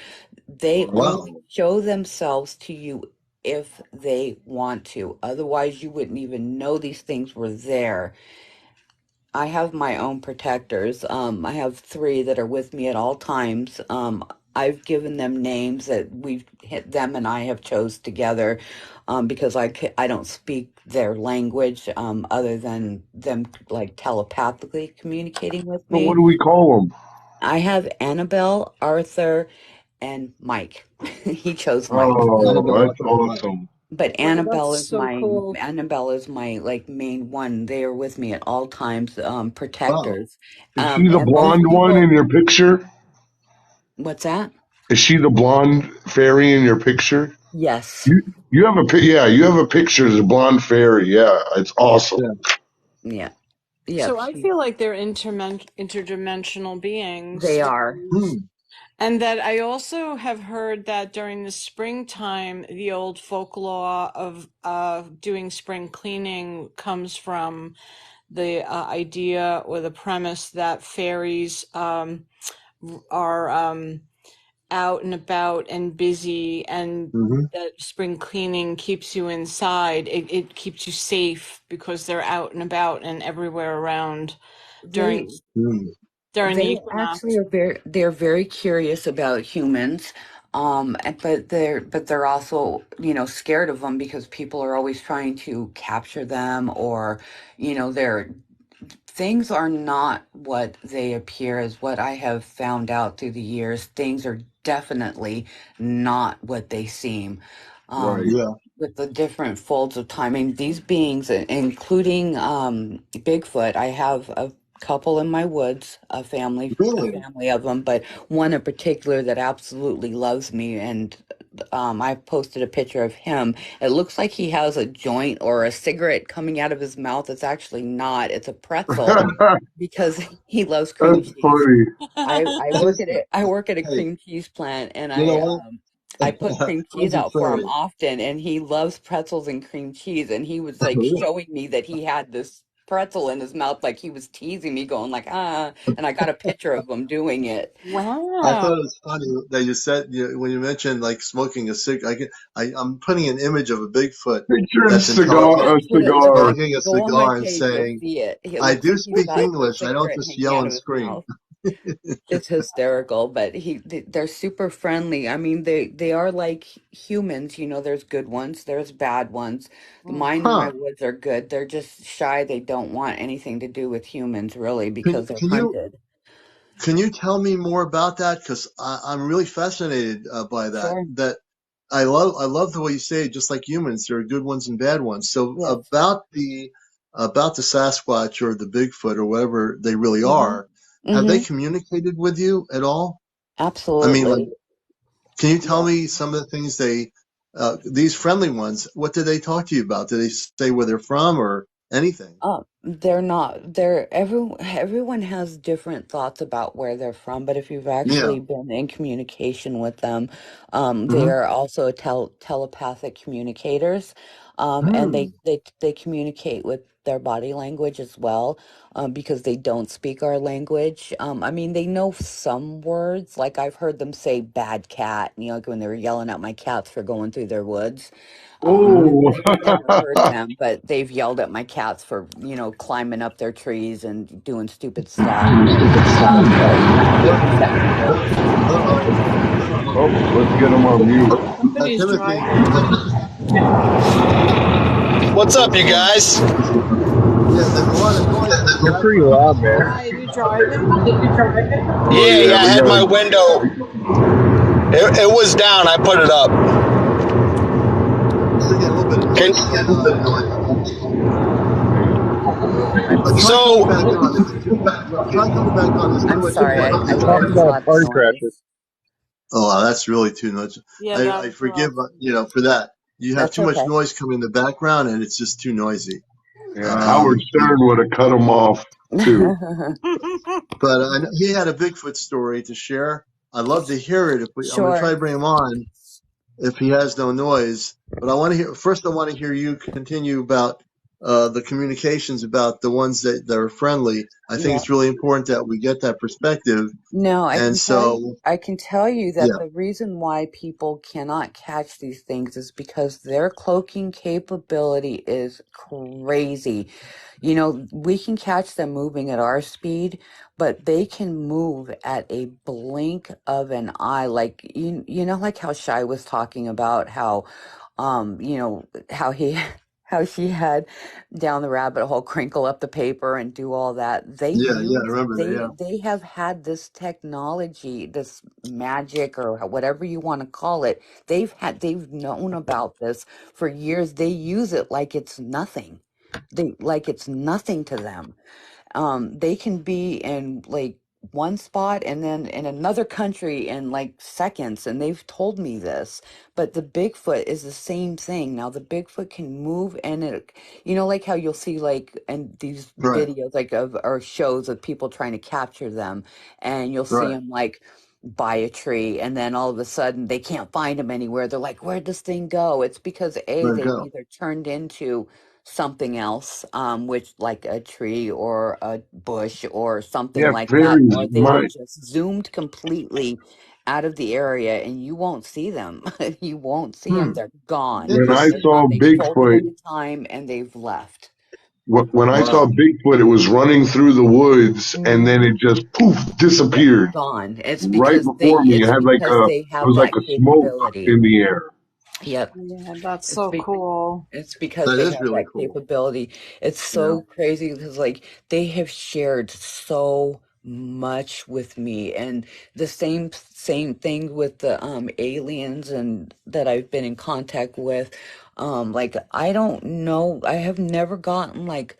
Speaker 7: They only show themselves to you if they want to. Otherwise, you wouldn't even know these things were there. I have my own protectors. I have three that are with me at all times. I've given them names that we've hit them and I have chose together, because I don't speak their language, other than them like telepathically communicating with
Speaker 2: So what
Speaker 7: me.
Speaker 2: do we call them?
Speaker 7: I have Annabelle, Arthur, and Mike. He chose Mike.
Speaker 2: Oh, that's awesome.
Speaker 7: But
Speaker 6: Wow, that's so cool.
Speaker 7: Annabelle is my like main one. They are with me at all times, protectors.
Speaker 2: Is she the
Speaker 7: And most
Speaker 2: blonde one in
Speaker 7: people,
Speaker 2: your picture?
Speaker 7: what's that?
Speaker 2: Is she the blonde fairy in your picture?
Speaker 7: Yes.
Speaker 2: You have you have a picture as a blonde fairy. Yeah, it's awesome.
Speaker 7: Yeah.
Speaker 6: So
Speaker 7: Yep.
Speaker 6: I feel like they're interdimensional beings,
Speaker 7: They are.
Speaker 6: and that I also have heard that during the springtime, the old folklore of doing spring cleaning comes from the idea or the premise that fairies are out and about and busy, and that spring cleaning keeps you inside. It keeps you safe because they're out and about and everywhere around
Speaker 7: They
Speaker 6: during during the
Speaker 7: they actually
Speaker 6: equinox.
Speaker 7: are they're very curious about humans. But they're also, scared of them because people are always trying to capture them, or, they're things are not what they appear, as what I have found out through the years. Things are definitely not what they seem.
Speaker 2: Right.
Speaker 7: With the different folds of time. I mean, these beings, including Bigfoot, I have a couple in my woods, a family of them, but one in particular that absolutely loves me, and I posted a picture of him. It looks like he has a joint or a cigarette coming out of his mouth. It's actually not. It's a pretzel because he loves cream
Speaker 2: That's
Speaker 7: cheese.
Speaker 2: funny.
Speaker 7: I work at it. I work at a cream cheese plant, and I put cream cheese out for him often, and he loves pretzels and cream cheese. And he was like showing me that he had this pretzel in his mouth, like he was teasing me, going like ah. And I got a picture of him doing it.
Speaker 6: Wow.
Speaker 1: That you said when you mentioned like smoking a cig. I'm putting an image of a Bigfoot
Speaker 2: Picture and
Speaker 1: that's intelligent,
Speaker 2: a cigar.
Speaker 7: Absolutely.
Speaker 1: smoking a
Speaker 7: Go on my
Speaker 1: cigar and
Speaker 7: page, you'll
Speaker 1: saying,
Speaker 7: see it. It
Speaker 1: "I
Speaker 7: looks
Speaker 1: do
Speaker 7: like he's
Speaker 1: speak
Speaker 7: got a
Speaker 1: English. I don't
Speaker 7: cigarette
Speaker 1: just
Speaker 7: hanging
Speaker 1: yell
Speaker 7: out
Speaker 1: and
Speaker 7: of his
Speaker 1: scream."
Speaker 7: mouth. It's hysterical, but they're super friendly. I mean, they are like humans, there's good ones, there's bad ones. Mine in my
Speaker 1: Huh?
Speaker 7: woods are good. They're just shy. They don't want anything to do with humans, really,
Speaker 1: Can
Speaker 7: because they're
Speaker 1: can you
Speaker 7: hunted.
Speaker 1: can you tell me more about that? Because I'm really fascinated by that.
Speaker 7: Sure.
Speaker 1: That I love the way you say it. Just like humans, there are good ones and bad ones. So
Speaker 7: Yes.
Speaker 1: about the Sasquatch or the Bigfoot or whatever they really
Speaker 7: Mm-hmm.
Speaker 1: are, have they
Speaker 7: Mm-hmm.
Speaker 1: communicated with you at all? I mean, like,
Speaker 7: Absolutely.
Speaker 1: can you tell
Speaker 7: Yeah.
Speaker 1: me some of the things these friendly ones, what did they talk to you about? Did they say where they're from or anything?
Speaker 7: They're not. Everyone has different thoughts about where they're from, but if you've
Speaker 1: Yeah.
Speaker 7: actually been in communication with them, they
Speaker 1: Hmm.
Speaker 7: are also telepathic communicators, and
Speaker 1: Hmm.
Speaker 7: they communicate with their body language as well, because they don't speak our language. I mean, they know some words, like I've heard them say "bad cat," like when they were yelling at my cats for going through their woods.
Speaker 1: Hmm.
Speaker 2: Oh.
Speaker 7: They've never heard them, but they've yelled at my cats for, climbing up their trees and doing stupid stuff. But they understand the words.
Speaker 2: Oh, let's get him on mute.
Speaker 6: Somebody's
Speaker 1: Timothy,
Speaker 6: driving.
Speaker 8: What's up, you guys?
Speaker 1: yeah, there's a lot of noise in the
Speaker 4: You're pretty
Speaker 1: background.
Speaker 4: loud, man.
Speaker 6: Hi, are you driving?
Speaker 2: Oh
Speaker 8: Yeah,
Speaker 2: yeah,
Speaker 8: I
Speaker 2: we
Speaker 8: had my
Speaker 2: gotta.
Speaker 8: window. It was down. I put it up.
Speaker 1: Still getting a little bit of
Speaker 8: Can
Speaker 1: noise.
Speaker 7: I'm
Speaker 1: Try coming
Speaker 8: So
Speaker 1: back on. Try coming back on. There's too
Speaker 7: I'm
Speaker 1: much
Speaker 7: sorry.
Speaker 1: noise.
Speaker 7: I think I
Speaker 4: Talk
Speaker 7: just
Speaker 4: about
Speaker 7: lost
Speaker 4: party crashes.
Speaker 7: noise.
Speaker 1: Oh, wow, that's really too much.
Speaker 6: Yeah,
Speaker 1: I
Speaker 6: that was
Speaker 1: forgive,
Speaker 6: rough.
Speaker 1: for that. You have
Speaker 7: That's
Speaker 1: too much
Speaker 7: okay.
Speaker 1: noise coming in the background, and it's just too noisy.
Speaker 2: Yeah, Howard
Speaker 1: Yeah.
Speaker 2: Stern would have cut him off too.
Speaker 1: But I know he had a Bigfoot story to share. I'd love to hear it. I'm going to try
Speaker 7: Sure.
Speaker 1: to bring him on if he has no noise. But I want to hear first. I want to hear you continue about the communications about the ones that are friendly. I think
Speaker 7: Yeah.
Speaker 1: it's really important that we get that perspective.
Speaker 7: No,
Speaker 1: And so,
Speaker 7: I can tell you that
Speaker 1: yeah,
Speaker 7: the reason why people cannot catch these things is because their cloaking capability is crazy. You know, we can catch them moving at our speed, but they can move at a blink of an eye. Like you know, like how Shai was talking about how, you know, how he, how she had down the rabbit hole, crinkle up the paper and do all that.
Speaker 1: yeah, I remember that. Yeah,
Speaker 7: They have had this technology, this magic or whatever you want to call it. They've known about this for years. They use it like it's nothing. Like it's nothing to them. They can be in like one spot and then in another country in like seconds, and they've told me this. But the Bigfoot is the same thing. Now the Bigfoot can move, and it, you know, like how you'll see like in these
Speaker 1: right,
Speaker 7: videos like of or shows of people trying to capture them, and you'll see
Speaker 1: right.
Speaker 7: them like by a tree, and then all of a sudden they can't find them anywhere. They're like, where'd this thing go? It's because A,
Speaker 1: There you
Speaker 7: they've
Speaker 1: go.
Speaker 7: either turned into something else, which like a tree or a bush or something
Speaker 2: Yeah,
Speaker 7: like that,
Speaker 2: varies
Speaker 7: or they were
Speaker 2: much.
Speaker 7: just zoomed completely out of the area and you won't see them. You won't see them.
Speaker 1: Hmm.
Speaker 7: They're gone.
Speaker 2: When I
Speaker 7: They're
Speaker 1: Interesting.
Speaker 7: gone.
Speaker 2: saw
Speaker 7: They shoulder
Speaker 2: Bigfoot,
Speaker 7: their time and they've left.
Speaker 2: when I saw
Speaker 1: Wow.
Speaker 2: Bigfoot, it was running through the woods and then it just poof
Speaker 7: Yep,
Speaker 2: disappeared
Speaker 7: gone.
Speaker 2: right before me. It
Speaker 7: It's
Speaker 2: had like
Speaker 7: because they
Speaker 2: it
Speaker 7: have
Speaker 2: was like
Speaker 7: that
Speaker 2: a smoke
Speaker 7: capability.
Speaker 2: in the air.
Speaker 7: Yep.
Speaker 6: Yeah, that's
Speaker 7: It's
Speaker 6: so
Speaker 7: be,
Speaker 6: cool.
Speaker 7: it's because
Speaker 1: That
Speaker 7: they
Speaker 1: is
Speaker 7: have
Speaker 1: really
Speaker 7: that
Speaker 1: cool.
Speaker 7: capability. It's
Speaker 1: Yeah.
Speaker 7: so crazy because like they have shared so much with me, and the same thing with the aliens and that I've been in contact with. Like I don't know, I have never gotten like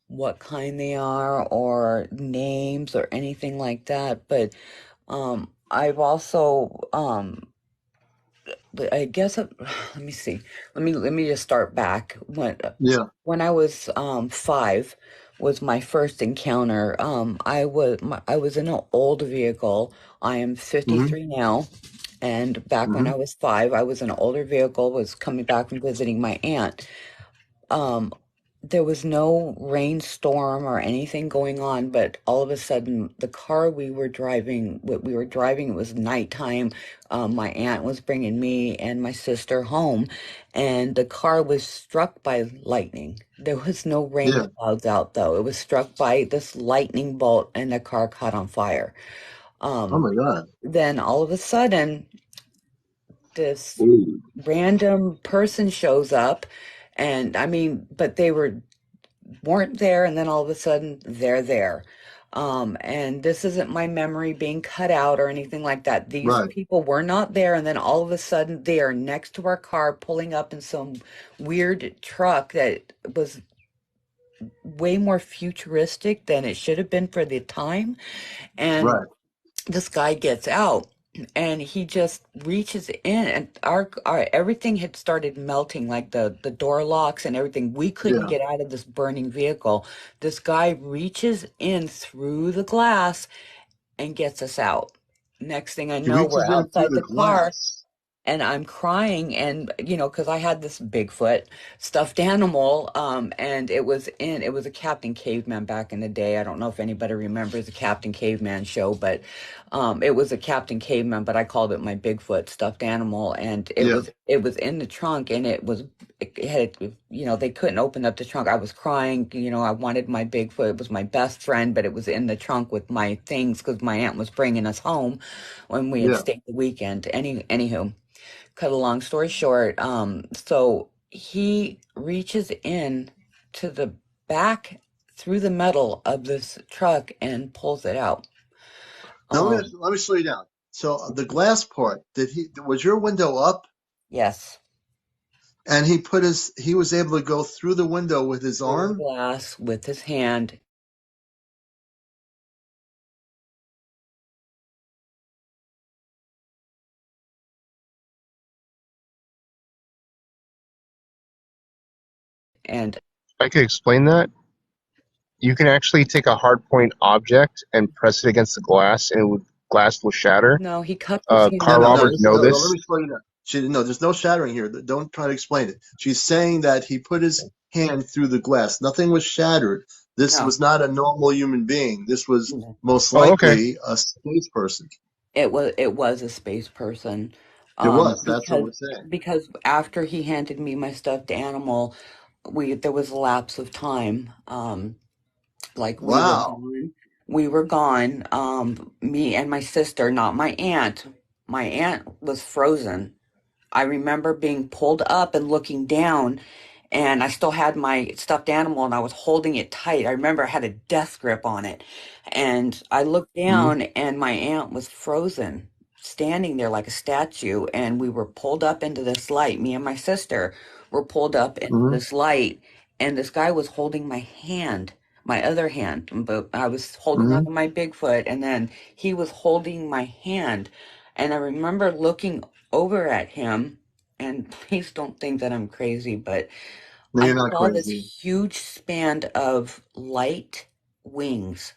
Speaker 7: what kind they are or names or anything like that, but I've also but I guess let me see. Let me just start back.
Speaker 1: Yeah.
Speaker 7: When I was 5 was my first encounter. I was in an old vehicle. I am
Speaker 1: Hmm.
Speaker 7: 53 now, and back when
Speaker 1: Hmm.
Speaker 7: I was 5, I was in an older vehicle. Was coming back from visiting my aunt. Um, there was no rainstorm or anything going on, but all of a sudden, the car what we were driving, it was nighttime. My aunt was bringing me and my sister home, and the car was struck by lightning. There was no rain
Speaker 1: Yeah.
Speaker 7: clouds out, though. It was struck by this lightning bolt, and the car caught on fire.
Speaker 1: Oh
Speaker 7: Um,
Speaker 1: my God.
Speaker 7: then all of a sudden, this
Speaker 2: Ooh.
Speaker 7: random person shows up, and I mean, but they weren't there, and then all of a sudden they're there. And this isn't my memory being cut out or anything like that. These
Speaker 1: Right.
Speaker 7: people were not there, and then all of a sudden they are next to our car, pulling up in some weird truck that was way more futuristic than it should have been for the time. And
Speaker 1: Right.
Speaker 7: this guy gets out and he just reaches in, and our everything had started melting, like the door locks and everything. We couldn't
Speaker 1: Yeah.
Speaker 7: get out of this burning vehicle. This guy reaches in through the glass and gets us out. Next thing I
Speaker 1: He
Speaker 7: know, we're
Speaker 1: reaches in through
Speaker 7: outside
Speaker 1: the
Speaker 7: the car,
Speaker 1: glass.
Speaker 7: and I'm crying, and you know, because I had this Bigfoot stuffed animal, and it was a Captain Caveman back in the day. I don't know if anybody remembers the Captain Caveman show, but it was a Captain Caveman, but I called it my Bigfoot stuffed animal, and
Speaker 1: Yeah.
Speaker 7: it was in the trunk, and it had, you know, they couldn't open up the trunk. I was crying, you know, I wanted my Bigfoot. It was my best friend, but it was in the trunk with my things because my aunt was bringing us home when we had
Speaker 1: Yeah.
Speaker 7: stayed the weekend. Anywho, cut a long story short, so he reaches in to the back through the metal of this truck and pulls it out.
Speaker 1: Now
Speaker 7: Um,
Speaker 1: let me slow you down. So the glass part, was your window up?
Speaker 7: yes.
Speaker 1: And he was able to go through the window with his
Speaker 7: through the
Speaker 1: arm.
Speaker 7: glass with his hand. And
Speaker 4: I could explain that. You can actually take a hard point object and press it against the glass, and glass will shatter.
Speaker 7: no, he cupped his
Speaker 1: No,
Speaker 7: hand
Speaker 4: Carl
Speaker 1: no, no.
Speaker 7: under
Speaker 4: Robert
Speaker 1: This,
Speaker 4: know
Speaker 1: no, no. Let
Speaker 4: this.
Speaker 1: me explain that. No, there's no shattering here. Don't try to explain it. She's saying that he put his hand through the glass. Nothing was shattered. This
Speaker 7: no,
Speaker 1: was not a normal human being. This was
Speaker 7: no.
Speaker 1: most
Speaker 4: Oh, okay.
Speaker 1: likely a space person.
Speaker 7: It was a space person.
Speaker 1: It was. That's what
Speaker 7: Because
Speaker 1: we're saying.
Speaker 7: after he handed me my stuffed animal, we there was a lapse of time. Like we were
Speaker 1: Wow.
Speaker 7: gone. We were gone. Me and my sister, not my aunt. My aunt was frozen. I remember being pulled up and looking down, and I still had my stuffed animal and I was holding it tight. I remember I had a death grip on it. And I looked
Speaker 1: Mm-hmm.
Speaker 7: down and my aunt was frozen, standing there like a statue. And we were pulled up into this light. Me and my sister were pulled up into
Speaker 1: Mm-hmm.
Speaker 7: this light, and this guy was holding my hand. My other hand, but I was holding
Speaker 1: Mm-hmm.
Speaker 7: onto my Bigfoot, and then he was holding my hand. And I remember looking over at him, and please don't think that I'm crazy, but
Speaker 1: No,
Speaker 7: I
Speaker 1: you're not
Speaker 7: saw this
Speaker 1: crazy.
Speaker 7: huge span of light wings.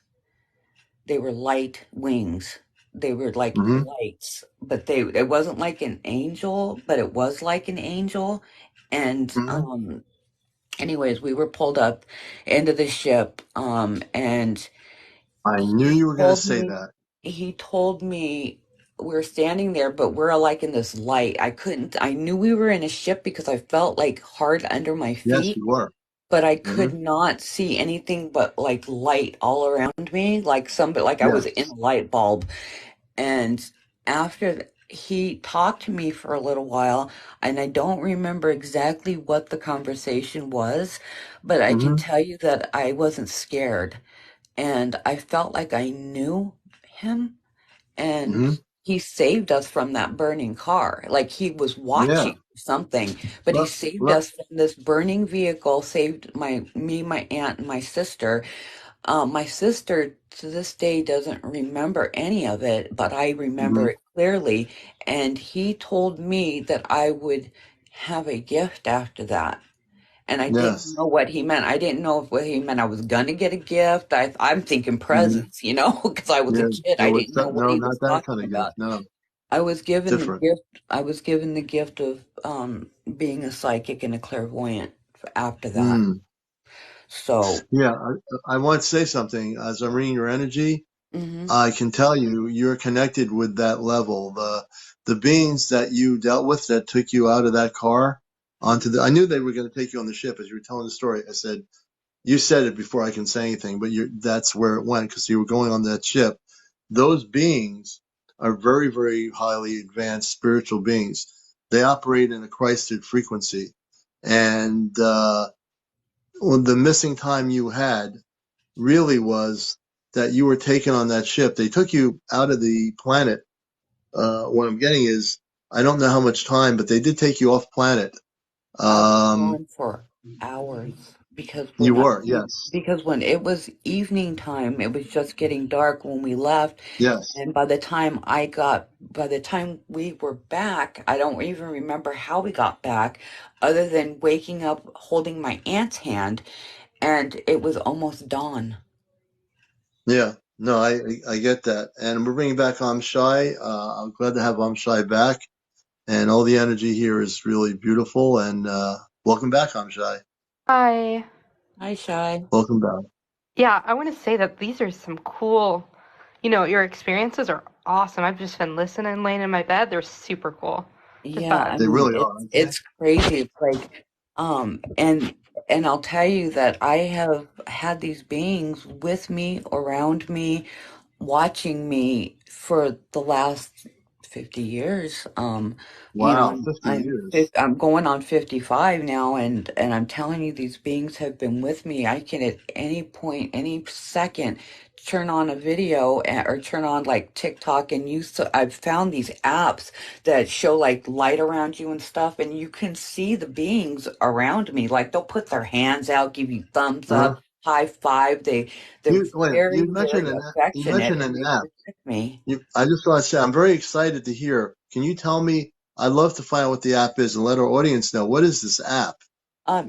Speaker 7: They were light wings. They were like
Speaker 1: Mm-hmm.
Speaker 7: lights, but it wasn't like an angel, but it was like an angel. And
Speaker 1: Mm-hmm.
Speaker 7: anyways, we were pulled up into the ship, and
Speaker 1: I knew
Speaker 7: he
Speaker 1: you were going to
Speaker 7: told
Speaker 1: say
Speaker 7: me
Speaker 1: that.
Speaker 7: he told me we are standing there, but we're like in this light. I knew we were in a ship because I felt like hard under my
Speaker 1: Yes,
Speaker 7: feet,
Speaker 1: you were.
Speaker 7: but I
Speaker 1: Mm-hmm.
Speaker 7: could not see anything but like light all around me, like I was in
Speaker 1: Yes.
Speaker 7: a light bulb. And he talked to me for a little while, and I don't remember exactly what the conversation was, but I can
Speaker 1: Mm-hmm.
Speaker 7: tell you that I wasn't scared, and I felt like I knew him, and
Speaker 1: Mm-hmm.
Speaker 7: he saved us from that burning car. Like he was
Speaker 1: Yeah.
Speaker 7: watching something, but he
Speaker 1: Look,
Speaker 7: saved
Speaker 1: look.
Speaker 7: us from this burning vehicle, saved my aunt, and my sister. My sister to this day doesn't remember any of it, but I
Speaker 1: Mm-hmm.
Speaker 7: remember it clearly. And he told me that I would have a gift after that. And I didn't
Speaker 1: Yes.
Speaker 7: know what he meant. I didn't know if what he meant I was gonna get a gift. I'm thinking
Speaker 1: Mm-hmm.
Speaker 7: presents, because I was a
Speaker 1: Yeah.
Speaker 7: kid.
Speaker 1: It
Speaker 7: I
Speaker 1: was
Speaker 7: didn't know what
Speaker 1: no,
Speaker 7: he
Speaker 1: not
Speaker 7: was
Speaker 1: that kind
Speaker 7: talking
Speaker 1: of gift.
Speaker 7: about.
Speaker 1: No,
Speaker 7: I was given the
Speaker 1: different.
Speaker 7: gift. I was given the gift of being a psychic and a clairvoyant after that.
Speaker 1: Mm.
Speaker 7: So,
Speaker 1: Yeah, I want to say something. As I'm reading your energy,
Speaker 7: hmm
Speaker 1: I can tell you you're connected with that level. The beings that you dealt with that took you out of that car onto the. I knew they were going to take you on the ship as you were telling the story. I said you said it before I can say anything, but that's where it went because you were going on that ship. Those beings are very, very highly advanced spiritual beings. They operate in a Christed frequency, and well, the missing time you had really was that you were taken on that ship. They took you out of the planet. What I'm getting is, I don't know how much time, but they did take you off planet.
Speaker 7: I was
Speaker 1: Um,
Speaker 7: gone for hours
Speaker 1: you were, yes,
Speaker 7: because when it was evening time, it was just getting dark when we left.
Speaker 1: yes,
Speaker 7: And by the time we were back, I don't even remember how we got back, other than waking up holding my aunt's hand, and it was almost dawn.
Speaker 1: yeah. No, I get that, and we're bringing back Amshai. I'm glad to have Amshai back, and all the energy here is really beautiful. And welcome back, Amshai.
Speaker 3: Hi.
Speaker 7: Hi, Shy.
Speaker 1: Welcome back.
Speaker 3: Yeah, I want to say that these are some cool, your experiences are awesome. I've just been listening, laying in my bed. They're super cool. Just
Speaker 7: Yeah,
Speaker 3: thought,
Speaker 7: I
Speaker 1: They
Speaker 7: mean
Speaker 1: really are, aren't they?
Speaker 7: it's crazy. It's like and I'll tell you that I have had these beings with me, around me, watching me for the last 50 years.
Speaker 1: Wow, 50
Speaker 7: I'm
Speaker 1: years.
Speaker 7: I'm going on 55 now, and I'm telling you, these beings have been with me. I can at any point, any second, turn on a video or turn on like TikTok and use. So I've found these apps that show like light around you and stuff, and you can see the beings around me. Like they'll put their hands out, give you thumbs
Speaker 1: Uh-huh.
Speaker 7: up, high five. They're very,
Speaker 1: You mentioned
Speaker 7: very
Speaker 1: you
Speaker 7: affectionate,
Speaker 1: mentioned
Speaker 7: and
Speaker 1: an
Speaker 7: they
Speaker 1: app.
Speaker 7: protect me.
Speaker 1: I just want to say I'm very excited to hear. Can you tell me? I'd love to find out what the app is and let our audience know what is this app.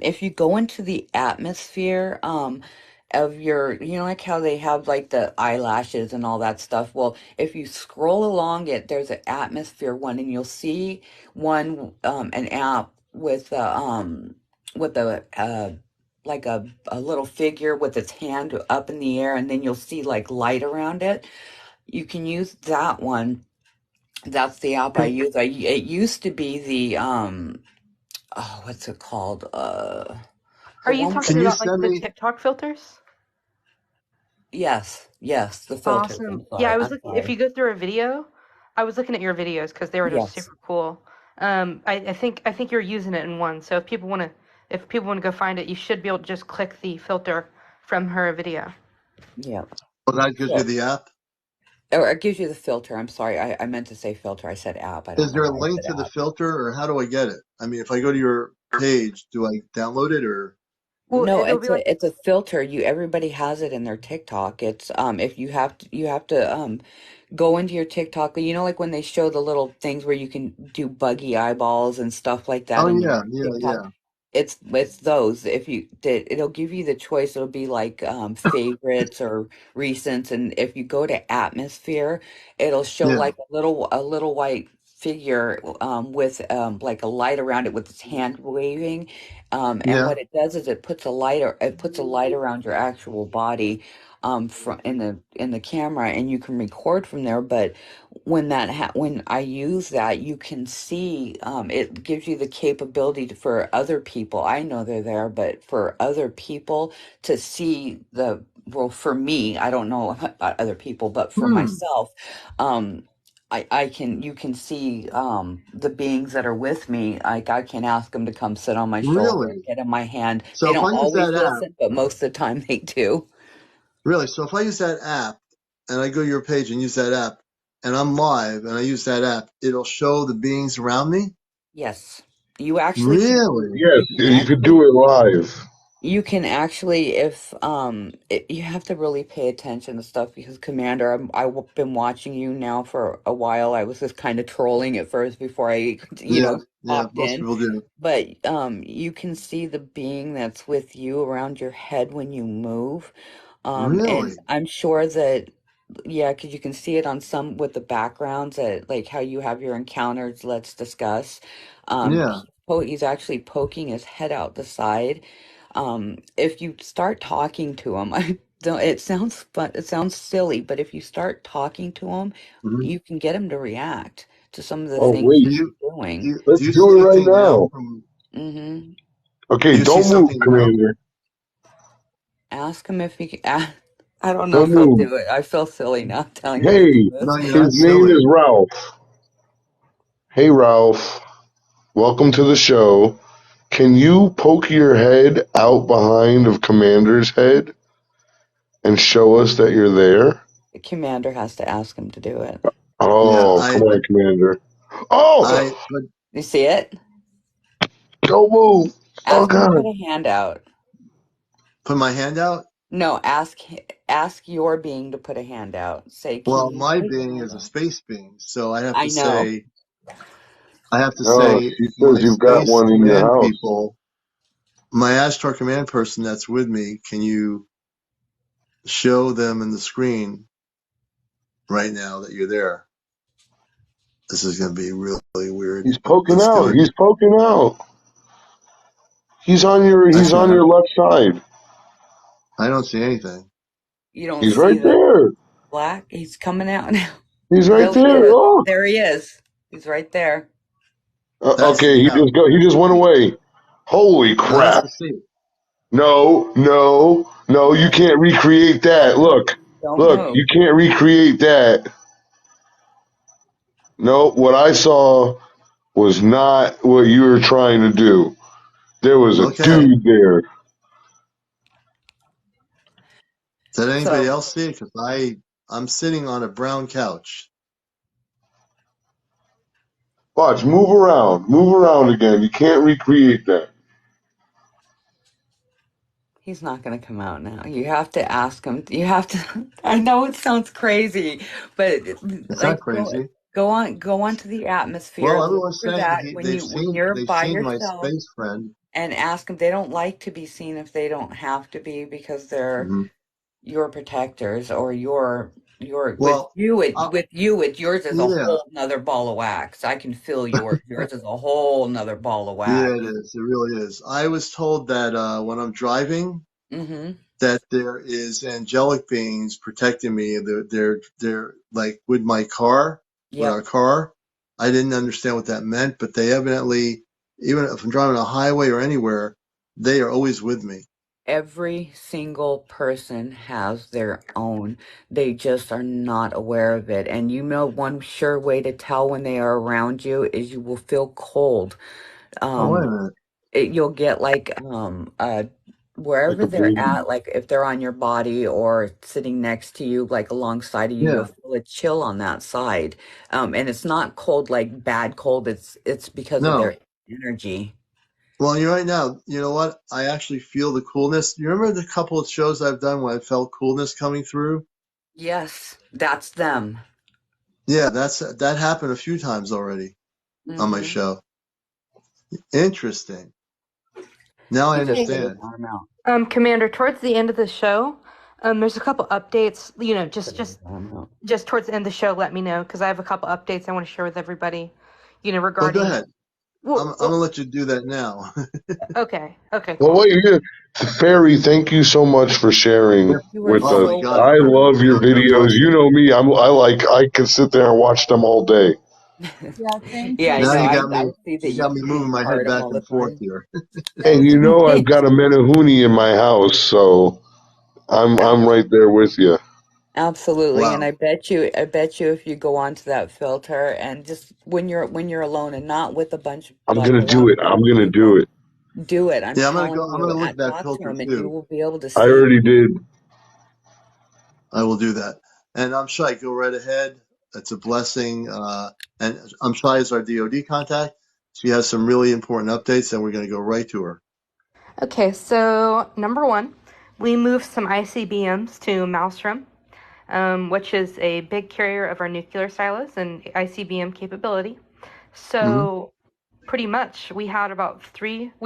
Speaker 7: If you go into the atmosphere, of your, like how they have like the eyelashes and all that stuff. Well, if you scroll along it, there's an atmosphere one, and you'll see one, an app with like a little figure with its hand up in the air, and then you'll see like light around it. You can use that one. That's the app I
Speaker 1: Can,
Speaker 7: use. It used to be the, oh, what's it called?
Speaker 3: Are
Speaker 7: The
Speaker 3: you
Speaker 7: one with
Speaker 1: can
Speaker 3: talking
Speaker 7: the
Speaker 1: you
Speaker 3: about like
Speaker 1: send
Speaker 3: the
Speaker 1: me?
Speaker 3: TikTok filters?
Speaker 7: yes, the filters.
Speaker 3: Awesome.
Speaker 7: I'm
Speaker 3: Yeah, I
Speaker 7: sorry.
Speaker 3: was
Speaker 7: I'm
Speaker 3: looking. If
Speaker 7: sorry.
Speaker 3: you go through a video, I was looking at your videos because they were just
Speaker 7: Yes.
Speaker 3: super cool. I think you're using it in one. So if people want to go find it, you should be able to just click the filter from her video.
Speaker 7: Yeah.
Speaker 1: Well, that gives you
Speaker 7: So,
Speaker 1: the app.
Speaker 7: or it gives you the filter. I'm sorry. I meant to say filter. I said app. I don't
Speaker 1: Is
Speaker 7: know
Speaker 1: there a
Speaker 7: why I
Speaker 1: link
Speaker 7: said
Speaker 1: to the
Speaker 7: app.
Speaker 1: filter, or how do I get it? I mean, if I go to your page, do I download it or?
Speaker 3: Well,
Speaker 7: No,
Speaker 3: it'll be like
Speaker 7: it's a filter. Everybody has it in their TikTok. It's if you have to go into your TikTok. Like when they show the little things where you can do buggy eyeballs and stuff like that
Speaker 1: Oh
Speaker 7: in your
Speaker 1: yeah, yeah,
Speaker 7: TikTok.
Speaker 1: yeah,
Speaker 7: It's those. If you did, it'll give you the choice. It'll be like favorites or recents, and if you go to atmosphere, it'll show
Speaker 1: yeah,
Speaker 7: like a little white figure with like a light around it with its hand waving. And
Speaker 1: yeah.
Speaker 7: what it does is it puts a light around your actual body from in the camera, and you can record from there. But when I use that, you can see, it gives you the capability for other people. I know they're there, but for other people to see well, for me, I don't know about other people, but for
Speaker 1: Hmm.
Speaker 7: myself, um, you can see the beings that are with me. Like I can ask them to come sit on my shoulder,
Speaker 1: Really?
Speaker 7: get in my hand. They
Speaker 1: So if
Speaker 7: don't
Speaker 1: I use
Speaker 7: always
Speaker 1: that app,
Speaker 7: listen, but most of the time they do.
Speaker 1: really? So if I use that app and I go to your page and use that app, and I'm live and I use that app, it'll show the beings around me.
Speaker 7: Yes, you actually can.
Speaker 1: Really?
Speaker 2: Yes,
Speaker 7: You can
Speaker 2: you could
Speaker 7: actually
Speaker 2: do it live.
Speaker 7: You can actually, if you have to really pay attention to stuff because Commander, I've been watching you now for a while. I was just kind of trolling at first before I,
Speaker 1: Yeah, yeah.
Speaker 7: popped
Speaker 1: Most
Speaker 7: in.
Speaker 1: people do.
Speaker 7: But you can see the being that's with you around your head when you move. And
Speaker 1: Really?
Speaker 7: I'm sure that, yeah, because you can see it on some with the backgrounds that like how you have your encounters. Let's discuss.
Speaker 1: Yeah.
Speaker 7: He's actually poking his head out the side. If you start talking to him, I don't, it sounds fun, it sounds silly, but if you start talking to him,
Speaker 1: Hmm.
Speaker 7: you can get him to react to some of the
Speaker 2: Oh
Speaker 7: things
Speaker 2: wait,
Speaker 1: Do
Speaker 7: that
Speaker 1: you
Speaker 7: you're doing.
Speaker 1: do
Speaker 2: let's
Speaker 1: you
Speaker 2: do
Speaker 1: see
Speaker 2: it right
Speaker 1: anything now
Speaker 2: now.
Speaker 1: from?
Speaker 7: Hmm
Speaker 1: Do
Speaker 2: Okay,
Speaker 1: you see
Speaker 2: don't move,
Speaker 1: something now?
Speaker 2: Commander.
Speaker 7: Ask him if he can. I don't know
Speaker 2: Don't
Speaker 7: if he'll
Speaker 2: move.
Speaker 7: do it. I feel silly now telling him to do
Speaker 2: Hey,
Speaker 1: No,
Speaker 7: this.
Speaker 1: you're
Speaker 2: his
Speaker 1: not
Speaker 2: name
Speaker 1: silly.
Speaker 2: is Ralph. Hey, Ralph. Welcome to the show. Can you poke your head out behind of Commander's head and show us that you're there?
Speaker 7: The commander has to ask him to do it.
Speaker 1: Yeah,
Speaker 2: Oh, come on, Commander.
Speaker 1: I,
Speaker 2: Oh,
Speaker 1: but
Speaker 7: You see it?
Speaker 2: don't move. Oh,
Speaker 7: Ask him to put
Speaker 2: God.
Speaker 7: a hand out.
Speaker 1: put my hand out.
Speaker 7: No, ask your being to put a hand out. Say, can
Speaker 1: Well,
Speaker 7: you
Speaker 1: my
Speaker 7: put your
Speaker 1: being
Speaker 7: hand
Speaker 1: is a
Speaker 7: out?
Speaker 1: space being, so
Speaker 7: I know.
Speaker 1: I have to
Speaker 2: No,
Speaker 1: say,
Speaker 2: she says
Speaker 1: my
Speaker 2: you've got
Speaker 1: space
Speaker 2: one in your
Speaker 1: command
Speaker 2: house.
Speaker 1: people, my Ashtar command person that's with me. Can you show them in the screen right now that you're there? This is going to be really weird,
Speaker 2: He's
Speaker 1: but
Speaker 2: poking
Speaker 1: let's do
Speaker 2: out.
Speaker 1: it.
Speaker 2: He's poking out. He's on
Speaker 1: I
Speaker 2: your left side.
Speaker 1: I don't see anything.
Speaker 7: You don't
Speaker 2: He's
Speaker 7: see
Speaker 2: right
Speaker 7: the
Speaker 2: there.
Speaker 7: black? He's coming out now.
Speaker 2: He's right
Speaker 7: Billy
Speaker 2: there.
Speaker 7: is.
Speaker 2: Oh.
Speaker 7: There he is. He's right there.
Speaker 1: That's
Speaker 2: Okay,
Speaker 1: yeah.
Speaker 2: he just went away. Holy
Speaker 1: Now that's
Speaker 2: crap.
Speaker 1: the sea.
Speaker 2: No, no, no, you
Speaker 7: No,
Speaker 2: can't recreate
Speaker 7: don't
Speaker 2: that.
Speaker 7: move.
Speaker 2: Look,
Speaker 7: Don't
Speaker 2: look,
Speaker 7: move.
Speaker 2: you can't recreate that. No, what I saw was not what you were trying to do. There was a
Speaker 1: Okay.
Speaker 2: dude there.
Speaker 1: Did anybody
Speaker 7: So
Speaker 1: else see it? Because I'm sitting on a brown couch.
Speaker 2: Watch, move around again. You can't recreate that.
Speaker 7: he's not going to come out now. You have to ask him. You have to. I know it sounds crazy, but
Speaker 1: It's not
Speaker 7: like
Speaker 1: crazy.
Speaker 7: go on to the atmosphere.
Speaker 1: Well,
Speaker 7: Look
Speaker 1: everyone's
Speaker 7: for
Speaker 1: saying
Speaker 7: that when
Speaker 1: they've
Speaker 7: you're
Speaker 1: they've
Speaker 7: by
Speaker 1: seen my
Speaker 7: yourself,
Speaker 1: space friend.
Speaker 7: and ask them. They don't like to be seen if they don't have to be because they're
Speaker 1: Hmm.
Speaker 7: your protectors or your
Speaker 1: Well,
Speaker 7: with you it yours is a
Speaker 1: yeah,
Speaker 7: whole nother ball of wax. I can feel yours. Yours is a whole nother ball of
Speaker 1: yeah,
Speaker 7: wax.
Speaker 1: it is. It really is. I was told that when I'm driving,
Speaker 7: Mm-hmm.
Speaker 1: that there is angelic beings protecting me. They're like with my car, with our
Speaker 7: Yep.
Speaker 1: car. I didn't understand what that meant, but they evidently, even if I'm driving on a highway or anywhere, they are always with me.
Speaker 7: Every single person has their own. They just are not aware of it. And you know, one sure way to tell when they are around you is you will feel cold.
Speaker 1: Oh, wait a
Speaker 7: Um,
Speaker 1: minute.
Speaker 7: you'll get like
Speaker 2: Like
Speaker 7: wherever
Speaker 2: a
Speaker 7: they're
Speaker 2: baby.
Speaker 7: at, like if they're on your body or sitting next to you, like alongside of you, you'll
Speaker 1: Yeah.
Speaker 7: feel a chill on that side. And it's not cold like bad cold. It's because of
Speaker 1: No.
Speaker 7: their energy.
Speaker 1: Well, you're right now. You know what? I actually feel the coolness. You remember the couple of shows I've done where I felt coolness coming through?
Speaker 7: Yes, that's them.
Speaker 1: Yeah, that happened a few times already on my
Speaker 7: Hmm.
Speaker 1: show. Interesting. Now I
Speaker 7: He just
Speaker 3: Hey,
Speaker 7: put his
Speaker 1: understand.
Speaker 7: arm out.
Speaker 3: Commander, towards the end of the show, there's a couple updates.
Speaker 7: Put his arm out.
Speaker 3: Just towards the end of the show, let me know because I have a couple updates I want to share with everybody.
Speaker 1: Well, go
Speaker 3: Regarding.
Speaker 1: ahead. I'm
Speaker 3: Well,
Speaker 1: gonna let you do that now.
Speaker 3: okay, okay,
Speaker 2: Well,
Speaker 3: cool.
Speaker 2: wait, here. Fairy, thank you so much for sharing
Speaker 7: You are
Speaker 2: with
Speaker 1: Oh
Speaker 2: us.
Speaker 1: my
Speaker 7: so
Speaker 1: God,
Speaker 2: I
Speaker 7: welcome.
Speaker 2: love your
Speaker 1: you're
Speaker 2: videos. You
Speaker 1: welcome.
Speaker 2: know me. I could sit there and watch them all day.
Speaker 6: Yeah, thank
Speaker 7: Yeah, I
Speaker 1: Now
Speaker 7: know.
Speaker 6: you.
Speaker 7: I see that
Speaker 1: you got me
Speaker 7: you
Speaker 1: moving my head
Speaker 7: part them
Speaker 1: back
Speaker 7: all the
Speaker 1: and forth
Speaker 7: time.
Speaker 1: here.
Speaker 2: And you know I've got a Menahuni in my house, so I'm right there with you.
Speaker 7: Absolutely, and
Speaker 1: Wow.
Speaker 7: I bet you if you go onto that filter and just when you're alone and not with a bunch
Speaker 2: I'm
Speaker 7: like
Speaker 2: gonna do
Speaker 7: around a
Speaker 2: it.
Speaker 7: bunch
Speaker 2: I'm
Speaker 7: of
Speaker 2: gonna do
Speaker 7: people,
Speaker 2: it.
Speaker 7: do it. I'm
Speaker 1: Yeah,
Speaker 7: telling
Speaker 1: I'm gonna
Speaker 7: you,
Speaker 1: look at that
Speaker 7: talk to
Speaker 1: filter
Speaker 7: them, and you
Speaker 1: too.
Speaker 7: will be able to
Speaker 2: I
Speaker 7: see.
Speaker 2: already did.
Speaker 1: I will do that. And I'm shy. Go right ahead. It's a blessing. And I'm shy is our DoD contact. She has some really important updates, and we're going to go right to her.
Speaker 3: Okay, so number one, we moved some ICBMs to Maelstrom, which is a big carrier of our nuclear silos and ICBM capability.
Speaker 1: Hmm.
Speaker 3: So pretty much we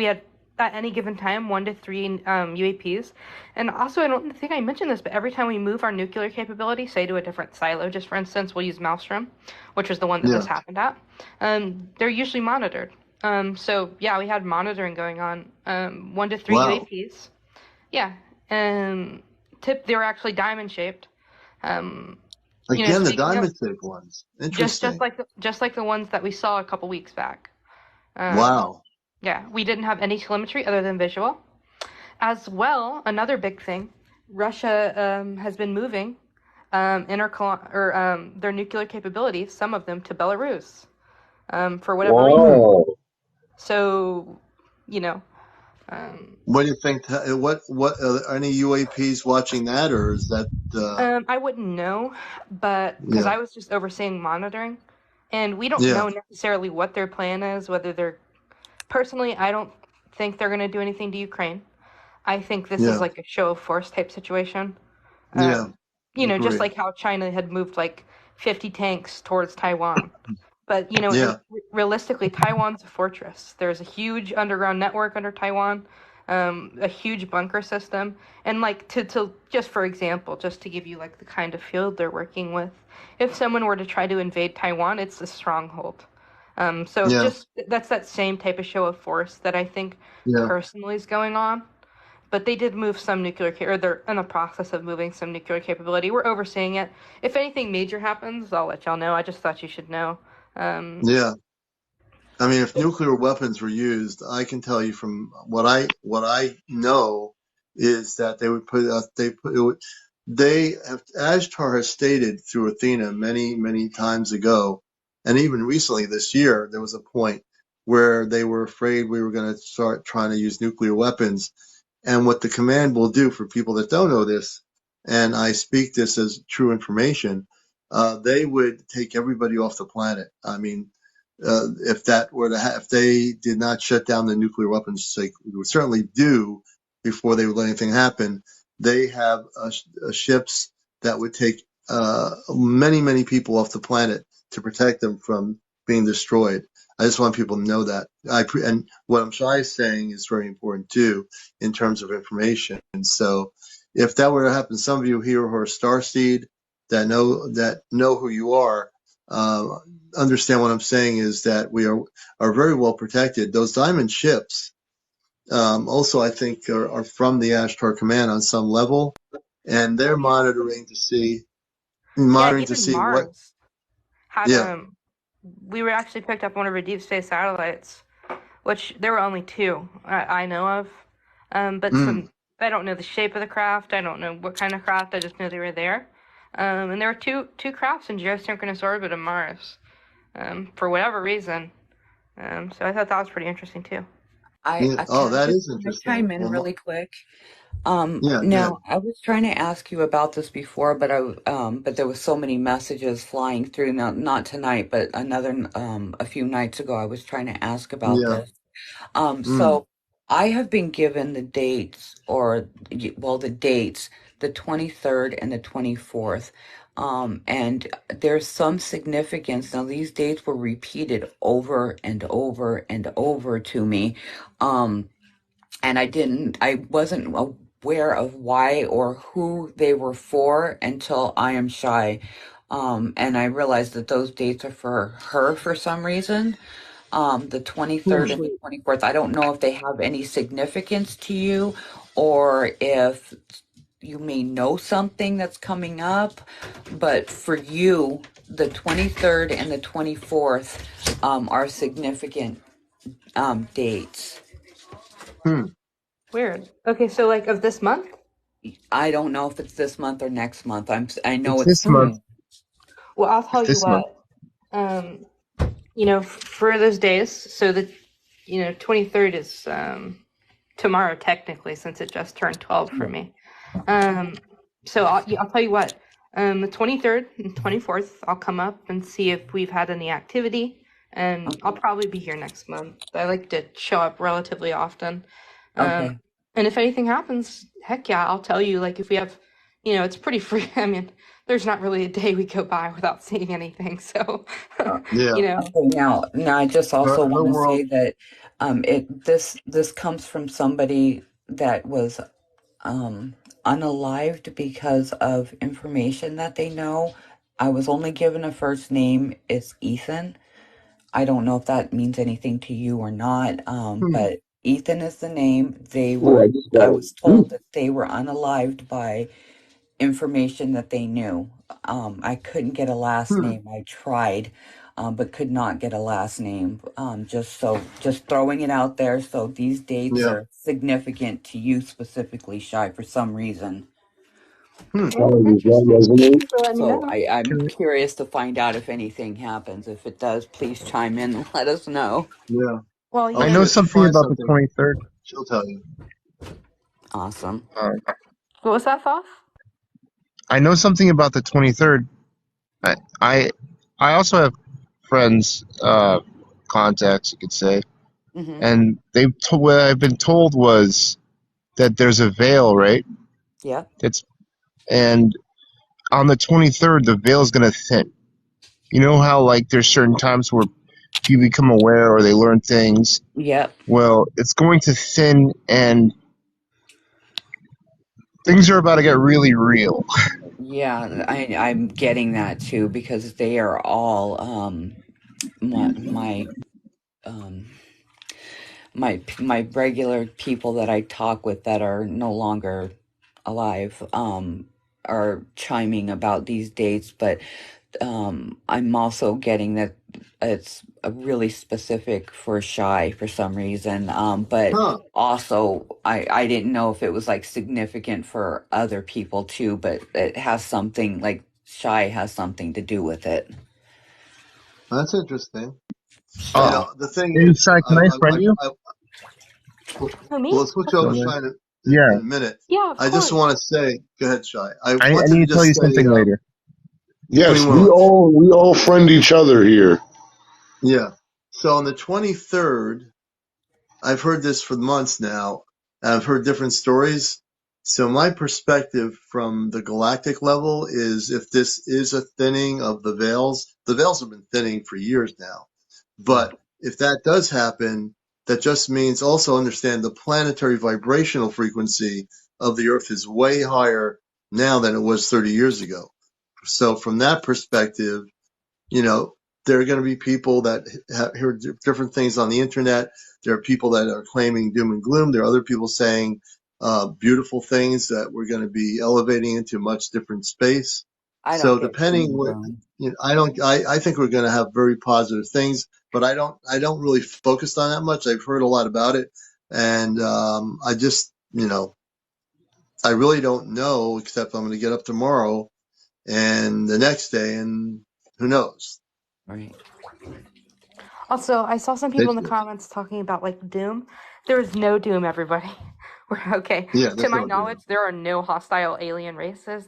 Speaker 3: had at any given time 1 to 3 UAPs. And also, I don't think I mentioned this, but every time we move our nuclear capability, say to a different silo, just for instance, we'll use Maelstrom, which was the one that this
Speaker 1: Yeah.
Speaker 3: happened at, they're usually monitored. So yeah, we had monitoring going on, 1 to 3
Speaker 1: Wow.
Speaker 3: UAPs. Yeah. Um, they were actually diamond shaped. Um,
Speaker 1: Again, the
Speaker 3: speaking of,
Speaker 1: diamond shaped ones. Interesting.
Speaker 3: just like the ones that we saw a couple weeks back. Um,
Speaker 1: Wow.
Speaker 3: yeah, we didn't have any telemetry other than visual. As well, another big thing, Russia has been moving their nuclear capabilities, some of them, to Belarus for whatever reason.
Speaker 1: Hmm.
Speaker 2: Wow.
Speaker 3: So, you know, um,
Speaker 1: What do you think? What are there any UAPs watching that, or is that?
Speaker 3: I wouldn't know, but because
Speaker 1: Yeah.
Speaker 3: I was just overseeing monitoring, and we don't
Speaker 1: Yeah.
Speaker 3: know necessarily what their plan is, whether they're personally, I don't think they're going to do anything to Ukraine. I think this is
Speaker 1: Yeah.
Speaker 3: like a show of force type situation.
Speaker 1: Yeah.
Speaker 3: Um, just
Speaker 1: Agree.
Speaker 3: like how China had moved like 50 tanks towards Taiwan. But,
Speaker 1: Yeah.
Speaker 3: realistically, Taiwan's a fortress. There's a huge underground network under Taiwan, a huge bunker system. And, like, to just for example, just to give you, like, the kind of field they're working with, if someone were to try to invade Taiwan, it's a stronghold. So
Speaker 1: Yeah.
Speaker 3: just that's that same type of show of force that I think
Speaker 1: Yeah.
Speaker 3: personally is going on. But they did move some or they're in the process of moving some nuclear capability. We're overseeing it. If anything major happens, I'll let y'all know. I just thought you should know. Um,
Speaker 1: Yeah. I mean, if nuclear weapons were used, I can tell you from what I know is that they would put they put it would, they have Ashtar has stated through Athena many times ago, And even recently this year, there was a point where they were afraid we were going to start trying to use nuclear weapons. And what the command will do for people that don't know this, and I speak this as true information, they would take everybody off the planet. I mean, if that were to if they did not shut down the nuclear weapons, they would certainly do before they would let anything happen. They have ships that would take many people off the planet to protect them from being destroyed. I just want people to know that. And what I'm shy saying is very important too, in terms of information. And so, if that were to happen, some of you here who are Starseed that know who you are, uh, understand what I'm saying is that we are very well protected. Those diamond ships, also I think are from the Ashtar Command on some level, and they're monitoring to see
Speaker 3: Yeah,
Speaker 1: monitoring to
Speaker 3: even
Speaker 1: see what.
Speaker 3: Mars had
Speaker 1: Yeah.
Speaker 3: we were actually picked up one of our deep space satellites, which there were only two I know of. But
Speaker 1: Mm.
Speaker 3: some I don't know the shape of the craft. I don't know what kind of craft. I just know they were there. And there were two crafts in geosynchronous orbit of Mars, for whatever reason. So I thought that was pretty interesting too.
Speaker 1: Yeah. Oh, that is
Speaker 7: Can I
Speaker 1: interesting.
Speaker 7: chime in
Speaker 1: Well,
Speaker 7: really quick?
Speaker 1: yeah. Good.
Speaker 7: Now I was trying to ask you about this before, but there was so many messages flying through. Now, not tonight, but a few nights ago, I was trying to ask about
Speaker 1: Yeah.
Speaker 7: this.
Speaker 1: Mm.
Speaker 7: So I have been given the dates, the dates, the 23rd and the 24th. And there's some significance. Now, these dates were repeated over and over and over to me. Um, and I wasn't aware of why or who they were for until I am shy. And I realized that those dates are for her for some reason. The 23rd and the 24th. I don't know if they have any significance to you or if you may know something that's coming up, but for you, the 23rd and the 24th are significant dates.
Speaker 1: Hmm.
Speaker 3: Weird. Okay, so like of this month?
Speaker 7: I don't know if it's this month or next month. I know
Speaker 4: It's
Speaker 7: it's
Speaker 4: this month.
Speaker 3: Hmm. Well, I'll
Speaker 4: It's
Speaker 3: tell you
Speaker 4: this month.
Speaker 3: what. Um, for those days, so the 23rd is tomorrow technically, since it just turned 12 for me. So I'll tell you what. The 23rd and 24th, I'll come up and see if we've had any activity, and I'll
Speaker 7: okay.
Speaker 3: probably be here next month. I like to show up relatively often. Um,
Speaker 7: Okay.
Speaker 3: and if anything happens, heck yeah, I'll tell you. Like if we have, it's pretty free. I mean, there's not really a day we go by without seeing anything. So,
Speaker 7: Uh,
Speaker 1: Yeah.
Speaker 7: okay. Now I just also
Speaker 1: Her
Speaker 7: want to
Speaker 1: world.
Speaker 7: say that this comes from somebody that was unalived because of information that they know. I was only given a first name. It's Ethan. I don't know if that means anything to you or not,
Speaker 1: Hmm.
Speaker 7: but Ethan is the name.
Speaker 2: Ooh, I just got
Speaker 7: I
Speaker 2: it.
Speaker 7: was told that they were unalived by information that they knew. I couldn't get a last
Speaker 1: Hmm.
Speaker 7: name. I tried, but could not get a last name. Just throwing it out there. So these dates
Speaker 1: Yeah.
Speaker 7: are significant to you specifically, Shy, for some reason.
Speaker 1: Hmm.
Speaker 3: well,
Speaker 2: Does that
Speaker 3: interesting.
Speaker 2: resonate?
Speaker 3: Thank you for letting me
Speaker 7: So
Speaker 3: know.
Speaker 7: I'm
Speaker 4: Can
Speaker 7: curious to find out if anything happens. If it does, please chime in and let us know.
Speaker 1: Yeah.
Speaker 3: Well,
Speaker 1: Oh,
Speaker 4: I
Speaker 3: yeah.
Speaker 4: know
Speaker 1: if she
Speaker 4: something
Speaker 1: finds
Speaker 4: about the
Speaker 1: something,
Speaker 4: 23rd.
Speaker 1: she'll tell you.
Speaker 7: Awesome.
Speaker 3: What was that, Thoth?
Speaker 4: I know something about the 23rd. I I, I also have friends, contacts, you could say,
Speaker 7: Mm-hmm.
Speaker 4: and what I've been told was that there's a veil, right?
Speaker 7: Yep.
Speaker 4: It's and on the 23rd, the veil is gonna thin. You know how like there's certain times where people become aware or they learn things.
Speaker 7: Yep.
Speaker 4: Well, it's going to thin, and things are about to get really real.
Speaker 7: Yeah, I'm getting that too because they are all my um my regular people that I talk with that are no longer alive are chiming about these dates, but I'm also getting that it's a really specific for Shy for some reason. But
Speaker 1: Huh.
Speaker 7: also I didn't know if it was like significant for other people too, but it has something like Shy has something to do with it.
Speaker 1: That's interesting.
Speaker 2: Oh,
Speaker 1: The thing
Speaker 4: Hey,
Speaker 1: is,
Speaker 4: Sai, can I friend you?
Speaker 3: Who, me?
Speaker 1: we'll switch over
Speaker 4: So,
Speaker 1: China
Speaker 4: yeah,
Speaker 1: in a minute.
Speaker 3: Yeah, of
Speaker 1: I just
Speaker 3: course.
Speaker 1: want to say, go ahead, Shai. I
Speaker 4: I
Speaker 1: wanted to
Speaker 4: need to tell
Speaker 1: just
Speaker 4: you
Speaker 1: say,
Speaker 4: something later.
Speaker 2: yes,
Speaker 1: between
Speaker 2: we
Speaker 1: moments.
Speaker 2: all friend each other here.
Speaker 1: Yeah. So on the 23rd, I've heard this for months now. I've heard different stories. So my perspective from the galactic level is if this is a thinning of the veils have been thinning for years now. But if that does happen, that just means also understand the planetary vibrational frequency of the Earth is way higher now than it was 30 years ago. So from that perspective, you know, there are going to be people that hear different things on the internet. There are people that are claiming doom and gloom. There are other people saying beautiful things that we're going to be elevating into a much different space.
Speaker 7: I don't
Speaker 1: So
Speaker 7: get doom
Speaker 1: depending
Speaker 7: and
Speaker 1: what,
Speaker 7: gloom.
Speaker 1: I think we're going to have very positive things, but I don't really focus on that much. I've heard a lot about it, and I just, I really don't know. Except I'm going to get up tomorrow and the next day, and who knows?
Speaker 7: Right.
Speaker 3: Also, I saw some people in the
Speaker 1: Basically.
Speaker 3: comments talking about like doom. There is no doom, everybody. We're okay.
Speaker 1: Yeah,
Speaker 3: To
Speaker 1: that's
Speaker 3: my
Speaker 1: no doom.
Speaker 3: knowledge, there are no hostile alien races.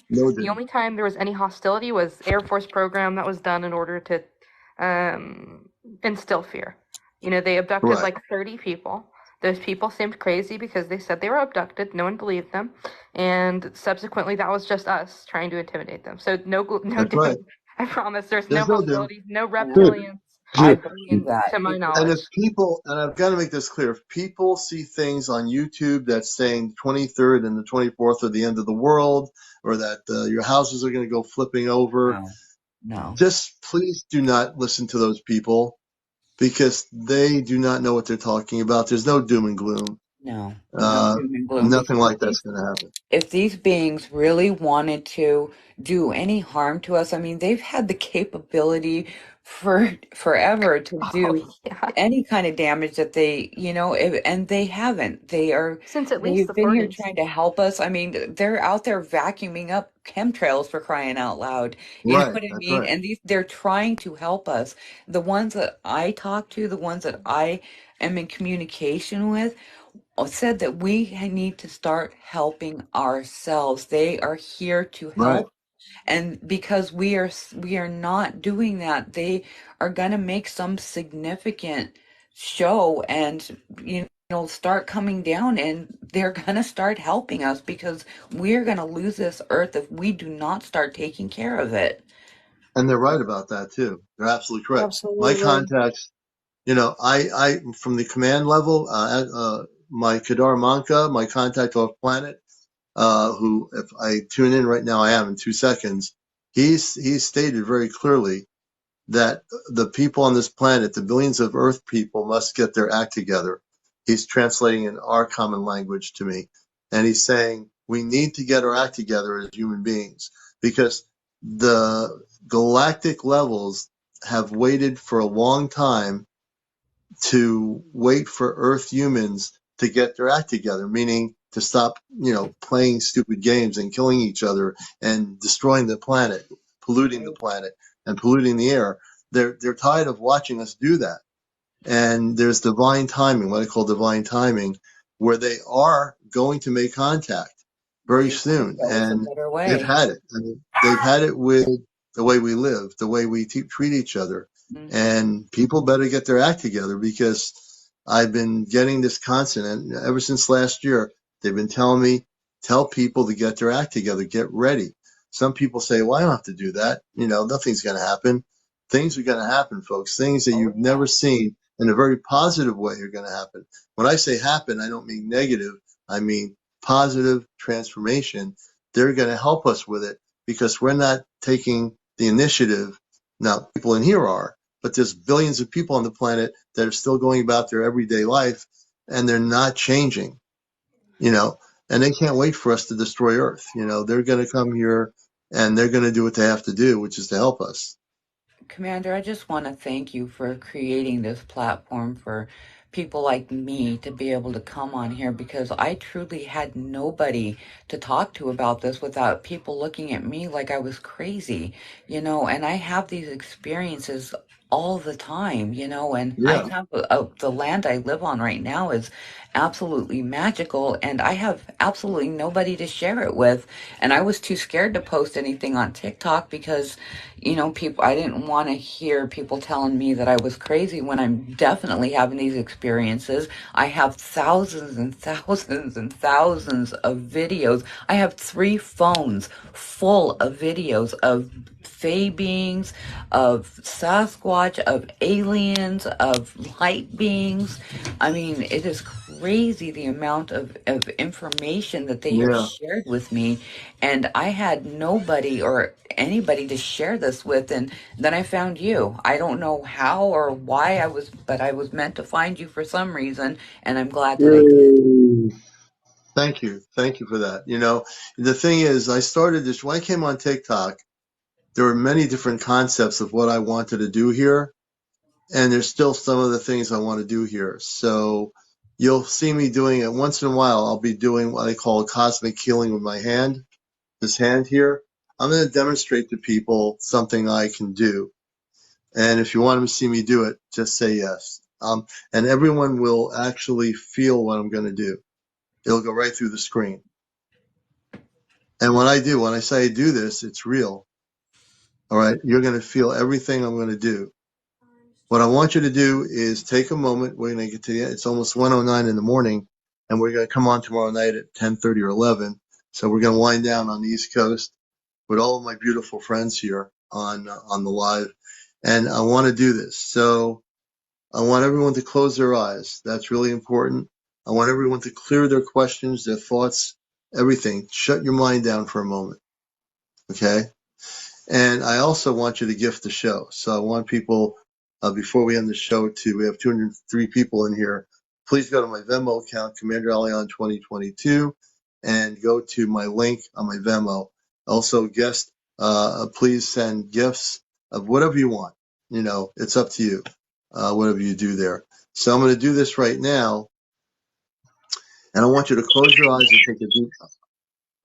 Speaker 1: No
Speaker 3: The
Speaker 1: doom.
Speaker 3: only time there was any hostility was Air Force program that was done in order to instill fear. You know, they abducted
Speaker 1: Right.
Speaker 3: like 30 people. Those people seemed crazy because they said they were abducted. No one believed them, and subsequently, that was just us trying to intimidate them. So no
Speaker 1: That's right.
Speaker 3: doom. I promise. There's no
Speaker 1: There's no doom.
Speaker 3: hostilities, no
Speaker 7: I know.
Speaker 2: Good,
Speaker 3: reptilians.
Speaker 7: I
Speaker 2: good.
Speaker 7: believe that
Speaker 3: To my
Speaker 7: because
Speaker 1: And
Speaker 3: knowledge.
Speaker 1: if people, and I've got to make this clear, if people see things on YouTube that's saying 23rd and the 24th are the end of the world, or that your houses are going to go flipping over,
Speaker 7: no, no,
Speaker 1: just please do not listen to those people because they do not know what they're talking about. There's no doom and gloom.
Speaker 7: no, no
Speaker 1: Uh,
Speaker 7: doom and gloom.
Speaker 1: nothing
Speaker 7: Because
Speaker 1: like that's going to happen.
Speaker 7: if these beings really wanted to do any harm to us, I mean, they've had the capability for forever to
Speaker 3: Oh
Speaker 7: do
Speaker 3: yeah,
Speaker 7: any kind of damage that and they haven't.
Speaker 3: since at least
Speaker 7: They've
Speaker 3: the
Speaker 7: been here
Speaker 3: 40s.
Speaker 7: trying to help us. I mean, they're out there vacuuming up chemtrails for crying out loud. You know
Speaker 1: Right.
Speaker 7: what I
Speaker 1: That's
Speaker 7: mean?
Speaker 1: right.
Speaker 7: And they're trying to help us. The ones that I talk to, the ones that I am in communication with, said that we need to start helping ourselves. They are here to
Speaker 1: Right.
Speaker 7: help. And because we are not doing that, they are going to make some significant show and start coming down, and they're going to start helping us because we're going to lose this earth if we do not start taking care of it.
Speaker 1: And they're right about that too. They're absolutely correct. My
Speaker 3: Absolutely.
Speaker 1: contacts, I from the command level, my Kadar Manka, my contact off planet, who if I tune in right now, I am in 2 seconds. He's stated very clearly that the people on this planet, the billions of Earth people, must get their act together. He's translating in our common language to me, and he's saying we need to get our act together as human beings because the galactic levels have waited for a long time to wait for Earth humans to get their act together, meaning to stop, playing stupid games and killing each other and destroying the planet, polluting the
Speaker 7: Right.
Speaker 1: planet and polluting the air. They're tired of watching us do that. And there's divine timing, what I call divine timing, where they are going to make contact very
Speaker 7: They will
Speaker 1: soon.
Speaker 7: show us a
Speaker 1: And
Speaker 7: better
Speaker 1: they've
Speaker 7: way.
Speaker 1: had it. I mean, they've had it with the way we live, the way we treat each other.
Speaker 7: Mhm.
Speaker 1: And people better get their act together because I've been getting this constant, and ever since last year, they've been telling me, tell people to get their act together, get ready. Some people say, well, I don't have to do that. Nothing's going to happen. Things are going to happen, folks. Things that
Speaker 7: Oh
Speaker 1: you've
Speaker 7: yeah.
Speaker 1: never seen in a very positive way are going to happen. When I say happen, I don't mean negative. I mean positive transformation. They're going to help us with it because we're not taking the initiative. Now, people in here are, but there's billions of people on the planet that are still going about their everyday life and they're not changing, you know, and they can't wait for us to destroy Earth. They're going to come here and they're going to do what they have to do, which is to help us.
Speaker 7: Commander, I just want to thank you for creating this platform for people like me to be able to come on here, because I truly had nobody to talk to about this without people looking at me like I was crazy, and I have these experiences all the time, and I
Speaker 1: Yeah.
Speaker 7: have the land I live on right now is absolutely magical, and I have absolutely nobody to share it with. And I was too scared to post anything on TikTok because, people, I didn't want to hear people telling me that I was crazy when I'm definitely having these experiences. I have thousands and thousands and thousands of videos. I have 3 phones full of videos of fey beings, of Sasquatch, of aliens, of light beings. I mean, it is crazy the amount of information that they have
Speaker 1: Yeah.
Speaker 7: shared with me. And I had nobody or anybody to share this with. And then I found you. I don't know how or why but I was meant to find you for some reason. And I'm glad that I did.
Speaker 2: Yay.
Speaker 1: Thank you. Thank you for that. The thing is, I started this when I came on TikTok. There were many different concepts of what I wanted to do here, and there's still some of the things I want to do here. So you'll see me doing it once in a while. I'll be doing what I call cosmic healing with my hand, this hand here. I'm going to demonstrate to people something I can do. And if you want to see me do it, just say yes. And everyone will actually feel what I'm going to do. It'll go right through the screen. And when I say I do this, it's real. All right. You're going to feel everything I'm going to do. What I want you to do is take a moment. We're going to get to it's almost 1:09 in the morning, and we're going to come on tomorrow night at 10:30 or 11. So we're going to wind down on the East Coast with all of my beautiful friends here on the live. And I want to do this. So I want everyone to close their eyes. That's really important. I want everyone to clear their questions, their thoughts, everything. Shut your mind down for a moment. Okay? And I also want you to gift the show. So I want people, before we end the show, we have 203 people in here. Please go to my Venmo account, Commander Allion 2022, and go to my link on my Venmo. Also, please send gifts of whatever you want. It's up to you, whatever you do there. So I'm going to do this right now, and I want you to close your eyes and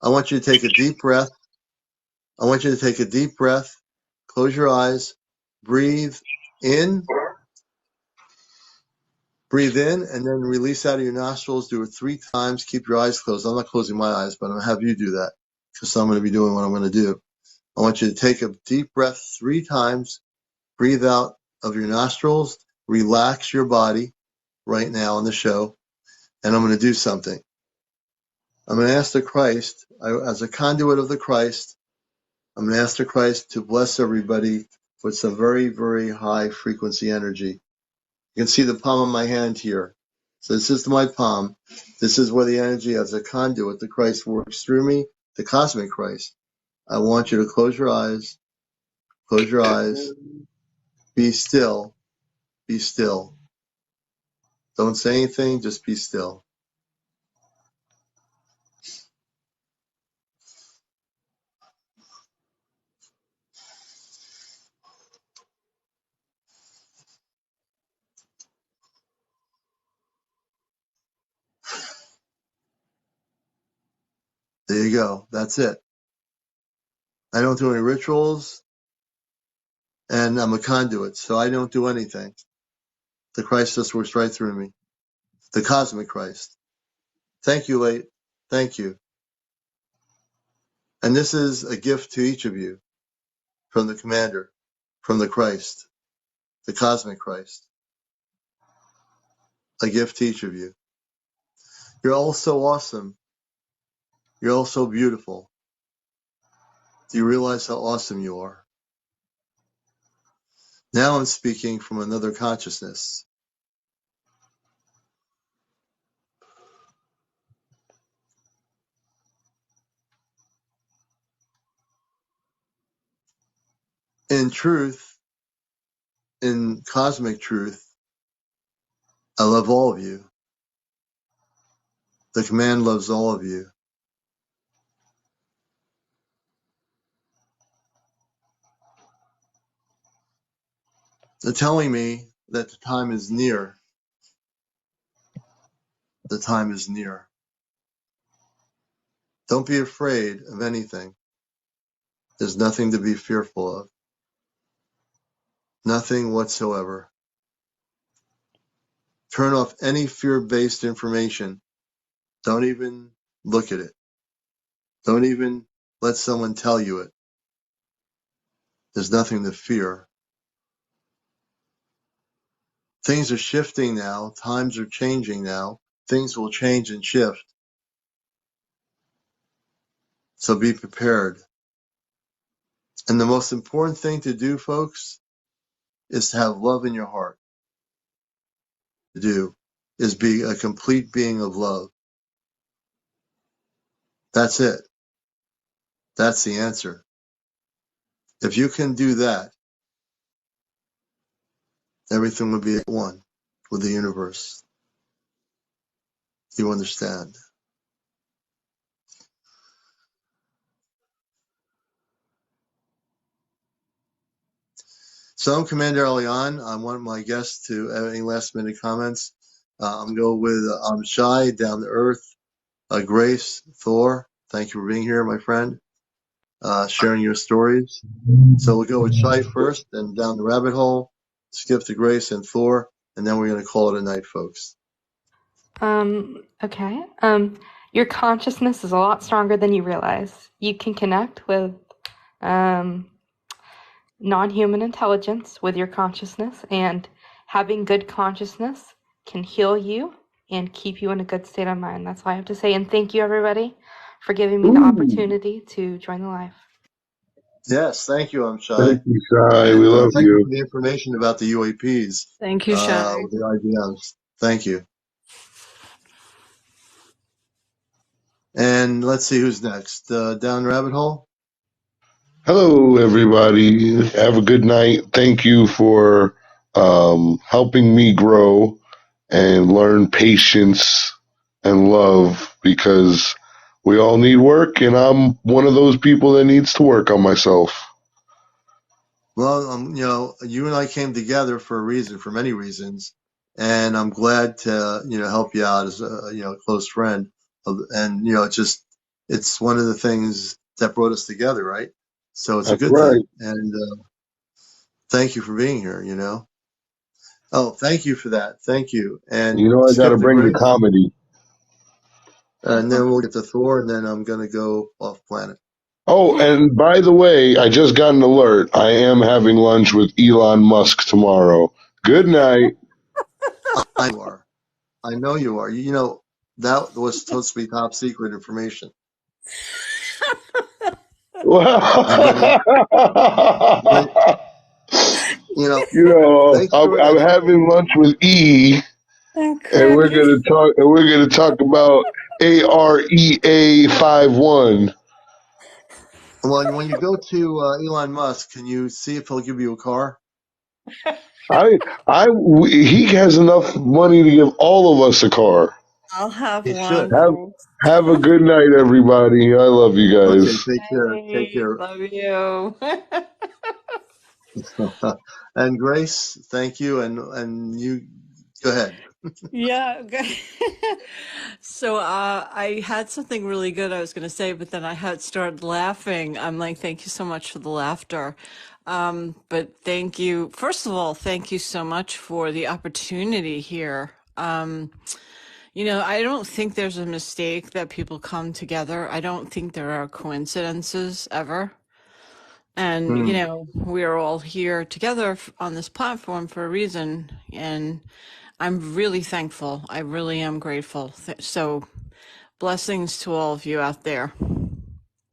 Speaker 1: I want you to take a deep breath. I want you to take a deep breath, close your eyes, breathe in, and then release out of your nostrils. Do it 3 times. Keep your eyes closed. I'm not closing my eyes, but I'm going to have you do that because I'm going to be doing what I'm going to do. I want you to take a deep breath 3 times, breathe out of your nostrils, relax your body right now on the show, and I'm going to do something. I'm going to ask the Christ, as a conduit of the Christ, I'm going to ask the Christ to bless everybody with some very, very high frequency energy. You can see the palm of my hand here. So this is my palm. This is where the energy as a conduit, the Christ works through me, the cosmic Christ. I want you to close your eyes. Close your eyes. Be still. Be still. Don't say anything. Just be still. There you go. That's it. I don't do any rituals, and I'm a conduit, so I don't do anything. The Christ just works right through me. The cosmic Christ. Thank you, late. Thank you. And this is a gift to each of you from the Commander, from the Christ, the cosmic Christ. A gift to each of you. You're all so awesome. You're all so beautiful. Do you realize how awesome you are? Now I'm speaking from another consciousness. In truth, in cosmic truth, I love all of you. The command loves all of you. They're telling me that the time is near. The time is near. Don't be afraid of anything. There's nothing to be fearful of. Nothing whatsoever. Turn off any fear-based information. Don't even look at it. Don't even let someone tell you it. There's nothing to fear. Things are shifting now. Times are changing now. Things will change and shift. So be prepared. And the most important thing to do, folks, is to have love in your heart. To do is be a complete being of love. That's it. That's the answer. If you can do that, everything will be at one with the universe. You understand? So I'm Commander Elian. I want my guests to have any last minute comments. I'm going with I'm Shy, Down to Earth, Grace, Thor. Thank you for being here, my friend, sharing your stories. So we'll go with Shy first, then down the rabbit hole, skip to Grace and Thor, and then we're going to call it a night, folks.
Speaker 9: Okay. Your consciousness is a lot stronger than you realize. You can connect with non-human intelligence with your consciousness, and having good consciousness can heal you and keep you in a good state of mind. That's all I have to say. And thank you, everybody, for giving me the opportunity to join the live.
Speaker 1: Yes, thank you, I'm Shy.
Speaker 2: Thank you, Shy. We
Speaker 1: And
Speaker 2: love
Speaker 1: thank you
Speaker 2: you.
Speaker 1: for the information about the UAPs
Speaker 6: Thank you, Shai.
Speaker 1: with the IBMs. Thank you. And let's see who's next. Down rabbit hole.
Speaker 2: Hello, everybody. Have a good night. Thank you for helping me grow and learn patience and love, because we all need work, and I'm one of those people that needs to work on myself.
Speaker 1: Well, you and I came together for a reason, for many reasons, and I'm glad to, help you out as a close friend. And it's one of the things that brought us together, right? So it's a
Speaker 2: That's
Speaker 1: good
Speaker 2: right.
Speaker 1: thing. And thank you for being here. Oh, thank you for that. Thank you. And
Speaker 2: I got to
Speaker 1: skip the
Speaker 2: bring the
Speaker 1: grace,
Speaker 2: comedy.
Speaker 1: and then we'll get to Thor, and then I'm gonna go off planet.
Speaker 2: Oh, and by the way, I just got an alert. I am having lunch with Elon Musk tomorrow. Good night.
Speaker 1: I know you are. I know you are. That was supposed to be top secret information. I'm gonna, but make sure
Speaker 2: I'm
Speaker 1: that
Speaker 2: having lunch with E,
Speaker 6: I'm
Speaker 2: and we're
Speaker 6: cracking.
Speaker 2: gonna talk. And we're gonna talk about AREA 51.
Speaker 1: when you go to Elon Musk, can you see if he'll give you a car?
Speaker 2: He has enough money to give all of us a car.
Speaker 6: I'll have
Speaker 1: He
Speaker 6: one,
Speaker 1: should.
Speaker 2: Have
Speaker 6: folks.
Speaker 2: have a good night, everybody. I love you
Speaker 1: Okay,
Speaker 2: guys.
Speaker 1: take care. Take
Speaker 6: Hey,
Speaker 1: care.
Speaker 6: love you.
Speaker 1: And Grace, thank you. And you go ahead.
Speaker 6: Yeah, okay. So I had something really good I was going to say, but then I had started laughing. I'm like, thank you so much for the laughter. But thank you. First of all, thank you so much for the opportunity here. I don't think there's a mistake that people come together. I don't think there are coincidences ever. And,
Speaker 1: Hmm.
Speaker 6: we're all here together on this platform for a reason. And I'm really thankful. I really am grateful. So, blessings to all of you out there.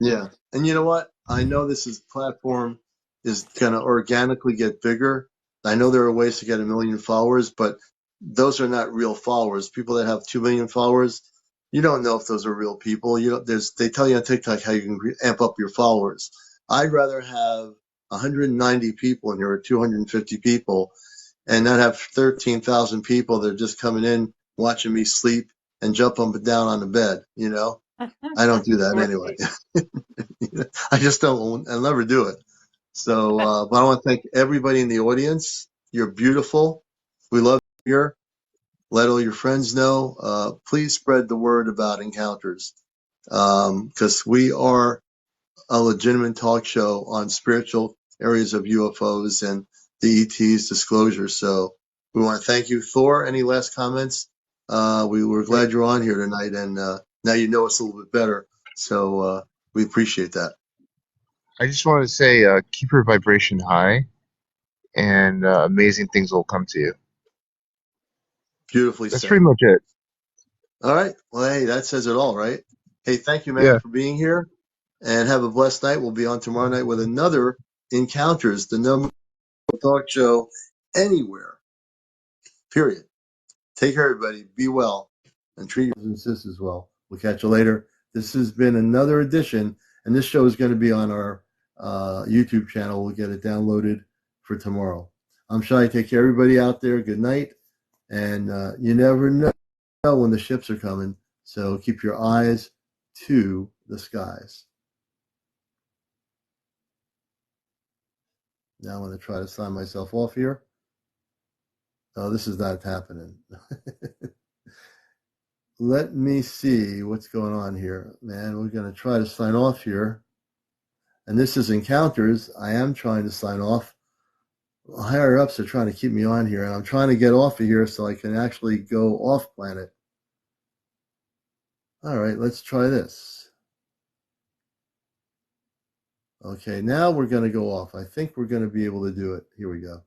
Speaker 1: Yeah. And you know what? I know this platform is going to organically get bigger. I know there are ways to get 1 million followers, but those are not real followers. People that have 2 million followers, you don't know if those are real people. They tell you on TikTok how you can amp up your followers. I'd rather have 190 people in here or 250 people and not have 13,000 people that are just coming in, watching me sleep and jump up and down on the bed. I don't do that anyway.
Speaker 6: Right.
Speaker 1: I just don't. I'll never do it. So, but I want to thank everybody in the audience. You're beautiful. We love you here. let all your friends know. Please spread the word about encounters, because we are a legitimate talk show on spiritual areas of UFOs and the ET's disclosure. So we want to thank you. Thor, any last comments? We were glad you're on here tonight, and now you know us a little bit better. So we appreciate that.
Speaker 4: I just wanted to say, keep your vibration high, and amazing things will come to you.
Speaker 1: Beautifully
Speaker 4: That's
Speaker 1: said.
Speaker 4: pretty much it.
Speaker 1: All right. Well, hey, that says it all, right? Hey, thank you, man,
Speaker 4: Yeah.
Speaker 1: for being here, and have a blessed night. We'll be on tomorrow night with another Encounters, the number one talk show anywhere, period. Take care, everybody. Be well, and treat your brothers and sisters well. We'll catch you later. This has been another edition, and this show is going to be on our YouTube channel. We'll get it downloaded for tomorrow. I'm Shai. Take care, everybody out there. Good night, and you never know when the ships are coming, so keep your eyes to the skies. Now I'm going to try to sign myself off here. Oh, this is not happening. Let me see what's going on here, man. We're going to try to sign off here. And this is Encounters. I am trying to sign off. Higher ups are trying to keep me on here, and I'm trying to get off of here so I can actually go off planet. All right, let's try this. Okay, now we're going to go off. I think we're going to be able to do it. Here we go.